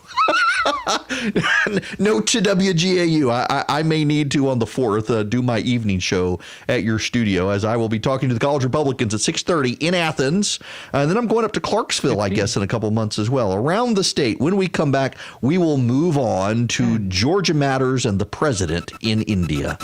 Note to WGAU, I may need to on the 4th do my evening show at your studio, as I will be talking to the college Republicans at 6:30 in Athens. And then I'm going up to Clarksville, I guess, in a couple months as well. Around the state. When we come back, we will move on to Georgia Matters and the president in India.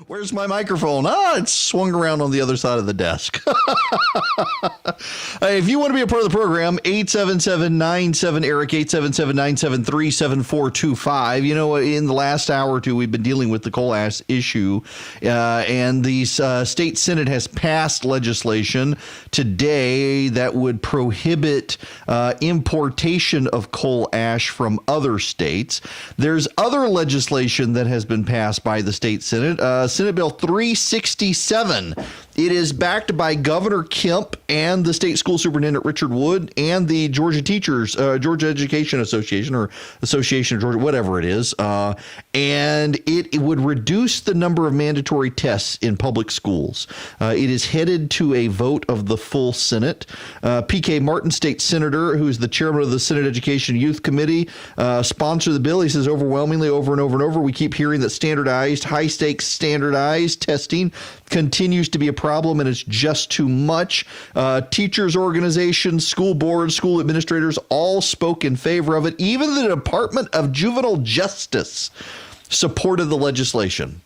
Where's my microphone? It's swung around on the other side of the desk. Hey, if you want to be a part of the program, 877-97-ERIC, 877-973-7425. You know, in the last hour or two, we've been dealing with the coal ash issue, and the state Senate has passed legislation today that would prohibit importation of coal ash from other states. There's other legislation that has been passed by the state Senate. Senate Bill 367. It is backed by Governor Kemp and the state school superintendent Richard Wood and the Georgia Georgia Education Association, or Association of Georgia, whatever it is. And it would reduce the number of mandatory tests in public schools. It is headed to a vote of the full Senate. P.K. Martin, state senator, who is the chairman of the Senate Education Youth Committee, sponsored the bill. He says overwhelmingly over and over and over, we keep hearing that standardized, high-stakes standardized testing continues to be a problem, and it's just too much. Teachers organizations, school boards, school administrators all spoke in favor of it. Even the Department of Juvenile Justice supported the legislation.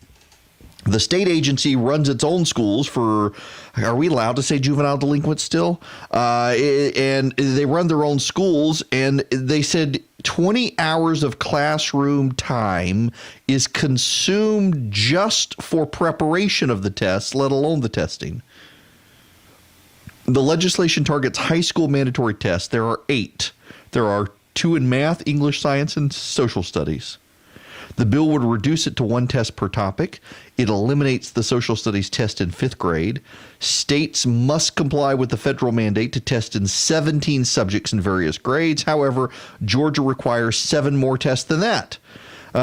The state agency runs its own schools for, are we allowed to say juvenile delinquents still? And they run their own schools, and they said 20 hours of classroom time is consumed just for preparation of the tests, let alone the testing. The legislation targets high school mandatory tests. There are 8. There are 2 in math, English, science, and social studies. The bill would reduce it to 1 test per topic. It eliminates the social studies test in 5th grade. States must comply with the federal mandate to test in 17 subjects in various grades. However, Georgia requires 7 more tests than that.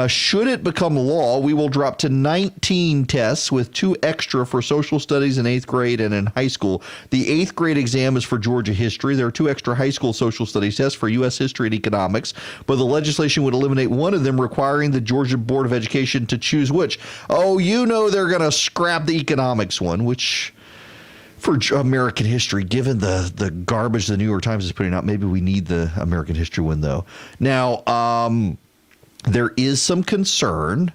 Should it become law, we will drop to 19 tests with 2 extra for social studies in 8th grade and in high school. The 8th grade exam is for Georgia history. There are 2 extra high school social studies tests for U.S. history and economics, but the legislation would eliminate one of them, requiring the Georgia Board of Education to choose which. Oh, you know they're going to scrap the economics one, which for American history, given the garbage the New York Times is putting out, maybe we need the American history one, though. Now, there is some concern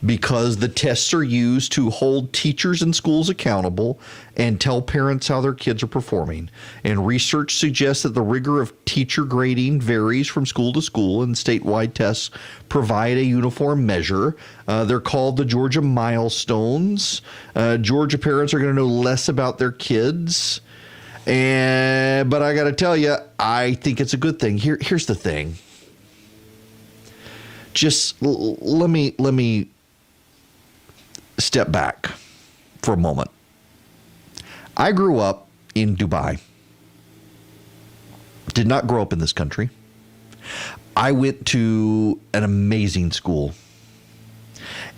because the tests are used to hold teachers and schools accountable and tell parents how their kids are performing. And research suggests that the rigor of teacher grading varies from school to school, and statewide tests provide a uniform measure. They're called the Georgia milestones. Georgia parents are going to know less about their kids. But I got to tell you, I think it's a good thing. Here's the thing. Just let me step back for a moment. I grew up in Dubai. Did not grow up in this country. I went to an amazing school.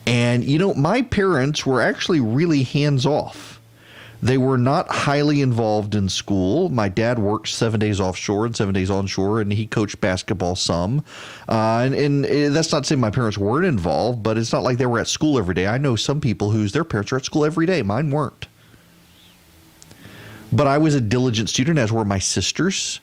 And, you know, my parents were actually really hands-off. They were not highly involved in school. My dad worked 7 days offshore and 7 days onshore, and he coached basketball some. And that's not to say my parents weren't involved, but it's not like they were at school every day. I know some people their parents are at school every day. Mine weren't. But I was a diligent student, as were my sisters.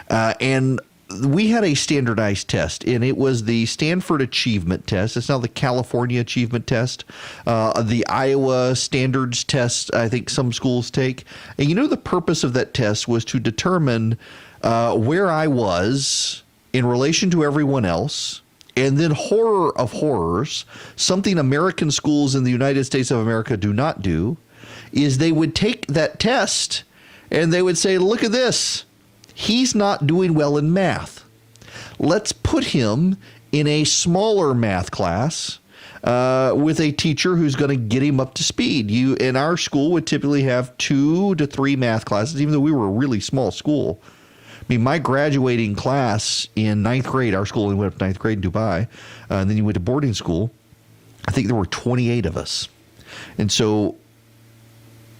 And we had a standardized test, and it was the Stanford Achievement Test. It's now the California Achievement Test. The Iowa Standards Test, I think some schools take. And you know, the purpose of that test was to determine where I was in relation to everyone else. And then, horror of horrors, something American schools in the United States of America do not do, is they would take that test and they would say, look at this. He's not doing well in math. Let's put him in a smaller math class with a teacher who's going to get him up to speed. You in our school would typically have 2 to 3 math classes, even though we were a really small school. I mean, my graduating class in 9th grade, our school only went up to 9th grade in Dubai, and then you went to boarding school. I think there were 28 of us. And so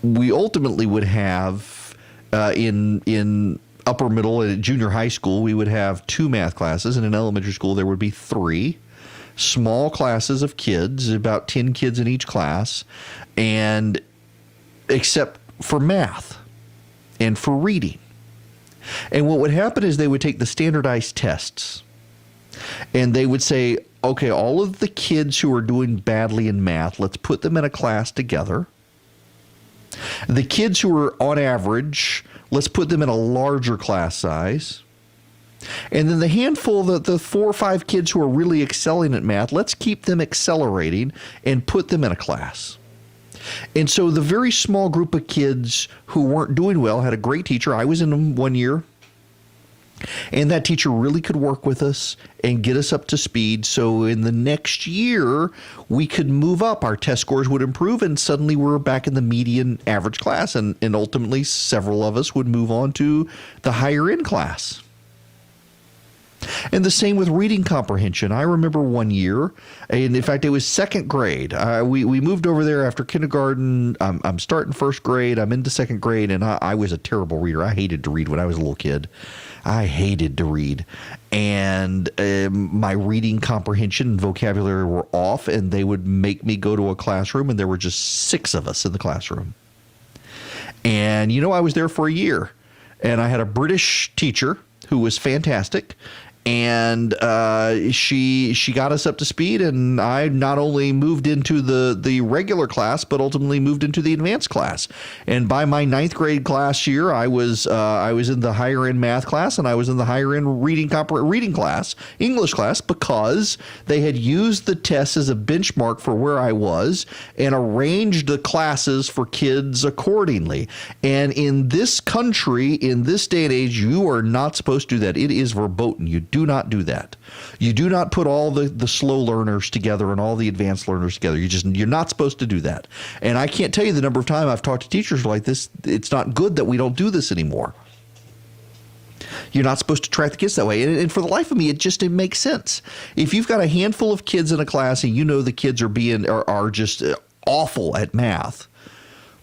we ultimately would have in upper middle and junior high school, we would have 2 math classes. And in elementary school, there would be 3 small classes of kids, about 10 kids in each class, and except for math and for reading. And what would happen is they would take the standardized tests and they would say, okay, all of the kids who are doing badly in math, let's put them in a class together. The kids who are on average, let's put them in a larger class size. And then the handful, the 4 or 5 kids who are really excelling at math, let's keep them accelerating and put them in a class. And so the very small group of kids who weren't doing well had a great teacher. I was in them one year. And that teacher really could work with us and get us up to speed. So in the next year, we could move up. Our test scores would improve, and suddenly we're back in the median average class. And ultimately, several of us would move on to the higher end class. And the same with reading comprehension. I remember one year, and in fact, it was second grade. We moved over there after kindergarten. I'm starting first grade. I'm into second grade, and I was a terrible reader. I hated to read when I was a little kid. I hated to read. And my reading comprehension and vocabulary were off, and they would make me go to a classroom, and there were just 6 of us in the classroom. And, I was there for a year, and I had a British teacher who was fantastic. And she got us up to speed, and I not only moved into the regular class, but ultimately moved into the advanced class. And by my 9th grade class year, I was in the higher end math class, and I was in the higher end reading class, English class, because they had used the test as a benchmark for where I was and arranged the classes for kids accordingly. And in this country, in this day and age, you are not supposed to do that. It is verboten. You do not do that. You do not put all the slow learners together and all the advanced learners together. You're not supposed to do that. And I can't tell you the number of times I've talked to teachers like this. It's not good that we don't do this anymore. You're not supposed to track the kids that way. And for the life of me, it makes sense. If you've got a handful of kids in a class and the kids are just awful at math,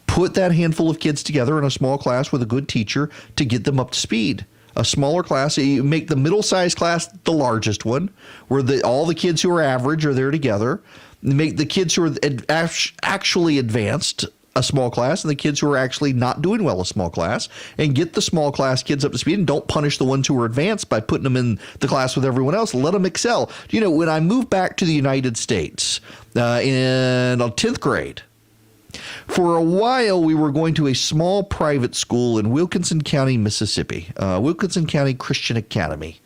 put that handful of kids together in a small class with a good teacher to get them up to speed. A smaller class, you make the middle-sized class the largest one, where all the kids who are average are there together. Make the kids who are actually advanced a small class, and the kids who are actually not doing well a small class, and get the small class kids up to speed, and don't punish the ones who are advanced by putting them in the class with everyone else. Let them excel. When I moved back to the United States in 10th grade, for a while, we were going to a small private school in Wilkinson County, Mississippi, Wilkinson County Christian Academy.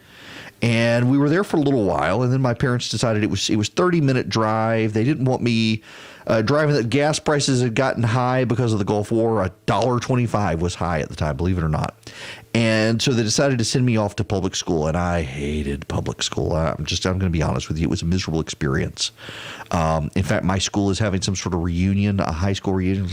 And we were there for a little while, and then my parents decided it was 30-minute drive. They didn't want me driving. That gas prices had gotten high because of the Gulf War. $1.25 was high at the time, believe it or not. And so they decided to send me off to public school, and I hated public school. I'm going to be honest with you. It was a miserable experience. In fact, my school is having some sort of reunion, a high school reunion.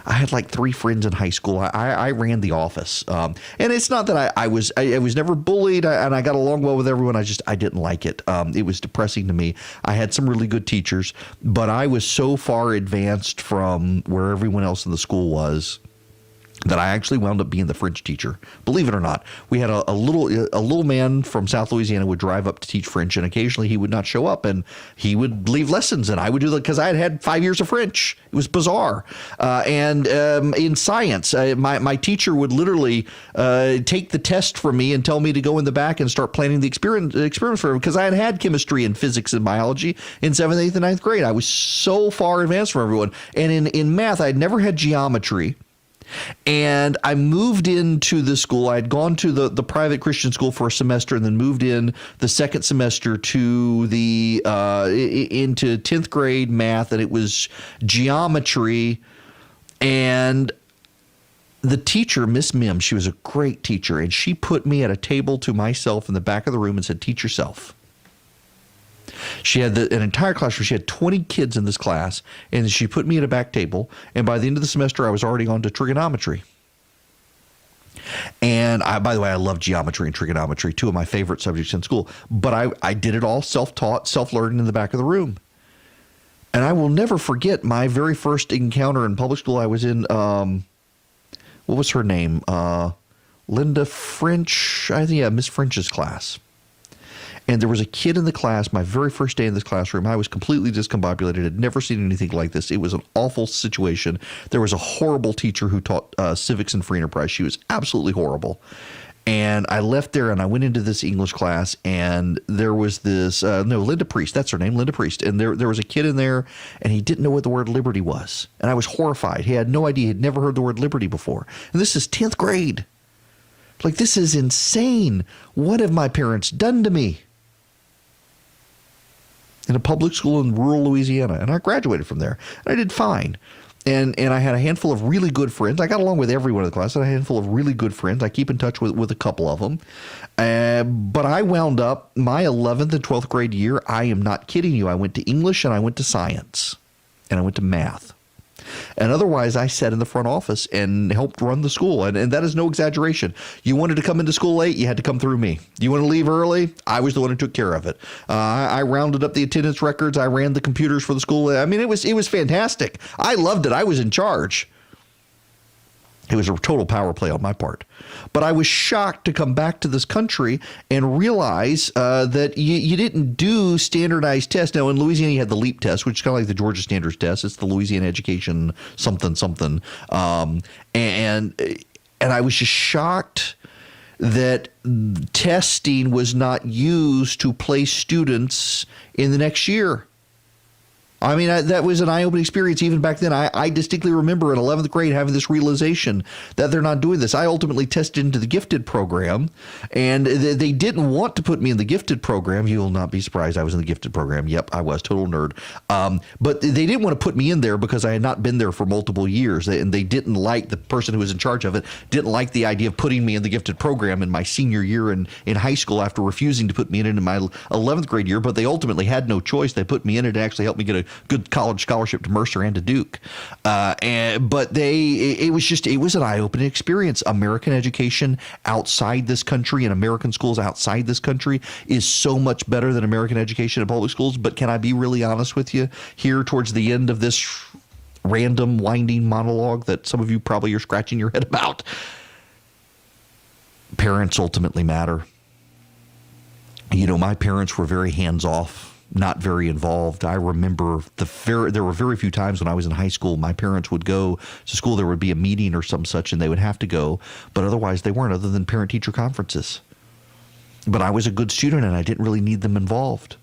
I had like 3 friends in high school. I ran the office. And it's not that I was never bullied, and I got along well with everyone. I didn't like it. It was depressing to me. I had some really good teachers, but I was so far advanced from where everyone else in the school was that I actually wound up being the French teacher. Believe it or not, we had a little man from South Louisiana would drive up to teach French, and occasionally he would not show up, and he would leave lessons, and I would do that because I had 5 years of French. It was bizarre. And in science, my teacher would literally take the test from me and tell me to go in the back and start planning the experiments for him, because I had chemistry and physics and biology in 7th, 8th, and 9th grade. I was so far advanced from everyone. And in math, I'd never had geometry. And I moved into the school. I had gone to the private Christian school for a semester, and then moved in the second semester to into 10th grade math, and it was geometry. And the teacher, Miss Mim, she was a great teacher, and she put me at a table to myself in the back of the room and said, "Teach yourself." She had an entire classroom. She had 20 kids in this class, and she put me at a back table. And by the end of the semester, I was already on to trigonometry. And by the way, I love geometry and trigonometry, 2 of my favorite subjects in school. But I did it all self-taught, self-learning in the back of the room. And I will never forget my very first encounter in public school. I was in, what was her name? Linda French, I think, yeah, Miss French's class. And there was a kid in the class, my very first day in this classroom. I was completely discombobulated. Had never seen anything like this. It was an awful situation. There was a horrible teacher who taught civics and free enterprise. She was absolutely horrible. And I left there and I went into this English class, and there was this, Linda Priest, that's her name, Linda Priest. And there was a kid in there, and he didn't know what the word liberty was. And I was horrified. He had no idea. He'd never heard the word liberty before. And this is 10th grade. Like, this is insane. What have my parents done to me? In a public school in rural Louisiana. And I graduated from there. And I did fine. And I had a handful of really good friends. I got along with everyone in the class. I had a handful of really good friends. I keep in touch with a couple of them. But I wound up my 11th and 12th grade year. I am not kidding you. I went to English and I went to science and I went to math. And otherwise, I sat in the front office and helped run the school. And that is no exaggeration. You wanted to come into school late, you had to come through me. You want to leave early? I was the one who took care of it. I rounded up the attendance records. I ran the computers for the school. I mean, it was fantastic. I loved it. I was in charge. It was a total power play on my part. But I was shocked to come back to this country and realize that you didn't do standardized tests. Now, in Louisiana, you had the LEAP test, which is kind of like the Georgia Standards test. It's the Louisiana Education something. And I was just shocked that testing was not used to place students in the next year. I mean, that was an eye-opening experience even back then. I distinctly remember in 11th grade having this realization that they're not doing this. I ultimately tested into the gifted program, and they didn't want to put me in the gifted program. You will not be surprised I was in the gifted program. Yep, I was, total nerd. But they didn't want to put me in there because I had not been there for multiple years, and they didn't like, the person who was in charge of it didn't like the idea of putting me in the gifted program in my senior year in high school after refusing to put me in my 11th grade year. But they ultimately had no choice. They put me in it and actually helped me get a good college scholarship to Mercer and to Duke. But it was an eye-opening experience. American education outside this country and American schools outside this country is so much better than American education in public schools. But can I be really honest with you here towards the end of this random winding monologue that some of you probably are scratching your head about? Parents ultimately matter. You know, my parents were very hands-off, not very involved. I remember there were very few times when I was in high school, my parents would go to school, there would be a meeting or some such, and they would have to go, but otherwise they weren't, other than parent-teacher conferences. But I was a good student, and I didn't really need them involved.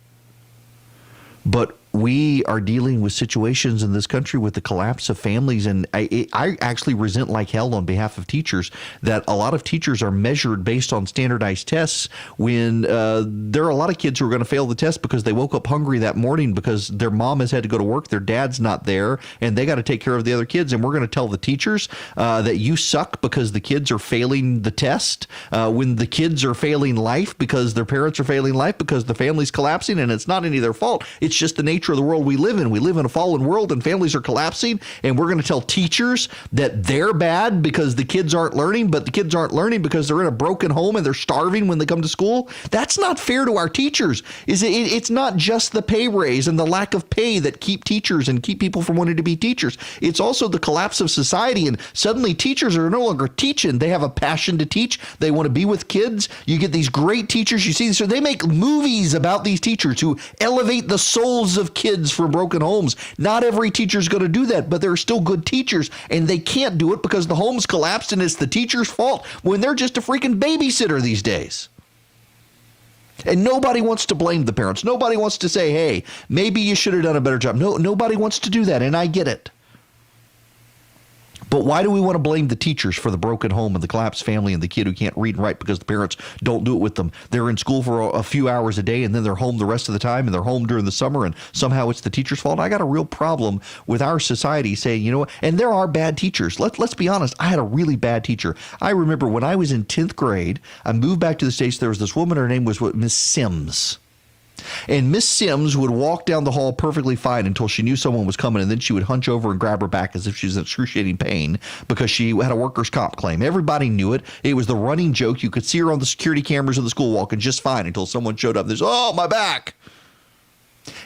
But we are dealing with situations in this country with the collapse of families, and I actually resent like hell on behalf of teachers that a lot of teachers are measured based on standardized tests when there are a lot of kids who are going to fail the test because they woke up hungry that morning because their mom has had to go to work, their dad's not there, and they got to take care of the other kids. And we're going to tell the teachers that you suck because the kids are failing the test, when the kids are failing life because their parents are failing life because the family's collapsing, and it's not any of their fault. It's just the nature of the world we live in. We live in a fallen world and families are collapsing, and we're going to tell teachers that they're bad because the kids aren't learning, but the kids aren't learning because they're in a broken home and they're starving when they come to school. That's not fair to our teachers. It's not just the pay raise and the lack of pay that keep teachers and keep people from wanting to be teachers. It's also the collapse of society, and suddenly teachers are no longer teaching. They have a passion to teach. They want to be with kids. You get these great teachers. You see, so they make movies about these teachers who elevate the souls of kids from broken homes. Not every teacher is going to do that, but there are still good teachers, and they can't do it because the home's collapsed and it's the teacher's fault when they're just a freaking babysitter these days. And nobody wants to blame the parents. Nobody wants to say, hey, maybe you should have done a better job. No, nobody wants to do that, and I get it. But why do we want to blame the teachers for the broken home and the collapsed family and the kid who can't read and write because the parents don't do it with them? They're in school for a few hours a day, and then they're home the rest of the time, and they're home during the summer, and somehow it's the teacher's fault. I got a real problem with our society saying, you know what, and there are bad teachers. Let's be honest. I had a really bad teacher. I remember when I was in 10th grade, I moved back to the States. There was this woman, her name was Miss Sims. And Miss Sims would walk down the hall perfectly fine until she knew someone was coming, and then she would hunch over and grab her back as if she was in excruciating pain because she had a workers' comp claim. Everybody knew it. It was the running joke. You could see her on the security cameras of the school walking just fine until someone showed up. There's, oh, my back.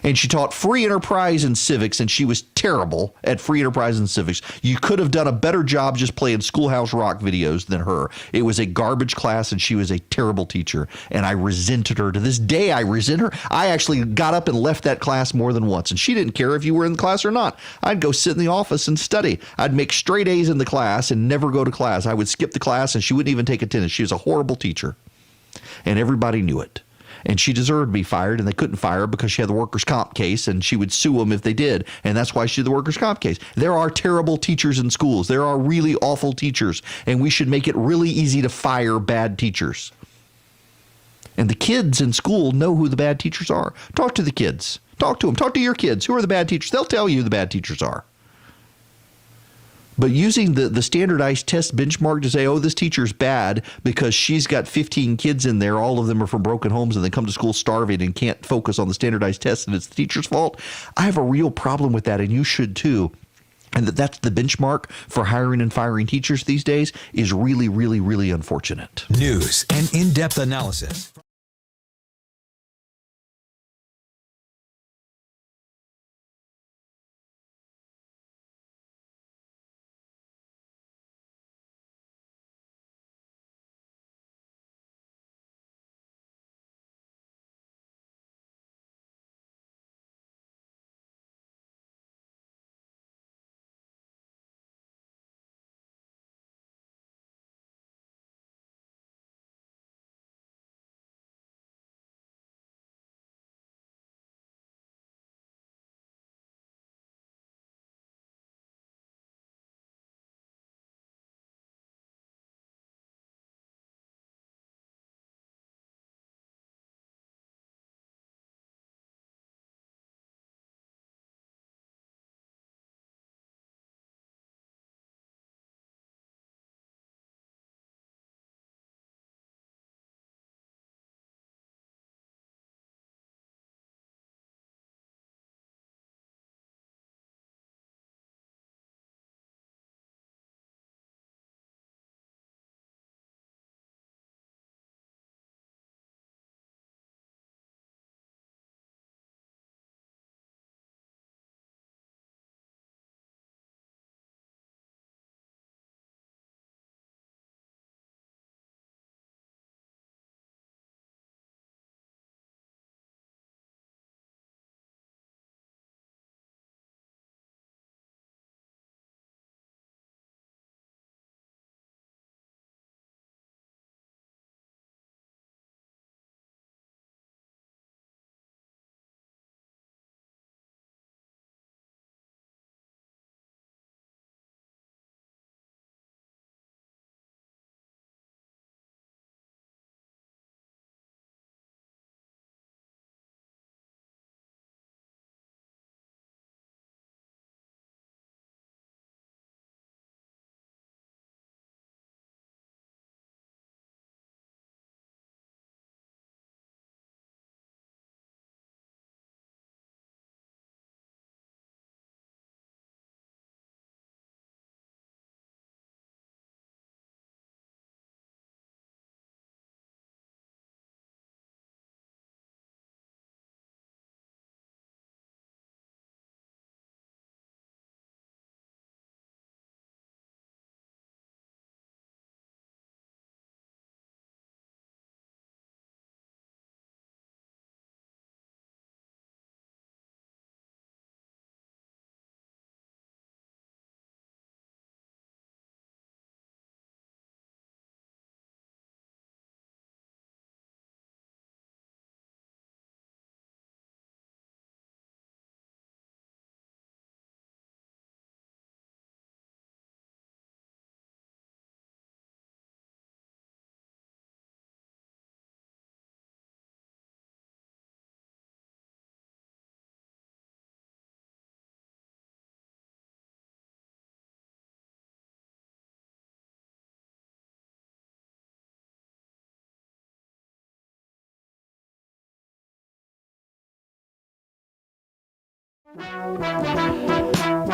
And she taught free enterprise and civics, and she was terrible at free enterprise and civics. You could have done a better job just playing Schoolhouse Rock videos than her. It was a garbage class, and she was a terrible teacher, and I resented her. To this day, I resent her. I actually got up and left that class more than once, and she didn't care if you were in the class or not. I'd go sit in the office and study. I'd make straight A's in the class and never go to class. I would skip the class, and she wouldn't even take attendance. She was a horrible teacher, and everybody knew it. And she deserved to be fired, and they couldn't fire her because she had the workers' comp case, and she would sue them if they did, and that's why she did the workers' comp case. There are terrible teachers in schools. There are really awful teachers, and we should make it really easy to fire bad teachers. And the kids in school know who the bad teachers are. Talk to the kids. Talk to them. Talk to your kids. Who are the bad teachers? They'll tell you who the bad teachers are. But using the standardized test benchmark to say, oh, this teacher's bad because she's got 15 kids in there, all of them are from broken homes, and they come to school starving and can't focus on the standardized test, and it's the teacher's fault. I have a real problem with that, and you should too. And that's the benchmark for hiring and firing teachers these days is really, really, really unfortunate. News and in-depth analysis.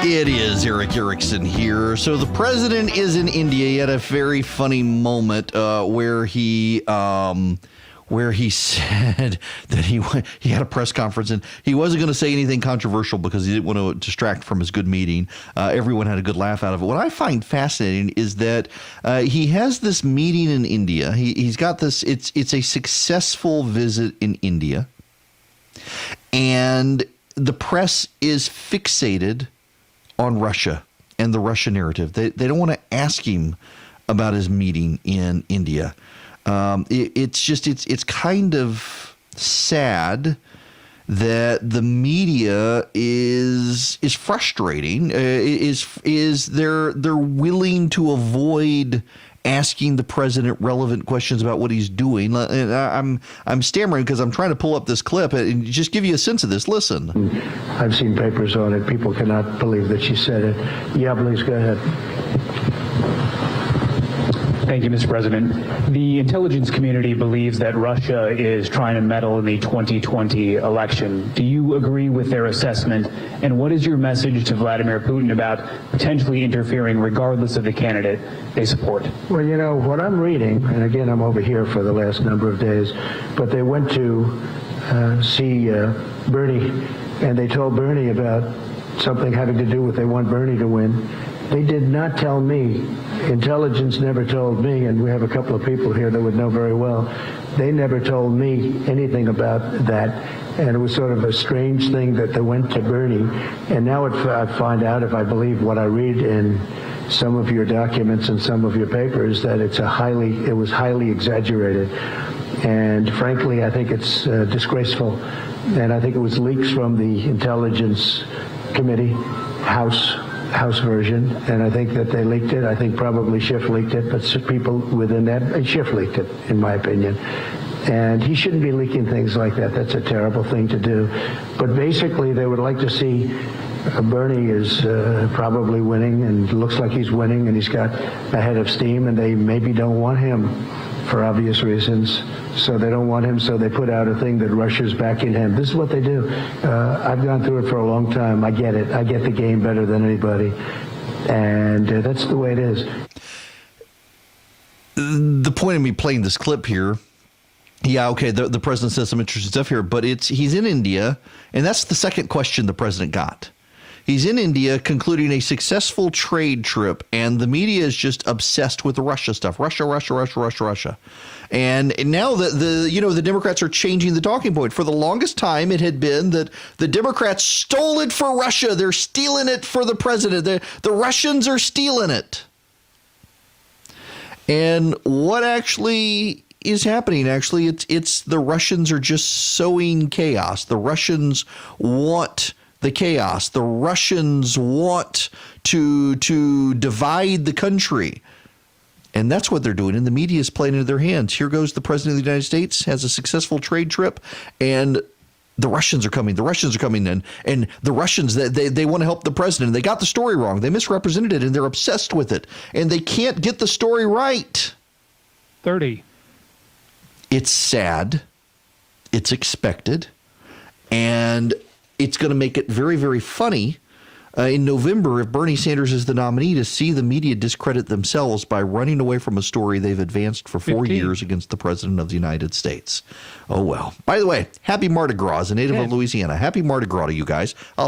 It is Erick Erickson here. So the president is in India. He had a very funny moment where he where he said that he had a press conference and he wasn't going to say anything controversial because he didn't want to distract from his good meeting. Everyone had a good laugh out of it. What I find fascinating is that he has this meeting in India. He's got this. It's a successful visit in India, and the press is fixated on Russia and the Russia narrative. They don't want to ask him about his meeting in India. It's kind of sad that the media is frustrating. They're willing to avoid asking the president relevant questions about what he's doing. And I'm stammering because I'm trying to pull up this clip and just give you a sense of this. Listen. I've seen papers on it. People cannot believe that she said it. Yeah, please go ahead. Thank you, Mr. President. The intelligence community believes that Russia is trying to meddle in the 2020 election. Do you agree with their assessment? And what is your message to Vladimir Putin about potentially interfering regardless of the candidate they support? Well, you know, what I'm reading, and again, I'm over here for the last number of days, but they went to see Bernie, and they told Bernie about something having to do with they want Bernie to win. They did not tell me. Intelligence never told me, and we have a couple of people here that would know very well. They never told me anything about that, and it was sort of a strange thing that they went to Bernie. And now I find out, if I believe what I read in some of your documents and some of your papers, that it was highly exaggerated. And frankly, I think it's disgraceful. And I think it was leaks from the Intelligence Committee, House version, and I think that they leaked it. I think probably Schiff leaked it, but people within that, Schiff leaked it, in my opinion. And he shouldn't be leaking things like that. That's a terrible thing to do. But basically, they would like to see Bernie is probably winning, and looks like he's winning, and he's got a head of steam, and they maybe don't want him for obvious reasons. So they don't want him, so they put out a thing that Russia's backing him. This is what they do. I've gone through it for a long time. I get it. I get the game better than anybody. And that's the way it is. The point of me playing this clip here, yeah, okay, the president says some interesting stuff here, but he's in India, and that's the second question the president got. He's in India concluding a successful trade trip, and the media is just obsessed with the Russia stuff. Russia. And now the Democrats are changing the talking point. For the longest time, it had been that the Democrats stole it for Russia. They're stealing it for the president. The Russians are stealing it. And what actually is happening? Actually, it's the Russians are just sowing chaos. The Russians want the chaos. The Russians want to divide the country. And that's what they're doing. And the media is playing into their hands. Here goes the president of the United States, has a successful trade trip, and the Russians are coming. The Russians are coming in. And the Russians, they want to help the president. They got the story wrong. They misrepresented it, and they're obsessed with it. And they can't get the story right. 30. It's sad. It's expected. And it's going to make it very, very funny in November if Bernie Sanders is the nominee to see the media discredit themselves by running away from a story they've advanced for 4 years against the president of the United States. Oh, well. By the way, happy Mardi Gras, a native of Louisiana. Happy Mardi Gras to you guys.